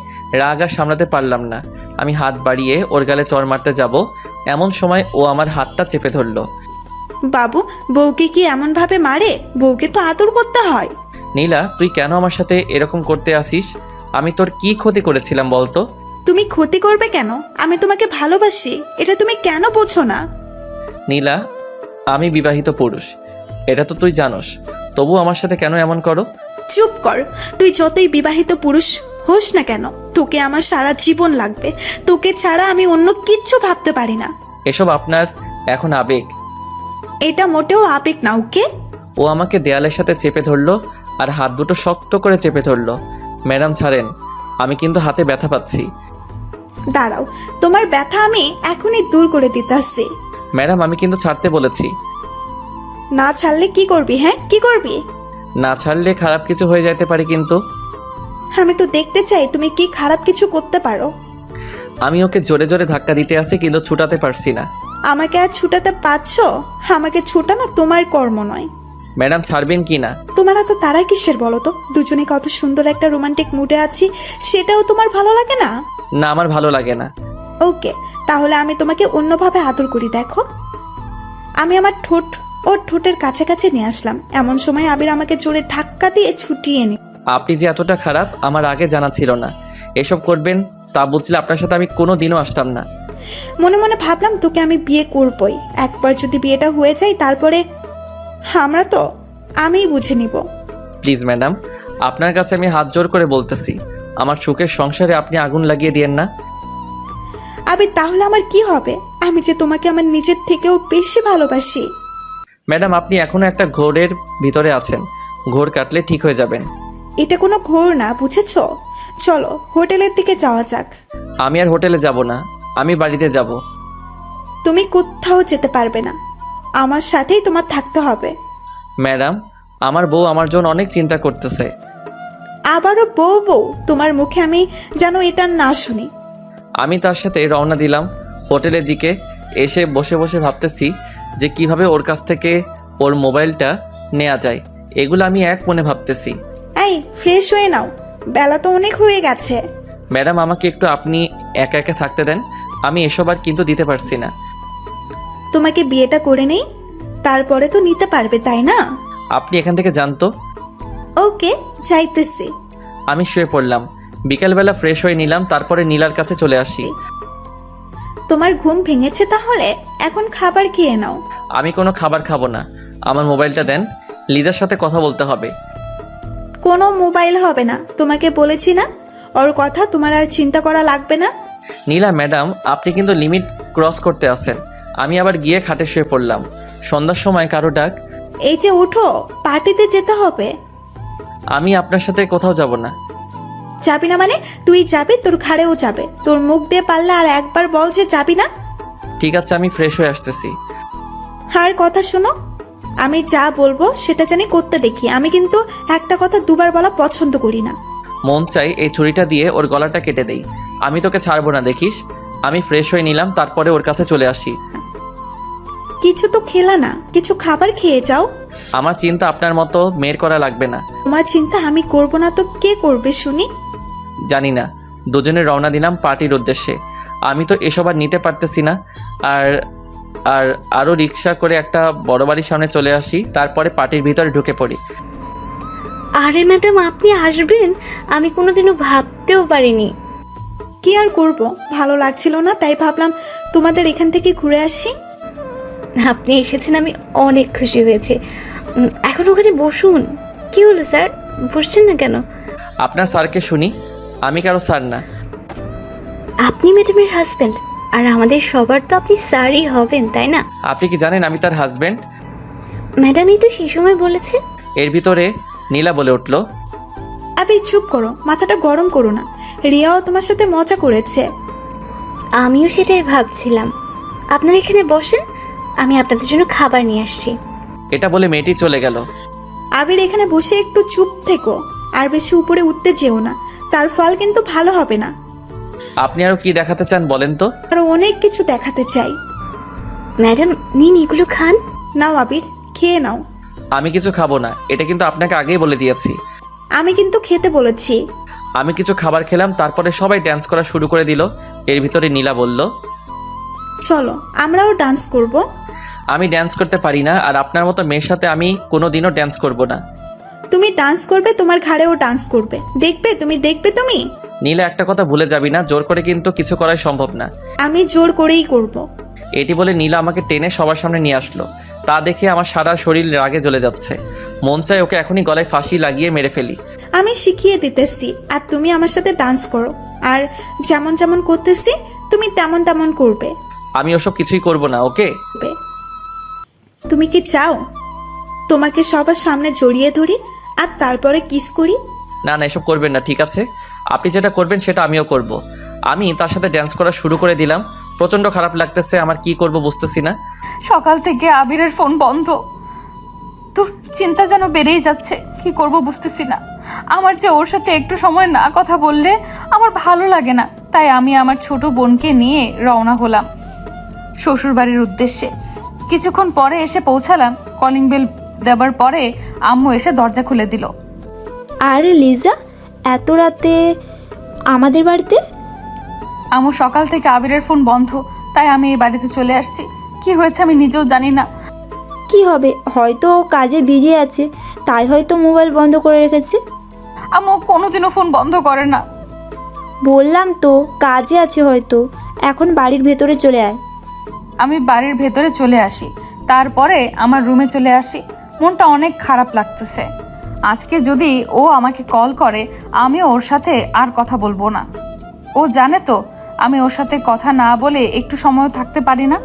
রাগ আর সামলাতে পারলাম না। আমি হাত বাড়িয়ে ওর গালে চড় মারতে যাব এমন সময় ও আমার হাতটা চেপে ধরলো। বাবু, বউকে কি এমন ভাবে মারে? বউকে তো আদর করতে হয়। নীলা, তুই কেন আমার সাথে এরকম করতে আসিস? আমি তোর কি ক্ষতি করেছিলাম বলতো? তুমি ক্ষতি করবে কেন? আমি তোমাকে ভালোবাসি, এটা তুমি কেন বোঝো না? নীলা, আমি বিবাহিত পুরুষ, এটা তো তুই জানোস, তবু আমার সাথে কেন এমন করো? চুপ কর। তুই যতই বিবাহিত পুরুষ হোস না কেন, তোকে আমার সারা জীবন লাগবে। তোকে ছাড়া আমি অন্য কিচ্ছু ভাবতে পারি না। এসব আপনার এখন আবেগ। এটা মোটেও আবেগ না, ওকে? ও আমাকে দেয়ালের সাথে চেপে ধরলো আর হাত দুটো শক্ত করে চেপে ধরলো। ম্যাডাম ছাড়েন, আমি কিন্তু হাতে ব্যথা পাচ্ছি। দাঁড়াও, তোমার ব্যথা আমি এখনই দূর করে দিতে আসছি। ম্যাডাম, আমি কিন্তু ছাড়তে বলেছি। না ছাড়লে কি করবি? হ্যাঁ, কি করবি? না ছাড়লে খারাপ কিছু হয়ে যেতে পারে কিন্তু। আমি তো দেখতে চাই তুমি কি খারাপ কিছু করতে পারো। আমি ওকে জোরে জোরে ধাক্কা দিতে আসি কিন্তু ছুটাতে পারছি না। আমাকে আর ছুটাতে পারছো? আমাকে ছুটানো তোমার কর্ম নয়। ম্যাডাম ছাড়বেন কি না? তোমার এত তারা কিসের বলো তো? দুজনে কত সুন্দর একটা রোমান্টিক মুডে আছি, সেটাও তোমার ভালো লাগে না? না, আমার ভালো লাগে না। ওকে, তাহলে আমি তোমাকে অন্যভাবে আদর করি। দেখো, আমি আমার ঠোঁট ওর ঠোঁটের কাছাকাছি নিয়ে আসলাম। এমন সময় আবির আমাকে জোরে ধাক্কা দিয়ে ছুটিয়ে নি। আপনি যে এতটা খারাপ আমার আগে জানা ছিল না। এসব করবেন তা বুঝলে আপনার সাথে আমি কোনো দিনও আসতাম না। মনে মনে ভাবলাম তোকে আমি বিয়ে করবই। একবার যদি বিয়েটা হয়ে যায় তারপরে আমরা তো আমিই বুঝে নিব। প্লিজ ম্যাডাম, আপনার কাছে আমি হাত জোর করে বলতেছি, আমার সুখের সংসারে আপনি আগুন লাগিয়ে দিয়েন না। আবির, তাহলে আমার কি হবে? আমি যে তোমাকে আমার নিজের থেকেও বেশি ভালোবাসি। ম্যাডাম, আপনি এখনও একটা ঘোরের ভিতরে আছেন। ঘোর কাটলে ঠিক হয়ে যাবেন। এটা কোনো ঘোর না, বুঝেছো? চলো হোটেলের দিকে যাওয়া যাক। আমি আর হোটেলে যাব না, আমি বাড়িতে যাব। তুমি কোথাও যেতে পারবে না, আমার সাথেই তোমার থাকতে হবে। ম্যাডাম, আমার বউ আমার জন্য অনেক চিন্তা করতেছে। আবারও বউ বউ? তোমার মুখে আমি যেন এটা না শুনি। আমি তার সাথে রওনা দিলাম হোটেলের দিকে। এসে বসে বসে ভাবতেছি যে কিভাবে ওর কাছ থেকে ওর মোবাইলটা নেওয়া যায়। এগুলো আমি এক মনে ভাবতেছি। এই, ফ্রেশ হয়ে নাও, বেলা তো অনেক হয়ে গেছে। ম্যাডাম, আমাকে একটু আপনি একা একা থাকতে দেন। আমি এসব আর কিন্তু দিতে পারছি না। তোমাকে বিয়েটা করে নেই, তারপরে তো নিতে পারবে, তাই না? আপনি এখান থেকে জানতো। ওকে, যাইতেছি। আমি শুয়ে পড়লাম। বিকালবেলা ফ্রেশ হয়ে নিলাম, তারপরে নীলার কাছে চলে আসি। তোমার ঘুম ভেঙেছে তাহলে? এখন খাবার খেয়ে নাও। আমি কোনো খাবার খাবো না, আমার মোবাইলটা দেন। লিজার সাথে কথা বলতে হবে। কোনো মোবাইল হবে না, তোমাকে বলেছি না? ওর কথা তোমার আর চিন্তা করা লাগবে না। নীলা ম্যাডাম, আপনি কিন্তু লিমিট ক্রস করতে আসেন। আমি আবার গিয়ে খাটে শুয়ে পড়লাম। সন্ধ্যার সময় কারো ডাক। এই যে ওঠো, পার্টিতে যেতে হবে। আমি আপনার সাথে কোথাও যাব না। যাবি না মানে? তুই যাবি, তোর ঘাড়েও যাবে। তোর মুখ দিয়ে পারলে আর একবার বল যে যাবি না। ঠিক আছে, আমি ফ্রেশ হয়ে আসতেছি। আর কথা শোনো, আমি যা বলবো সেটা জানি করতে দেখি। আমি কিন্তু একটা কথা দুবার বলা পছন্দ করি না। মন চাই এই ছুরিটা দিয়ে ওর গলাটা কেটে দেই। আমি তোকে ছাড়বো না, দেখিস। আমি ফ্রেশ হয়ে নিলাম, তারপরে ওর কাছে চলে আসি। কিছু তো খেলা না, কিছু খাবার খেয়ে যাও। আমার চিন্তা আপনার মতো মেয়ের করা লাগবে না। তোমার চিন্তা আমি করব না তো কে করবে শুনি? জানি না। দুজনে রওনা দিলাম পার্টির উদ্দেশ্যে। আমি তো এসব আর নিতে পারতেছি না। আর আর আরও রিক্সা করে একটা বড় বাড়ির সামনে চলে আসি, তারপরে পার্টির ভিতরে ঢুকে পড়ি। আরে ম্যাডাম, আপনি আসবেন আমি কোনোদিনও ভাবতেও পারিনি। কি আর করব, ভালো লাগছিল না, তাই ভাবলাম তোমাদের এখান থেকে ঘুরে আসি। আপনি এসেছেন, আমি অনেক খুশি হয়েছি। এখন ওখানে বসুন। কি হলো স্যার, বসছেন না কেন? আপনার স্যারকে শুনি, আমি কারো স্যার না। আপনি ম্যাডামের হাজব্যান্ড, আর আমাদের সবার তো আপনি স্যারই হবেন, তাই না? আপনি কি জানেন আমি তার হাজবেন্ড? ম্যাডামই তো সেই সময় বলেছে। এর ভিতরে নীলা বলে উঠল, আবির চুপ করো, মাথাটা গরম করো না। রিয়াও তোমার সাথে মজা করেছে। আমিও সেটাই ভাবছিলাম। আপনারা এখানে বসেন, আমি আপনাদের জন্য খাবার নিয়ে আসছি। এটা বলে মেয়েটি চলে গেল। আবির, এখানে বসে একটু চুপ থেকো, আর বেশি উপরে উঠতে যেও না, তার ফল কিন্তু ভালো হবে না। আপনি আরও কি দেখাতে চান বলেন তো? আরো অনেক কিছু দেখাতে চাই। ম্যাডাম নিন, এগুলো খান। নাও আবির, খেয়ে নাও। আমি কিছু খাবো না, এটা কিন্তু আপনাকে আগেই বলে দিয়েছি। আমি কিন্তু খেতে বলেছি। আমি কিছু খাবার খেলাম, তারপরে সবাই ডান্স করা শুরু করে দিল। এর ভিতরে নীলা বলল, চলো আমরাও ডান্স করব। আমি ডান্স করতে পারি না, আর আপনার মতো মেয়ের সাথে আমি কোনোদিনও ডান্স করব না। তুমি ডান্স করবে, তোমার ঘাড়েও ডান্স করবে, দেখবে তুমি, দেখবে তুমি। নীলা, একটা কথা ভুলে যাবি না, জোর করে কিন্তু কিছু করাই সম্ভব না। আমি জোর করেই করব। এটি বলে নীলা আমাকে টেনে সবার সামনে নিয়ে আসলো। তা দেখে আমার সারা শরীর রাগে জ্বলে যাচ্ছে। মন চায় ওকে এখনই গলায় ফাঁসি লাগিয়ে মেরে ফেলি। আমি শিখিয়ে দিতেছি, আর তুমি আমার সাথে ডান্স করো। আর যেমন যেমন করতেছি তুমি তেমন তেমন করবে। আমি ওসব কিছুই করব না, ওকে? তুমি কি চাও তোমাকে সবার সামনে জড়িয়ে ধরি আর তারপরে কিস করি? না না, এসব করবেন না, ঠিক আছে? আপনি যেটা করবেন সেটা আমিও করব। আমি তার সাথে ডান্স করা শুরু করে দিলাম। প্রচণ্ড খারাপ লাগতেছে, আমার কি করব বুঝতেছি না। সকাল থেকে আবিরের ফোন বন্ধ। তোর চিন্তা যেন বেড়েই যাচ্ছে, কি করব বুঝতেছি না। আমার যে ওর সাথে একটু সময় না কথা বললে আমার ভালো লাগে না, তাই আমি আমার ছোট বোনকে নিয়ে রওনা হলাম শ্বশুরবাড়ির উদ্দেশ্যে। কিছুক্ষণ পরে এসে পৌঁছালাম। কলিং বেল দেবার পরে আম্মু এসে দরজা খুলে দিল। আর লিজা, এত রাতে আমাদের বাড়িতে? আম্মু সকাল থেকে আবিরের ফোন বন্ধ, তাই আমি এই বাড়িতে চলে আসছি। কি হয়েছে আমি নিজেও জানি না। কি হবে, হয়তো ও কাজে বিজি আছে, তাই হয়তো মোবাইল বন্ধ করে রেখেছে। আম্মু কোনোদিনও ফোন বন্ধ করে না। বললাম তো কাজে আছে হয়তো। এখন বাড়ির ভেতরে চলে আয়। আমি বাড়ির ভেতরে চলে আসি, তারপরে আমার রুমে চলে আসি। মনটা অনেক খারাপ লাগতেছে। আজকে যদি ও আমাকে কল করে, আমি ওর সাথে আর কথা বলবো না। ও জানে তো আমি ওর সাথে কথা না বলে একটু সময় থাকতে পারি না,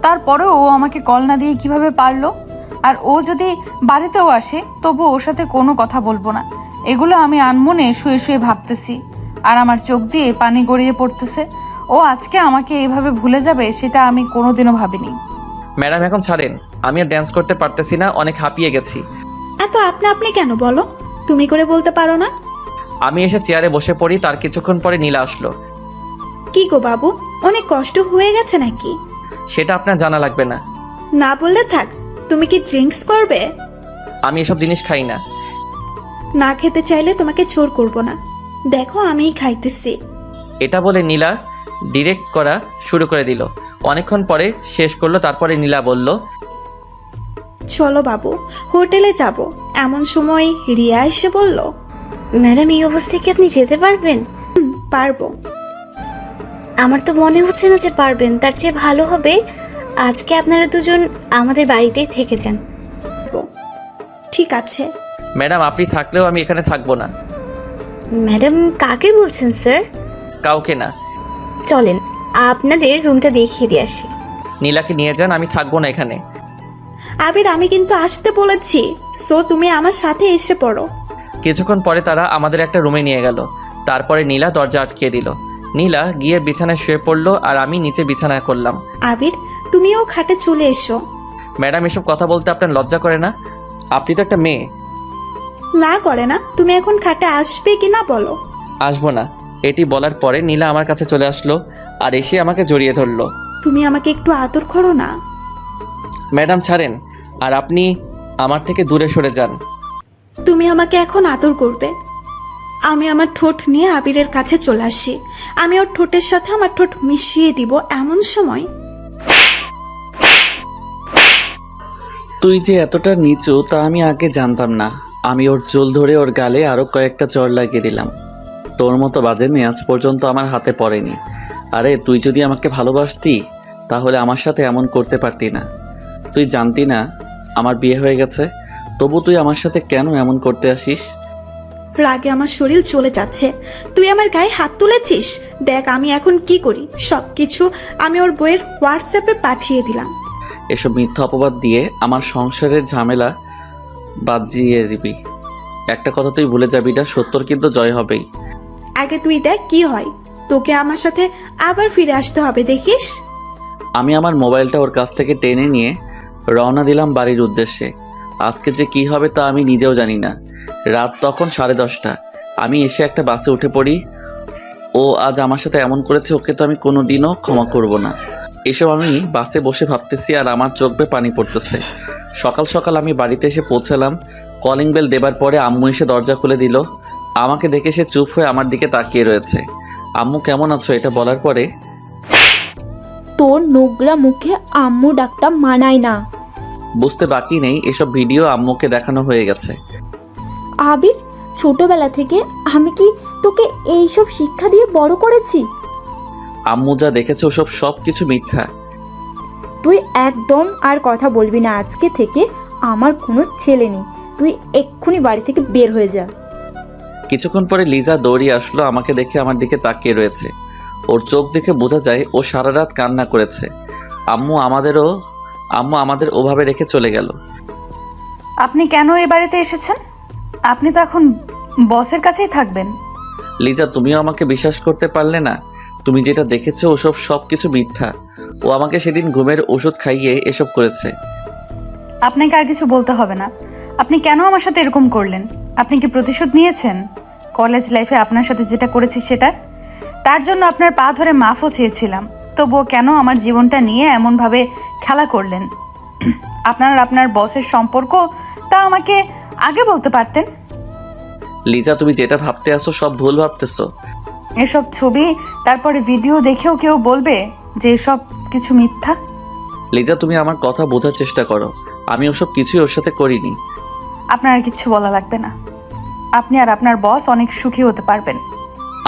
তারপরেও ও আমাকে কল না দিয়ে কিভাবে পারলো। আর ও যদি বাড়িতেও আসে, তবু ওর সাথে কোনো কথা বলবো না। এগুলো আমি আনমনে শুয়ে শুয়ে ভাবতেছি, আর আমার চোখ দিয়ে পানি গড়িয়ে পড়তেছে। ও আজকে আমাকে এভাবে ভুলে যাবে, সেটা আমি কোনোদিনও ভাবিনি। ম্যাডাম এখন ছাড়েন, আমি আর ড্যান্স করতে পারতেছি না, অনেক হাঁপিয়ে গেছি। এত আপনি আপনি কেন বলো? তুমি করে বলতে পারো না? আমি এসে চেয়ারে বসে পড়ি, তার কিছুক্ষণ পরে নীলা আসলো। কি গো বাবু, অনেক কষ্ট হয়ে গেছে নাকি? সেটা আপনার জানা লাগবে না। না বললে থাক। তুমি কি ড্রিঙ্কস করবে? আমি এসব জিনিস খাই না। না খেতে চাইলে তোমাকে জোর করব না। দেখো আমিই খাইতেছি। এটা বলে নীলা ডিরেক্ট করা শুরু করে দিল। অনেকক্ষণ পরে শেষ করলো, তারপরে নীলা বলল, চলো বাবু, হোটেলে যাব। এমন সময় রিয়া এসে বলল, ম্যাডাম এই অবস্থায় কি আপনি যেতে পারবেন? পারবো। আমার তো মনে হচ্ছে না যে পারবেন। তার চেয়ে ভালো হবে আজকে আপনারা দুজন আমাদের বাড়িতেই থেকে যান। ঠিক আছে। ম্যাডাম আপনি থাকলেও আমি এখানে থাকবো না। ম্যাডাম কাকে বলছেন স্যার? কাউকে না। চলেন আপনাদের রুমটা দেখিয়ে দিয়ে আসি। নীলাকে নিয়ে যান, আমি থাকবো না এখানে। আবির, আমি কিন্তু আসতে বলেছি, সো তুমি আমার সাথে এসে পড়ো। কিছুক্ষণ পরে তারা আমাদের একটা রুমে নিয়ে গেল। তারপরে নীলা দরজা আটকিয়ে দিল। নীলা গিয়ে বিছানায় শুয়ে পড়লো, আর আমি নিচে বিছানায় করলাম। আবির, তুমিও খাটে চলে এসো। ম্যাডাম এসব কথা বলতে আপনার লজ্জা করে না? আপনি তো একটা মেয়ে। না করে না। তুমি এখন খাটে আসবে কি না বলো? আসবো না। এটি বলার পরে নীলা আমার কাছে চলে আসলো, আর এসে আমাকে জড়িয়ে ধরলো। তুমি আমাকে একটু আদর করো না। ম্যাডাম ছাড়েন, আর আপনি আমার থেকে দূরে সরে যান। তুমি আমাকে এখন আদর করবে। আমি আমার ঠোঁট নিয়ে আবিরের কাছে চলে আসি। আমি ওর ঠোঁটের সাথে আমার ঠোঁট মিশিয়ে দিব। এমন সময় তুই যে এতটা নিচু তা আমি আগে জানতাম না। আমি ওর চুল ধরে ওর গালে আরও কয়েকটা চড় লাগিয়ে দিলাম। তোর মতো বাজে মেয়ে আজ পর্যন্ত আমার হাতে পড়েনি। আরে তুই যদি আমাকে ভালোবাসতি তাহলে আমার সাথে এমন করতে পারতি না। তুই জানতি না আমার বিয়ে হয়ে গেছে, তবু তুই আমার সাথে কেন এমন করতে আসিস? রাগে আমার শরীর চলে যাচ্ছে। তুই আমার গায়ে হাত তুলেছিস। দেখ আমি এখন কি করি। সবকিছু আমি ওর বইয়ের হোয়াটসঅ্যাপে পাঠিয়ে দিলাম। এসব মিথ্যা অপবাদ দিয়ে আমার সংসারের ঝামেলা বাজিয়ে দিবি। একটা কথা তুই ভুলে যাবি না, সত্যর কিন্তু জয় হবেই। আগে তুই দেখ কি হয়। তোকে আমার সাথে আবার ফিরে আসতে হবে, দেখিস। আমি আমার মোবাইলটা ওর কাছ থেকে টেনে নিয়ে রওনা দিলাম বাড়ির উদ্দেশ্যে। আজকে যে কি হবে তা আমি নিজেও জানি না। রাত তখন 10:30। আমি এসে একটা বাসে উঠে পড়ি। ও আজ আমার সাথে এমন করেছে, ওকে তো আমি কোনো দিনও ক্ষমা করব না। এসব আমি বাসে বসে ভাবতেছি, আর আমার চোখ বেয়ে পানি পড়তেছে। সকাল সকাল আমি বাড়িতে এসে পৌঁছালাম। কলিং বেল দেবার পরে আম্মু এসে দরজা খুলে দিল। আমাকে দেখে সে চুপ হয়ে আমার দিকে তাকিয়ে রয়েছে। আম্মু কেমন আছো এটা বলার পরে, তোর নোংরা মুখে আম্মু ডাকটা মানায় না। বুঝতে বাকি নেই এসব ভিডিও আম্মুকে দেখানো হয়ে গেছে। আবির, ছোটবেলা থেকে আমি কি তোকে এইসব শিক্ষা দিয়ে বড় করেছি? আম্মু যা দেখেছে ওসব সব কিছু মিথ্যা। তুই একদম আর কথা বলবি না। আজকে থেকে আমার কোনো ছেলে নেই। তুই এক্ষুনি বাড়ি থেকে বের হয়ে যা। কিছুক্ষণ পরে লিজা দৌড়িয়ে আসলো। আমাকে দেখে আমার দিকে তাকিয়ে রয়েছে। ওর চোখ দেখে বোঝা যায় ও সারা রাত কান্না করেছে। আম্মু আমাদের ওভাবে রেখে চলে গেল। আপনি কেন এই বাড়িতে এসেছেন? আপনি তো এখন বসের কাছেই থাকবেন। লিজা তুমিও আমাকে বিশ্বাস করতে পারলে না? তুমি যেটা দেখেছো ওসব সব কিছু মিথ্যা। ও আমাকে সেদিন ঘুমের ওষুধ খাইয়ে এসব করেছে। আপনাকে আর কিছু বলতে হবে না। আপনি কেন আমার সাথে এরকম করলেন? আপনি কি প্রতিশোধ নিয়েছেন কলেজ লাইফে আপনার সাথে যেটা করেছি সেটার? তার জন্য আপনার পা ধরে মাফও চেয়েছিলাম, তবুও কেন আমার জীবনটা নিয়ে এমনভাবে খেলা করলেন? আপনার বসের সম্পর্ক তা আমাকে আগে বলতে পারতেন। লিজা, তুমি যেটা ভাবতে আসো সব ভুল ভাবতেছো। এসব ছবি তারপরে ভিডিও দেখেও কেউ বলবে যে এসব কিছু মিথ্যা? লিজা, তুমি আমার কথা বোঝার চেষ্টা করো। আমি ওসব কিছুই ওর সাথে করিনি। আপনার আর কিচ্ছু বলা লাগবে না। আপনি আর আপনার বস অনেক সুখী হতে পারবেন।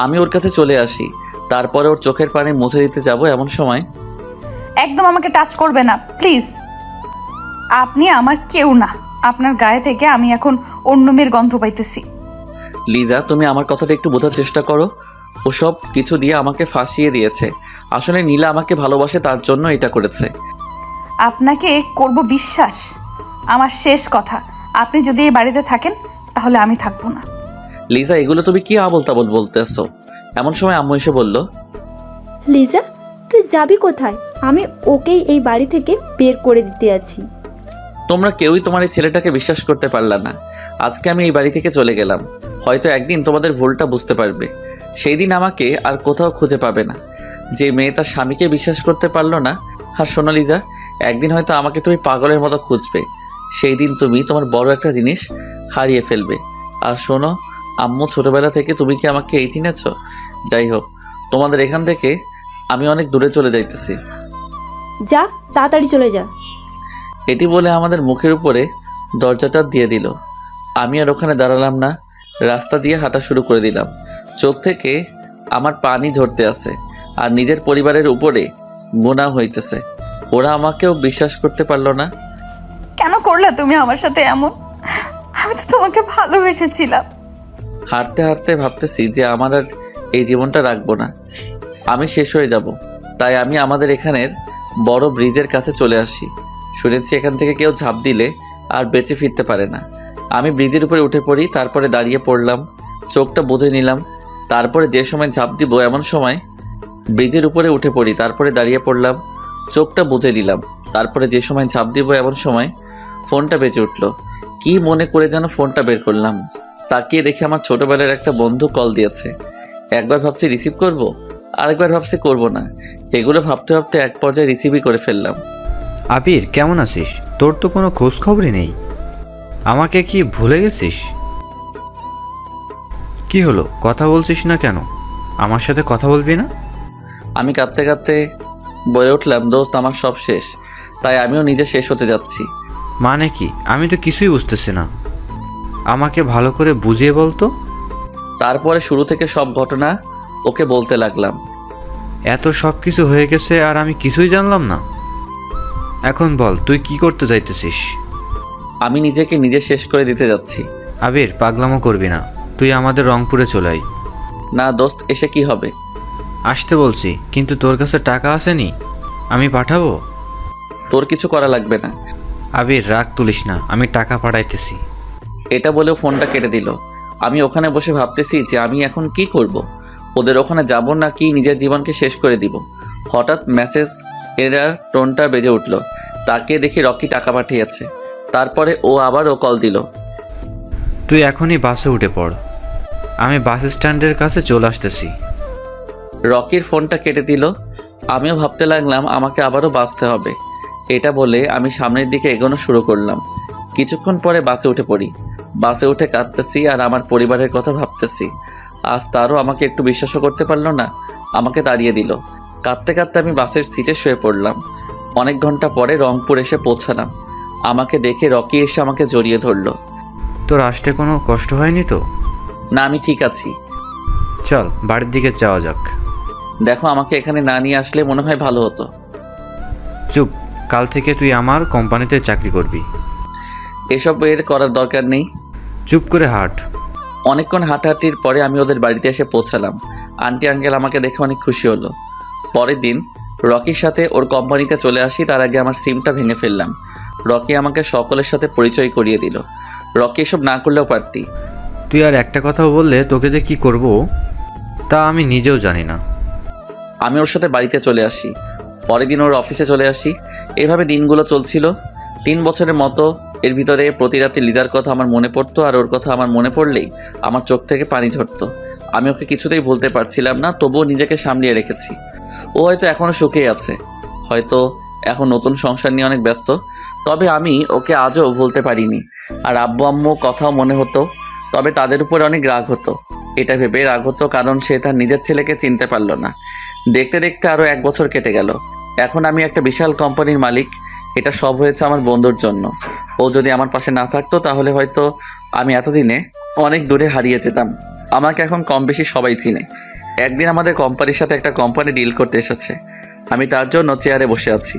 আমি ওর কাছে চলে আসি, তারপরে ওর চোখের পানি মুছে দিতে যাব, এমন সময় একদম আমাকে টাচ করবে না প্লিজ। আপনি আমার কেউ না। আপনার গায়ে থেকে আমি এখন অন্য মেয়ের গন্ধ পাইতেছি। লিজা, তুমি আমার কথাটা একটু বোঝার চেষ্টা করো। ওসব কিছু দিয়ে আমাকে ফাঁসিয়ে দিয়েছে। আসলে নীলা আমাকে ভালোবাসে, তার জন্য এটা করেছে। আপনাকে করব বিশ্বাস? আমার শেষ কথা, আপনি যদি এই বাড়িতে থাকেন তাহলে আমি থাকবো না। লিজা, এগুলো তুমি কি আবোল তাবোল বলতেছো? এমন সময় আম্মু এসে বলল, লিজা, তুই যাবি কোথায়? আমি ওকেই এই বাড়ি থেকে বের করে দিতে আছি। তোমরা কেউই তোমার এই ছেলেটাকে বিশ্বাস করতে পারলা না। আজকে আমি এই বাড়ি থেকে চলে গেলাম। হয়তো একদিন তোমাদের ভুলটা বুঝতে পারবে। সেই দিন আমাকে আর কোথাও খুঁজে পাবে না। যে মেয়ে তার স্বামীকে বিশ্বাস করতে পারলো না। আর শোনো লিজা, একদিন হয়তো আমাকে তুমি পাগলের মতো খুঁজবে। সেই দিন তুমি তোমার বড় একটা জিনিস হারিয়ে ফেলবে। আর শোনো আম্মু, ছোটবেলা থেকে তুমি কি আমাকে এই চিনেছ? যাই হোক, তোমাদের এখান থেকে আমি অনেক দূরে চলে যাইতেছি। যা, তাড়াতাড়ি চলে যা। এটি বলে আমাদের মুখের উপরে দরজাটা দিয়ে দিল। আমি আর ওখানে দাঁড়ালাম না, রাস্তা দিয়ে হাঁটা শুরু করে দিলাম। চোখ থেকে আমার পানি ঝরতে আছে, আর নিজের পরিবারের উপরে গুনাহ হইতেছে। ওরা আমাকেও বিশ্বাস করতে পারলো না। কেন করলে তুমি আমার সাথে এমন? আমি তো তোমাকে ভালোবেসেছিলাম। হাঁটতে হাঁটতে ভাবতেছি যে আমার আর এই জীবনটা রাখবো না, আমি শেষ হয়ে যাব। তাই আমি আমাদের এখানের বড় ব্রিজের কাছে চলে আসি। শুনেছি এখান থেকে কেউ ঝাঁপ দিলে আর বেঁচে ফিরতে পারে না। আমি ব্রিজের উপরে উঠে পড়ি, তারপরে দাঁড়িয়ে পড়লাম, চোখটা বুজে নিলাম। তারপরে যে সময় ঝাঁপ দিব এমন সময় ব্রিজের উপরে উঠে পড়ি, তারপরে দাঁড়িয়ে পড়লাম, চোখটা বুজে নিলাম। তারপরে যে সময় ঝাঁপ দিব এমন সময় ফোনটা বেজে উঠল। কি মনে করে যেন ফোনটা বের করলাম, তাকিয়ে দেখে আমার ছোটবেলার একটা বন্ধু কল দিয়েছে। একবার ভাবছি রিসিভ করব, আরেকবার ভাবছি করব না। এগুলো ভাবতে ভাবতে এক পর্যায়ে রিসিভই করে ফেললাম। আবির, কেমন আছিস? তোর তো কোনো খোঁজ খবরই নেই। আমাকে কি ভুলে গেছিস? কি হলো, কথা বলছিস না কেন? আমার সাথে কথা বলবি না? আমি কাঁদতে কাঁদতে বলে উঠলাম, দোস্ত আমার সব শেষ, তাই আমিও নিজে শেষ হতে যাচ্ছি। মানে কি? আমি তো কিছুই বুঝতেছি না। আমাকে ভালো করে বুঝিয়ে বলতো। তারপরে শুরু থেকে সব ঘটনা ওকে বলতে লাগলাম। এত সব কিছু হয়ে গেছে আর আমি কিছুই জানলাম না। এখন বল, তুই কি করতে চাইতেছিস? আমি নিজেকে নিজে শেষ করে দিতে যাচ্ছি। আবির, পাগলামো করবি না। তুই আমাদের রংপুরে চলে আয়। না দোস্ত, এসে কি হবে? আসতে বলছি, কিন্তু তোর কাছে টাকা আসেনি, আমি পাঠাবো। তোর কিছু করা লাগবে না। আবির, রাগ তুলিস না, আমি টাকা পাঠাইতেছি। এটা বলেও ফোনটা কেটে দিল। আমি ওখানে বসে ভাবতেছি যে আমি এখন কি করব। ওদের ওখানে যাব না কি নিজের জীবনকে শেষ করে দিব। হঠাৎ মেসেজ এরার টোনটা বেজে উঠল। তাকে দেখি রকি টাকা পাঠিয়েছে। তারপরে ও আবারও কল দিল। তুই এখনই বাসে উঠে পড়, আমি বাস স্ট্যান্ডের কাছে চলে আসতেছি। রকির ফোনটা কেটে দিল। আমিও ভাবতে লাগলাম আমাকে আবারও বাঁচতে হবে। এটা বলে আমি সামনের দিকে এগোনো শুরু করলাম। কিছুক্ষণ পরে বাসে উঠে পড়ি। বাসে উঠে কাঁদতেছি আর আমার পরিবারের কথা ভাবতেছি। আজ তারও আমাকে একটু বিশ্বাসও করতে পারলো না, আমাকে তাড়িয়ে দিল। কাঁদতে কাঁদতে আমি বাসের সিটে শুয়ে পড়লাম। অনেক ঘন্টা পরে রংপুর এসে পৌঁছালাম। আমাকে দেখে রকি এসে আমাকে জড়িয়ে ধরলো। তোর আসতে কোনো কষ্ট হয়নি তো? না, আমি ঠিক আছি। চল বাড়ির দিকে যাওয়া যাক। দেখো, আমাকে এখানে না নিয়ে আসলে মনে হয় ভালো হতো। চুপ, কাল থেকে তুই আমার কোম্পানিতে চাকরি করবি। এসব এর করার দরকার নেই। চুপ করে হাঁট। অনেকক্ষণ হাঁটাহাঁটির পরে আমি ওদের বাড়িতে এসে পৌঁছালাম। আন্টি আঙ্কেল আমাকে দেখে অনেক খুশি হলো। পরের দিন রকির সাথে ওর কোম্পানিতে চলে আসি। তার আগে আমার সিমটা ভেঙে ফেললাম। রকি আমাকে সকলের সাথে পরিচয় করিয়ে দিল। রকি এসব না করলেও পারতি। তুই আর একটা কথাও বললে তোকে যে কি করব তা আমি নিজেও জানি না। আমি ওর সাথে বাড়িতে চলে আসি। পরের দিন ওর অফিসে চলে আসি। এভাবে দিনগুলো চলছিল। 3 বছরের মতো এর ভিতরে প্রতি রাতে লিজার কথা আমার মনে পড়তো, আর ওর কথা আমার মনে পড়লেই আমার চোখ থেকে পানি ঝরতো। আমি ওকে কিছুতেই ভুলতে পারছিলাম না, তবুও নিজেকে সামলিয়ে রেখেছি। ও হয়তো এখনও সুখেই আছে, হয়তো এখন নতুন সংসার নিয়ে অনেক ব্যস্ত, তবে আমি ওকে আজও ভুলতে পারিনি। আর আব্বু আম্মু কথাও মনে হতো, তবে তাদের উপরে অনেক রাগ হতো। এটা ভেবে রাগ হতো কারণ সে তার নিজের ছেলেকে চিনতে পারলো না। দেখতে দেখতে আরও 1 বছর কেটে গেল। এখন আমি একটা বিশাল কোম্পানির মালিক। এটা সব হয়েছে আমার বন্ধুর জন্য। ও যদি আমার পাশে না থাকতো তাহলে হয়তো আমি এতদিনে অনেক দূরে হারিয়ে যেতাম। আমাকে এখন কম বেশি সবাই চিনে। একদিন আমাদের কোম্পানির সাথে একটা কোম্পানি ডিল করতে এসেছে। আমি তার জন্য চেয়ারে বসে আছি।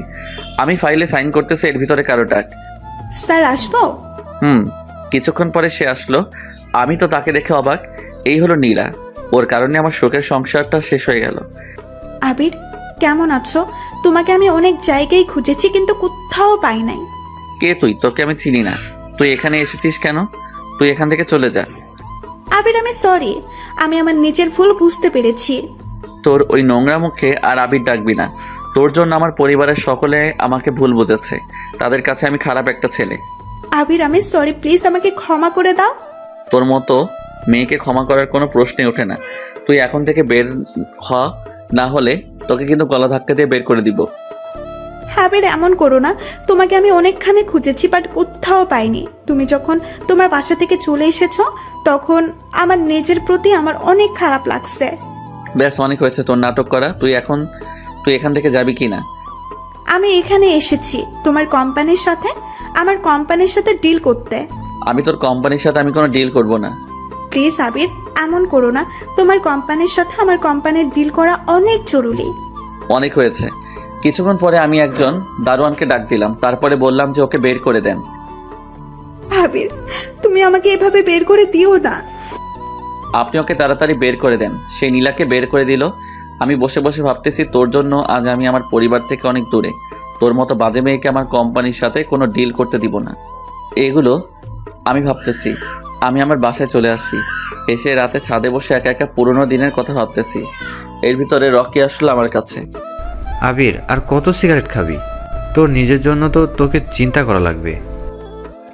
আমি ফাইলে সাইন করতেছি, এর ভিতরে কারো ডাক। স্যার আসবো? কিছুক্ষণ পরে সে আসলো। আমি তো তাকে দেখে অবাক। এই হলো নীলা। ওর কারণে আমার সুখের সংসারটা শেষ হয়ে গেল। আবির, কেমন আছো? তোমাকে আমি অনেক জায়গায় খুঁজেছি কিন্তু কোথাও পাই নাই। কে তুই? তোকে আমি চিনি না। তুই এখানে এসেছিস কেন? তুই এখান থেকে চলে যা। আবির, আমি সরি। আমি আমার নিজের ভুল বুঝতে পেরেছি। তোর ওই নোংরা মুখে আর আবির ডাকবি না। তোর জন্য আমার পরিবারের সকলে আমাকে ভুল বুঝেছে। তাদের কাছে আমি খারাপ একটা ছেলে। আবির, আমি সরি, প্লিজ আমাকে ক্ষমা করে দাও। তোর মতো মেয়েকে ক্ষমা করার কোনো প্রশ্নই ওঠে না। তুই এখন থেকে বের হ, না হলে তোকে কিন্তু গলা ধাক্কা দিয়ে বের করে দিব। আবির, এমন করো না। তোমাকে আমি অনেকখানি খুঁজেছি বাট কোথাও পাইনি। তুমি যখন তোমার বাসা থেকে চলে এসেছো তখন আমার নিজের প্রতি আমার অনেক খারাপ লাগছে। ব্যাস, অনেক হয়েছে তোর নাটক করা। তুই এখান থেকে যাবি কি না? আমি এখানে এসেছি তোমার কোম্পানির সাথে, আমার কোম্পানির সাথে ডিল করতে। আমি তোর কোম্পানির সাথে আমি কোনো ডিল করব না। প্লিজ আবির, এমন করো না। তোমার কোম্পানির সাথে আমার কোম্পানির ডিল করা অনেক জরুরি। অনেক হয়েছে। কিছুক্ষণ পরে আমি একজন দারোয়ানকে ডাক দিলাম। তারপরে বললাম যে ওকে বের করে দেন। আবির, তুমি আমাকে এভাবে বের করে দিও না। আপনি ওকে তাড়াতাড়ি বের করে দেন। সেই নীলাকে বের করে দিল। আমি বসে বসে ভাবতেছি, তোর জন্য আজ আমি আমার পরিবার থেকে অনেক দূরে। তোর মতো বাজে মেয়েকে আমার কোম্পানির সাথে কোনো ডিল করতে দিব না। এগুলো আমি ভাবতেছি। আমি আমার বাসায় চলে আসি। এসে রাতে ছাদে বসে একা একা পুরোনো দিনের কথা ভাবতেছি। এর ভিতরে রকি আসলো আমার কাছে। আবির, আর কত সিগারেট খাবি? তোর নিজের জন্য তো তোকে চিন্তা করা লাগবে।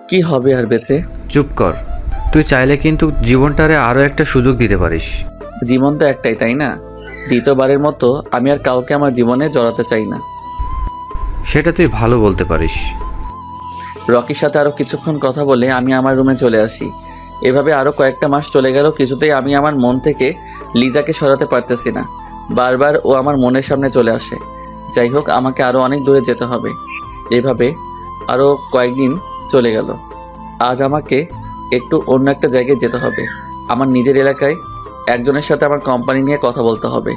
কি হবে আর বেঁচে? চুপ কর। তুই চাইলে কিন্তু জীবনটারে আরও একটা সুযোগ দিতে পারিস। জীবন তো একটাই, তাই না? দ্বিতীয়বারের মতো আমি আর কাউকে আমার জীবনে জড়াতে চাই না। সেটা তুই ভালো বলতে পারিস। রকির সাথে আরও কিছুক্ষণ কথা বলে আমি আমার রুমে চলে আসি। এভাবে আরও কয়েকটা মাস চলে গেল। কিছুতেই আমি আমার মন থেকে লিজাকে সরাতে পারতেছি না। বারবার ও আমার মনের সামনে চলে আসে। যাই হোক, আমাকে আরও অনেক দূরে যেতে হবে। এভাবে আরও কয়েকদিন চলে গেল। আজ আমাকে একটু অন্য একটা জায়গায় যেতে হবে। আমার নিজের এলাকায় একজনের সাথে আমার কোম্পানি নিয়ে কথা বলতে হবে।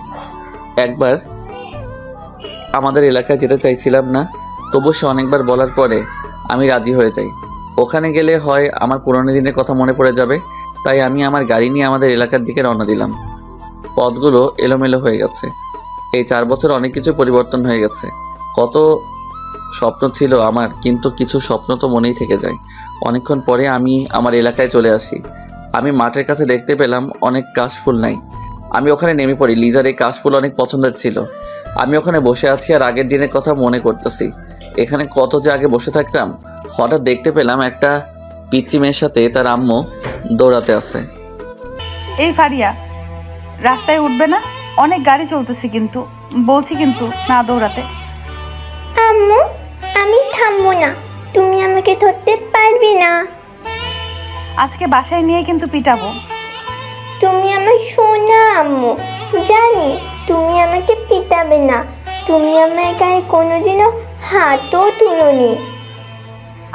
একবার আমাদের এলাকায় যেতে চাইছিলাম না, তবু সে অনেকবার বলার পরে আমি রাজি হয়ে যাই। ওখানে গেলে হয় আমার পুরনো দিনের কথা মনে পড়ে যাবে। তাই আমি আমার গাড়ি নিয়ে আমাদের এলাকার দিকে রওনা দিলাম। পথগুলো এলোমেলো হয়ে গেছে। এই 4 বছর অনেক কিছু পরিবর্তন হয়ে গেছে। কত স্বপ্ন ছিল আমার, কিন্তু কিছু স্বপ্ন তো মনেই থেকে যায়। অনেকক্ষণ পরে আমি আমার এলাকায় চলে আসি। আমি মাঠের কাছে দেখতে পেলাম অনেক কাশফুল নাই। আমি ওখানে নেমে পড়ি। লিজার এই কাশফুল অনেক পছন্দের ছিল। আমি ওখানে বসে আছি আর আগের দিনের কথা মনে করতেছি। এখানে কত যে আগে বসে থাকতাম। হঠাৎ দেখতে পেলাম একটা পিচ্চি মেয়ের সাথে তার আম্মু দৌড়াতে আছে। এই ফারিয়া, রাস্তায় উঠবে না? অনেক গাড়ি চলতেছে কিন্তু। বলছি কিন্তু না দৌড়াতে। আম্মু, আমি থামবো না। তুমি আমাকে ধরতে পারবে না। আজকে বাসায় নিয়ে কিন্তু পিটাবো। তুমি আমার সোনা আম্মু। জানি তুমি আমাকে পিটাবে না। তুমি আমার গায়ে কোনোদিনও হাতও তুলোনি।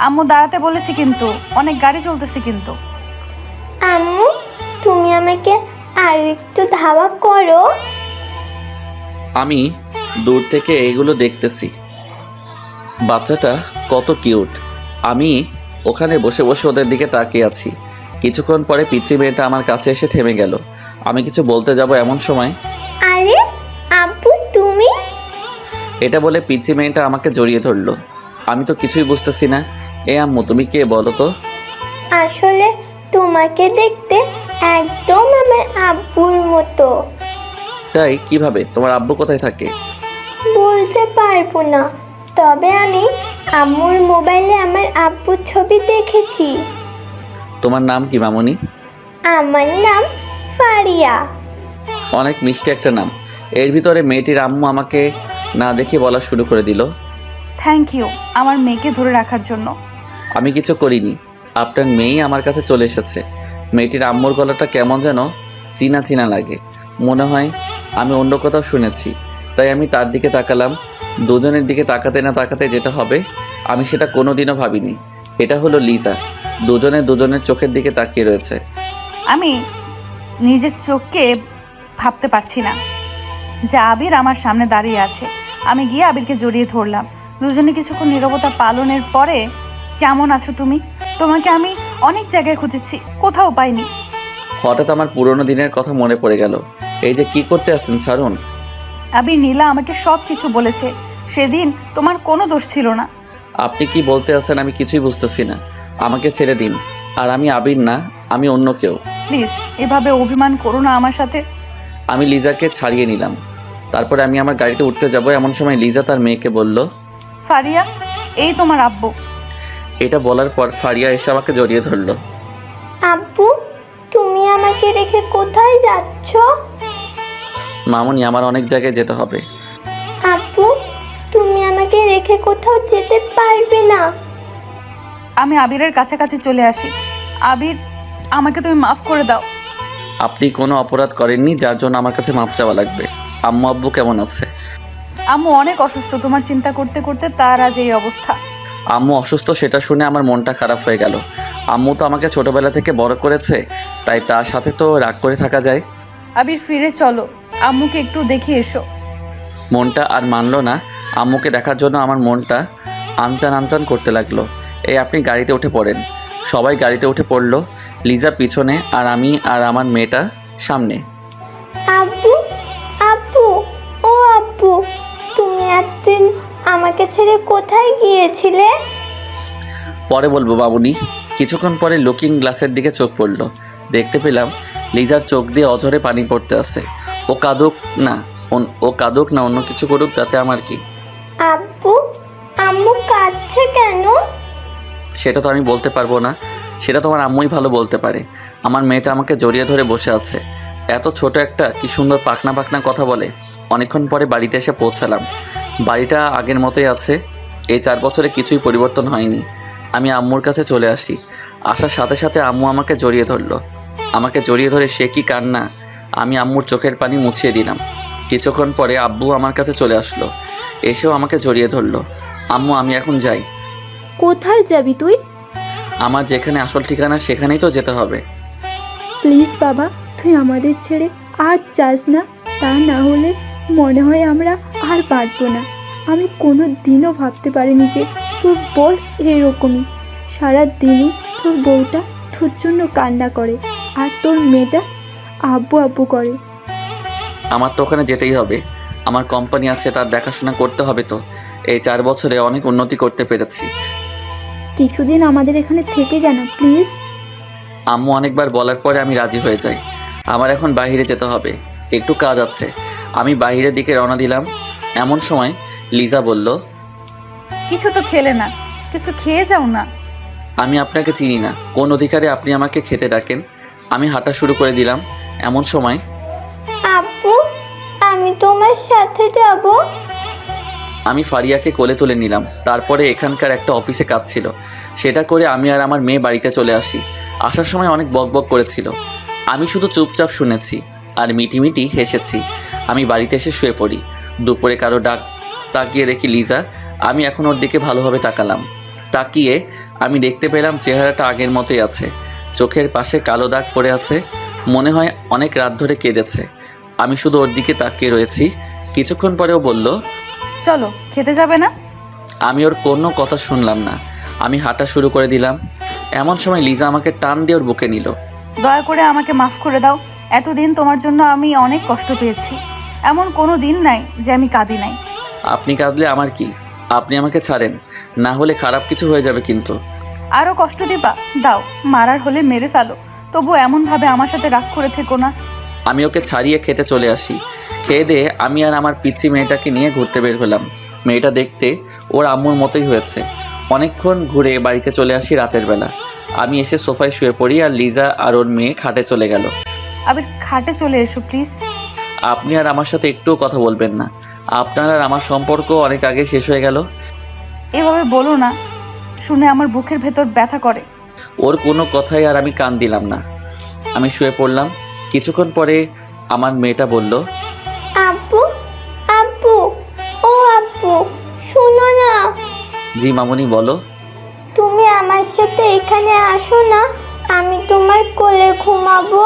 আম্মু দাঁড়াতে বলেছি কিন্তু, অনেক গাড়ি চলতেছে কিন্তু। আম্মু, তুমি আমাকে আরো একটু ধাওয়া করো। আমি দূর থেকে এগুলো দেখতেছি। বাচ্চাটা কত কিউট। আমি ওখানে বসে বসে ওদের দিকে তাকিয়ে আছি। কিছুক্ষণ পরে পিচ্চি মেয়েটা আমার কাছে এসে থেমে গেল। আমি কিছু বলতে যাব এমন সময়, আরে আব্বু, তুমি? এটা বলে পিচ্চি মেয়েটা আমাকে জড়িয়ে ধরলো। আমি তো কিছুই বুঝতেছি না। এ আম্মু, তুমি কে বলো তো? আসলে তোমাকে দেখতে একদম আমার আব্বুর মতো। তাই? কিভাবে? তোমার আব্বু কোথায় থাকে? বলতে পারবো না, তবে আমি আম্মুর মোবাইলে আমার আব্বুর ছবি দেখেছি। তোমার নাম কি মামুনি? আমার নাম ফারিয়া। অনেক মিষ্টি একটা নাম। এর ভিতরে মেয়েটির আম্মু আমাকে না দেখে বলা শুরু করে দিল, থ্যাংক ইউ আমার মেয়েকে ধরে রাখার জন্য। আমি কিছু করিনি, আপনার মেয়েই আমার কাছে চলে এসেছে। মেয়েটির আম্মুর গলাটা কেমন যেন চিনা চিনা লাগে, মনে হয় আমি অন্য কোথাও শুনেছি। তাই আমি তার দিকে তাকালাম। দুজনের দিকে তাকাতে না তাকাতে যেটা হবে আমি সেটা কোনোদিনও ভাবিনি। এটা হলো লিজা। দুজনের চোখের দিকে তাকিয়ে রয়েছে। আমি নিজের চোখকে ভাবতে পারছি না যে আবির আমার সামনে দাঁড়িয়ে আছে। আমি গিয়ে আবিরকে জড়িয়ে ধরলাম। দুজনে কিছুক্ষণ নীরবতা পালনের পরে, কেমন আছো তুমি? তোমাকে আমি অনেক জায়গায় খুঁজেছি, কোথাও পাইনি। হঠাৎ আমার পুরনো দিনের কথা মনে পড়ে গেল। এই যে কি করতে আসছেন ছাড়ুন। আবির নীলা আমাকে সব কিছু বলেছে। সেদিন তোমার কোনো দোষ ছিল না। আপনি কি বলতে আছেন আমি কিছুই বুঝতেছি না। আমাকে ছেড়ে দিন। আর আমি আবির না, আমি অন্য কেউ। প্লিজ এভাবে অভিমান করো না আমার সাথে। আমি লিজাকে ছাড়িয়ে নিলাম। তারপরে আমি আমার গাড়িতে উঠতে যাব, এমন সময় লিজা তার মেয়েকে বলল, ফারিয়া, এই তোমার আব্বু। এটা বলার পর ফারিয়া এসে আমাকে জড়িয়ে ধরল। আব্বু, তুমি আমাকে রেখে কোথায় যাচ্ছ? মামুনি, আমার অনেক জায়গায় যেতে হবে। আব্বু, তুমি আমাকে রেখে কোথাও যেতে পারবে না। আমি আবিরের কাছাকাছি চলে আসি। আবির, আমাকে তুমি মাফ করে দাও। আপনি কোনো অপরাধ করেননি যার জন্য আমার কাছে মাপ চাওয়া লাগবে। আম্মু আব্বু কেমন আছে? আম্মু অনেক অসুস্থ, তোমার চিন্তা করতে করতে তার আজ এই অবস্থা। আম্মু অসুস্থ সেটা শুনে আমার মনটা খারাপ হয়ে গেল। আম্মু তো আমাকে ছোটবেলা থেকে বড় করেছে, তাই তার সাথে তো রাগ করে থাকা যায়। আবির, ফিরে চলো, আম্মুকে একটু দেখে এসো। মনটা আর মানলো না। আম্মুকে দেখার জন্য আমার মনটা আনচান আনচান করতে লাগলো। এই আপনি গাড়িতে উঠে পড়েন। সবাই গাড়িতে উঠে পড়লো। লিজা পিছনে আর আমি আর আমার মেয়েটা সামনে। আব্বু, আব্বু, ও আব্বু, তুমি এতদিন আমাকে ছেড়ে কোথায় গিয়েছিলে? পরে বলবো বাবুনি। কিছুক্ষণ পরে লুকিং গ্লাসের দিকে চোখ পড়লো। দেখতে পেলাম লিজার চোখ দিয়ে অঝরে পানি পড়তে আসে। ও কাঁদুক না অন্য কিছু করুক, তাতে আমার কি? আব্বু, আম্মু কাঁদছে কেন? সেটা তো আমি বলতে পারবো না, সেটা তোমার আম্মুই ভালো বলতে পারে। আমার মেয়েটা আমাকে জড়িয়ে ধরে বসে আছে। এত ছোট একটা কি সুন্দর পাখনা পাখনা কথা বলে। অনেকক্ষণ পরে বাড়িতে এসে পৌঁছালাম। বাড়িটা আগের মতোই আছে। এই 4 বছরে কিছুই পরিবর্তন হয়নি। আমি আম্মুর কাছে চলে আসি। আসার সাথে সাথে আম্মু আমাকে জড়িয়ে ধরলো। আমাকে জড়িয়ে ধরে সে কি কান্না! আমি আম্মুর চোখের পানি মুছিয়ে দিলাম। কিছুক্ষণ পরে আব্বু আমার কাছে চলে আসলো। এসেও আমাকে জড়িয়ে ধরলো। আম্মু, আমি এখন যাই। কোথায় যাবি তুই? আমার যেখানে আসল ঠিকানা সেখানেই তো যেতে হবে। প্লিজ বাবা, তুই আমাদের ছেড়ে আর যাস না। তা না হলে মনে হয় আমরা আর বাঁচবো না। আমি কোনো দিনও ভাবতে পারিনি যে তোর বস এরকমই। সারা দিনই তোর বউটা তোর জন্য কান্না করে আর তোর মেয়েটা আব্বু আব্বু করে। আমার তো ওখানে যেতেই হবে। আমার কোম্পানি আছে, তার দেখাশোনা করতে হবে তো। এই 4 বছরে অনেক উন্নতি করতে পেরেছি। কিছুদিন আমাদের এখানে থেকে যা না প্লিজ। আম্মু অনেকবার বলার পরে আমি রাজি হয়ে যাই। আমার এখন বাইরে যেতে হবে, একটু কাজ আছে। আমি বাইরের দিকে রওনা দিলাম। এমন সময় লিজা বলল, কিছু তো খেলে না, কিছু খেয়ে যাও না। আমি আপনাকে চিনি না, কোন অধিকারে আপনি আমাকে খেতে ডাকেন? আমি হাঁটা শুরু করে দিলাম। এমন সময়, আব্বু, আমি তোমার সাথে যাব। আমি ফারিয়াকে কোলে তুলে নিলাম। তারপরে এখানকার একটা অফিসে কাজ ছিল, সেটা করে আমি আর আমার মেয়ে বাড়িতে চলে আসি। আসার সময় অনেক বকবক করেছিল, আমি শুধু চুপচাপ শুনেছি আর মিটিমিটি হেসেছি। আমি বাড়িতে এসে শুয়ে পড়ি। দুপুরে কারো ডাক তাকিয়ে দেখি লিজা। আমি এখন ওর দিকে ভালোভাবে তাকালাম। তাকিয়ে আমি দেখতে পেলাম চেহারাটা আগের মতোই আছে। চোখের পাশে কালো দাগ পড়ে আছে, মনে হয় অনেক রাত ধরে কেঁদেছে। আমি শুধু ওর দিকে তাকিয়ে রয়েছি। কিছুক্ষণ পরেও বলল, চলো, খেতে যাবে না? আমি ওর কোনো কথা শুনলাম না। আমি হাঁটা শুরু করে দিলাম। এমন সময় লিজা আমাকে টান দিয়ে ওর বুকে নিল। দয়া করে আমাকে মাফ করে দাও। এতদিন তোমার জন্য আমি অনেক কষ্ট পেয়েছি। এমন কোনো দিন নাই যে আমি কাঁদি নাই। আপনি কাঁদলে আমার কি? আপনি আমাকে ছাড়েন, না হলে খারাপ কিছু হয়ে যাবে কিন্তু। আরও কষ্ট দিবা? দাও, মারার হলে মেরে ফেলো, তবু এমনভাবে আমার সাথে রাগ করে থেকো না। আমি ওকে ছাড়িয়ে খেতে চলে আসি। খেয়ে দিয়ে আমি আর আমার পিচ্চি মেয়েটাকে নিয়ে ঘুরতে বের হলাম। মেয়েটা দেখতে ওর আম্মুর মতোই হয়েছে। অনেকক্ষণ ঘুরে বাড়িতে চলে আসি রাতের বেলা। আমি এসে সোফায় শুয়ে পড়ি আর লিজা আর ওর মেয়ে খাটে চলে গেল। আবির খাটে চলে এসো প্লিজ। আপনি আর আমার সাথে একটুও কথা বলবেন না? আপনার আর আমার সম্পর্ক অনেক আগে শেষ হয়ে গেল। এভাবে বলো না, শুনে আমার বুকের ভেতর ব্যথা করে। ওর কোনো কথাই আর আমি কান দিলাম না। আমি শুয়ে পড়লাম। কিছুক্ষণ পরে আমার মেয়েটা বলল, আব্বু আব্বু ও আব্বু শোনো না, জি মামুনি বলো। তুমি আমার সাথে এখানে আসো না, আমি তোমার কোলে ঘুমাবো।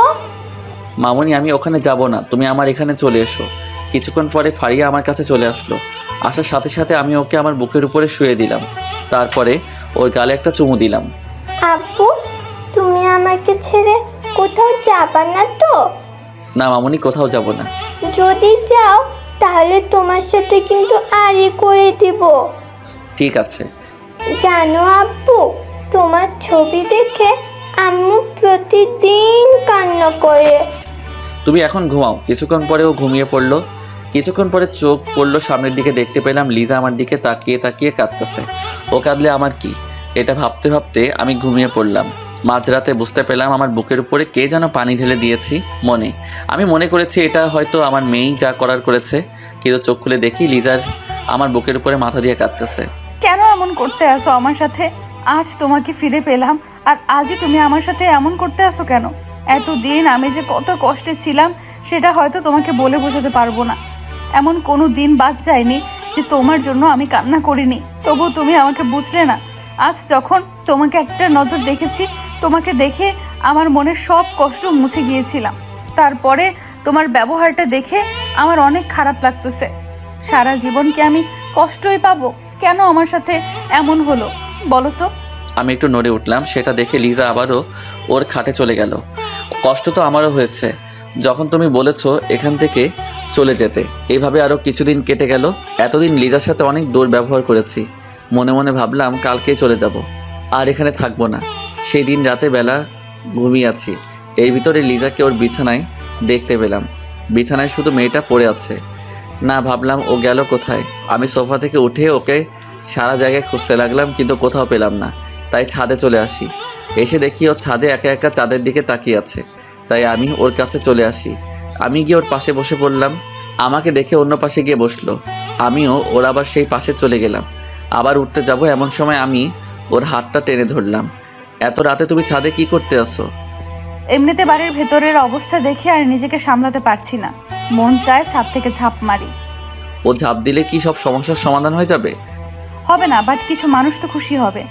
মামুনি আমি ওখানে যাব না, তুমি আমার এখানে চলে এসো। কিছুক্ষণ পরে ফারিয়া আমার কাছে চলে আসলো। আসার সাথে সাথে আমি ওকে আমার বুকের উপরে শুয়ে দিলাম। তারপরে ওর গালে একটা চুমু দিলাম। আব্বু তুমি আমাকে ছেড়ে কোথাও যাবা না তো? না মামুনি, কোথাও যাব না। যদি যাও তাহলে তোমার সাথে কিন্তু আড়ি করে দিব। ঠিক আছে। জানো আব্বু, তোমার ছবি দেখে আম্মু প্রতিদিন কান্না করে। তুমি এখন ঘুমাও। কিছুক্ষণ পরে ও ঘুমিয়ে পড়লো। কিছুক্ষণ পরে চোখ পড়লো সামনের দিকে, দেখতে পেলাম লিজা আমার দিকে তাকিয়ে তাকিয়ে কাঁদতেছে। ও কাঁদলে আমার কি, এটা ভাবতে ভাবতে আমি ঘুমিয়ে পড়লাম। মাঝরাতে বুঝতে পেলাম আমার বুকের উপরে কে যেন পানি ঢেলে দিয়েছি। আমি মনে করেছি এটা হয়তো আমার মেয়েই যা করার করেছে, কিন্তু চোখ খুলে দেখি লিজার আমার বুকের উপরে মাথা দিয়ে কাঁদতেছে। কেন এমন করতে আসো আমার সাথে? আজ তোমাকে ফিরে পেলাম আর আজই তুমি আমার সাথে এমন করতে আসো কেন? এতদিন আমি যে কত কষ্টে ছিলাম সেটা হয়তো তোমাকে বলে বোঝাতে পারবো না। এমন কোনো দিন বাদ যায়নি যে তোমার জন্য আমি কান্না করিনি, তবু তুমি আমাকে বুঝলে না। আজ যখন তোমাকে একটা নজর দেখেছি, তোমাকে দেখে আমার মনের সব কষ্ট মুছে গিয়েছিলাম। তারপরে তোমার ব্যবহারটা দেখে আমার অনেক খারাপ লাগতেছে। সারা জীবন কি আমি কষ্টই পাবো? কেন আমার সাথে এমন হলো বলো তো? আমি একটু নড়ে উঠলাম। সেটা দেখে লিজা আবারও ওর খাটে চলে গেল। কষ্ট তো আমারও হয়েছে যখন তুমি বলেছো এখান থেকে চলে যেতে। এইভাবে আরও কিছুদিন কেটে গেল। এতদিন লিজার সাথে অনেক দুর্ব্যবহার করেছি। মনে মনে ভাবলাম কালকেই চলে যাব, আর এখানে থাকবো না। সেই দিন রাতে বেলা ঘুমিয়ে আছি, এর ভিতরে লিজাকে ওর বিছানায় দেখতে পেলাম। বিছানায় শুধু মেয়েটা পড়ে আছে। না, ভাবলাম ও গেল কোথায়। আমি সোফা থেকে উঠে ওকে সারা জায়গায় খুঁজতে লাগলাম, কিন্তু কোথাও পেলাম না। তাই ছাদে চলে আসি। এসে দেখি ও ছাদে একা একা চাঁদের দিকে তাকিয়ে আছে। তাই আমি ওর কাছে চলে আসি। আমি গিয়ে ওর পাশে বসে পড়লাম। আমাকে দেখে অন্য পাশে গিয়ে বসলো। আমিও ওর আবার সেই পাশে চলে গেলাম। আবার উঠতে যাব, এমন সময় আমি ওর হাতটা টেনে ধরলাম। এত রাতে তুমি ছাদে কি করতে আসো? এমনিতে বাড়ির ভেতরের অবস্থা দেখে আর নিজেকে সামলাতে পারছি না, মন চায় ছাদ থেকে ঝাঁপ মারি। ও ঝাঁপ দিলে কি সব সমস্যার সমাধান হয়ে যাবে? হবে না, বাট কিছু মানুষ তো খুশি হবে।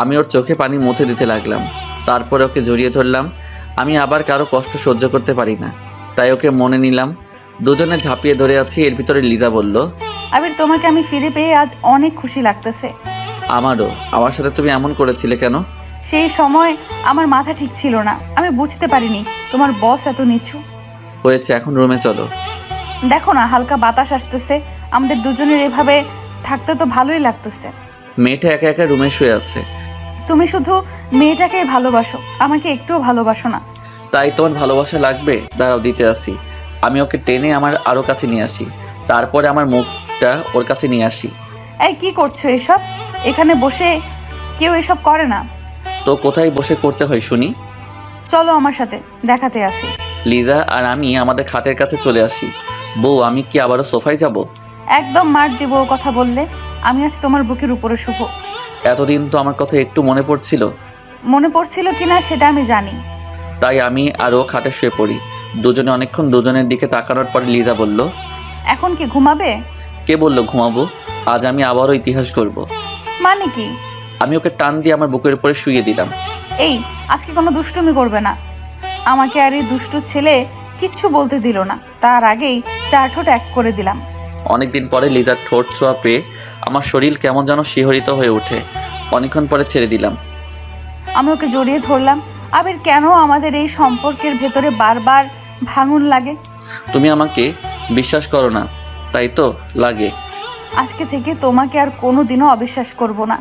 আমি ওর চোখে পানি মুছে দিতে লাগলাম। তারপরে ওকে জড়িয়ে ধরলাম। আমি আবার কারো কষ্ট সহ্য করতে পারি না, তাই ওকে মনে নিলাম। দুজনে ঝাঁপিয়ে ধরে আছি। এর ভিতরে লিজা বলল, আবির তোমাকে আমি ফিরে পেয়ে আজ অনেক খুশি লাগতেছে। আমারও। আমার সাথে তুমি এমন করেছিলে কেন? সেই সময় আমার মাথা ঠিক ছিল না, আমি বুঝতে পারিনি তোমার বস এত নিচু। হয়েছে, এখন রুমে চলো। দেখো না, হালকা বাতাস আসতেছে, আমাদের দুজনের এভাবে থাকতে তো ভালোই লাগতেছে। মেয়েটা একা একা রুমে শুয়ে আছে। তুমি শুধু মেয়েটাকেই ভালোবাসো, আমাকে একটুও ভালোবাসো না। তাই তোমার ভালোবাসা লাগবে? দাঁড়াও, দিতে আসি। আমি ওকে টেনে আমার আরও কাছে নিয়ে আসি। তারপরে আমার মুখটা ওর কাছে নিয়ে আসি। এই কি করছো এসব? এখানে বসে কেউ এসব করে না। তো কোথায় বসে করতে হয় শুনি? চলো আমার সাথে, দেখাতে আসি। লিজা আর আমি আমাদের খাটের কাছে চলে আসি। বউ, আমি কি আবারও সোফায় যাব? একদম মার দিব ও কথা বললে। আমি আজ তোমার বুকের উপরে শুভ। এতদিন তো আমার কথা একটু মনে পড়ছিল। মনে পড়ছিল কিনা সেটা আমি জানি। তাই আমি আরও খাটে শুয়ে পড়ি। দুজনে অনেকক্ষণ দুজনের দিকে তাকানোর পরে লিজা বলল, এখন কি ঘুমাবে? কে বললো ঘুমাবো? আজ আমি আবারও ইতিহাস করব। মানে কি? আমি ওকে টান দিয়ে আমার বুকের উপরে শুইয়ে দিলাম। এই, আজকে কোনো দুষ্টুমি করবে না। আমাকে আর এই দুষ্টু ছেলে কিচ্ছু বলতে দিল না, তার আগেই চার ঠোঁট এক করে দিলাম। অনেকদিন পরে লিজার ঠোঁট ছোঁয়া পেয়ে আমার শরীর কেমন যেন শিহরিত হয়ে ওঠে। অনেকক্ষণ পরে ছেড়ে দিলাম। আমি ওকে জড়িয়ে ধরলাম। আবির, কেন আমাদের এই সম্পর্কের ভেতরে বারবার ভাঙন লাগে? তুমি আমাকে বিশ্বাস করো না, তাই তো লাগে। আজকে থেকে তোমাকে আর কোনো দিনও অবিশ্বাস করব না।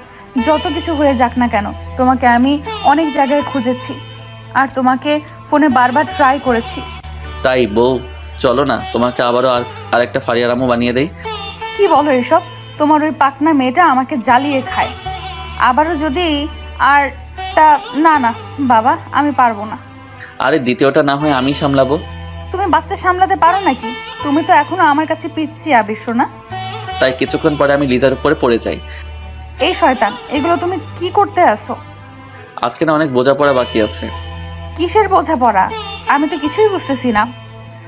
যত কিছু হয়ে যাক না কেন, তোমাকে আমি অনেক জায়গায় খুঁজেছি আর তোমাকে ফোনে বারবার ট্রাই করেছি। তাই বউ, চলো না তোমাকে আবারও আরেকটা ফারিয়া রামু বানিয়ে দেই। কি বলো এসব? তোমার ওই পাকনা মেয়েটা আমাকে জ্বালিয়ে খায়। আবারও যদি আর তা না না বাবা, আমি পারবো না। আরে দ্বিতীয়টা না হয় আমি সামলাবো। তুমি বাচ্চা সামলাতে পারো নাকি? তুমি তো এখনো আমার কাছে পিচ্ছি আবির সোনা। তাই কিছুক্ষণ পরে আমি লিজার উপরে পড়ে যাই। এই শয়তান, এগুলো তুমি কি করতে আসো? আজকে না অনেক বোঝাপড়া বাকি আছে। কিসের বোঝাপড়া? আমি তো কিছুই বুঝতেছি না।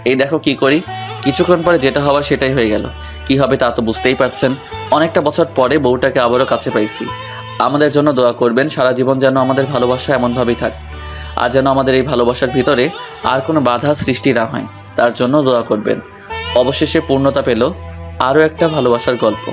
এই দেখো কি করি। কিছুক্ষণ পরে যেটা হওয়ার সেটাই হয়ে গেল। কি হবে তা তো বুঝতেই পারছেন। অনেকটা বছর পরে বউটাকে আবারও কাছে পাইছি। আমাদের জন্য দোয়া করবেন, সারা জীবন যেন আমাদের ভালোবাসা এমনভাবেই থাকে, আর যেন আমাদের এই ভালোবাসার ভিতরে আর কোনো বাধা সৃষ্টি না হয়, তার জন্য দোয়া করবেন। অবশেষে পূর্ণতা পেল আরও একটা ভালোবাসার গল্প।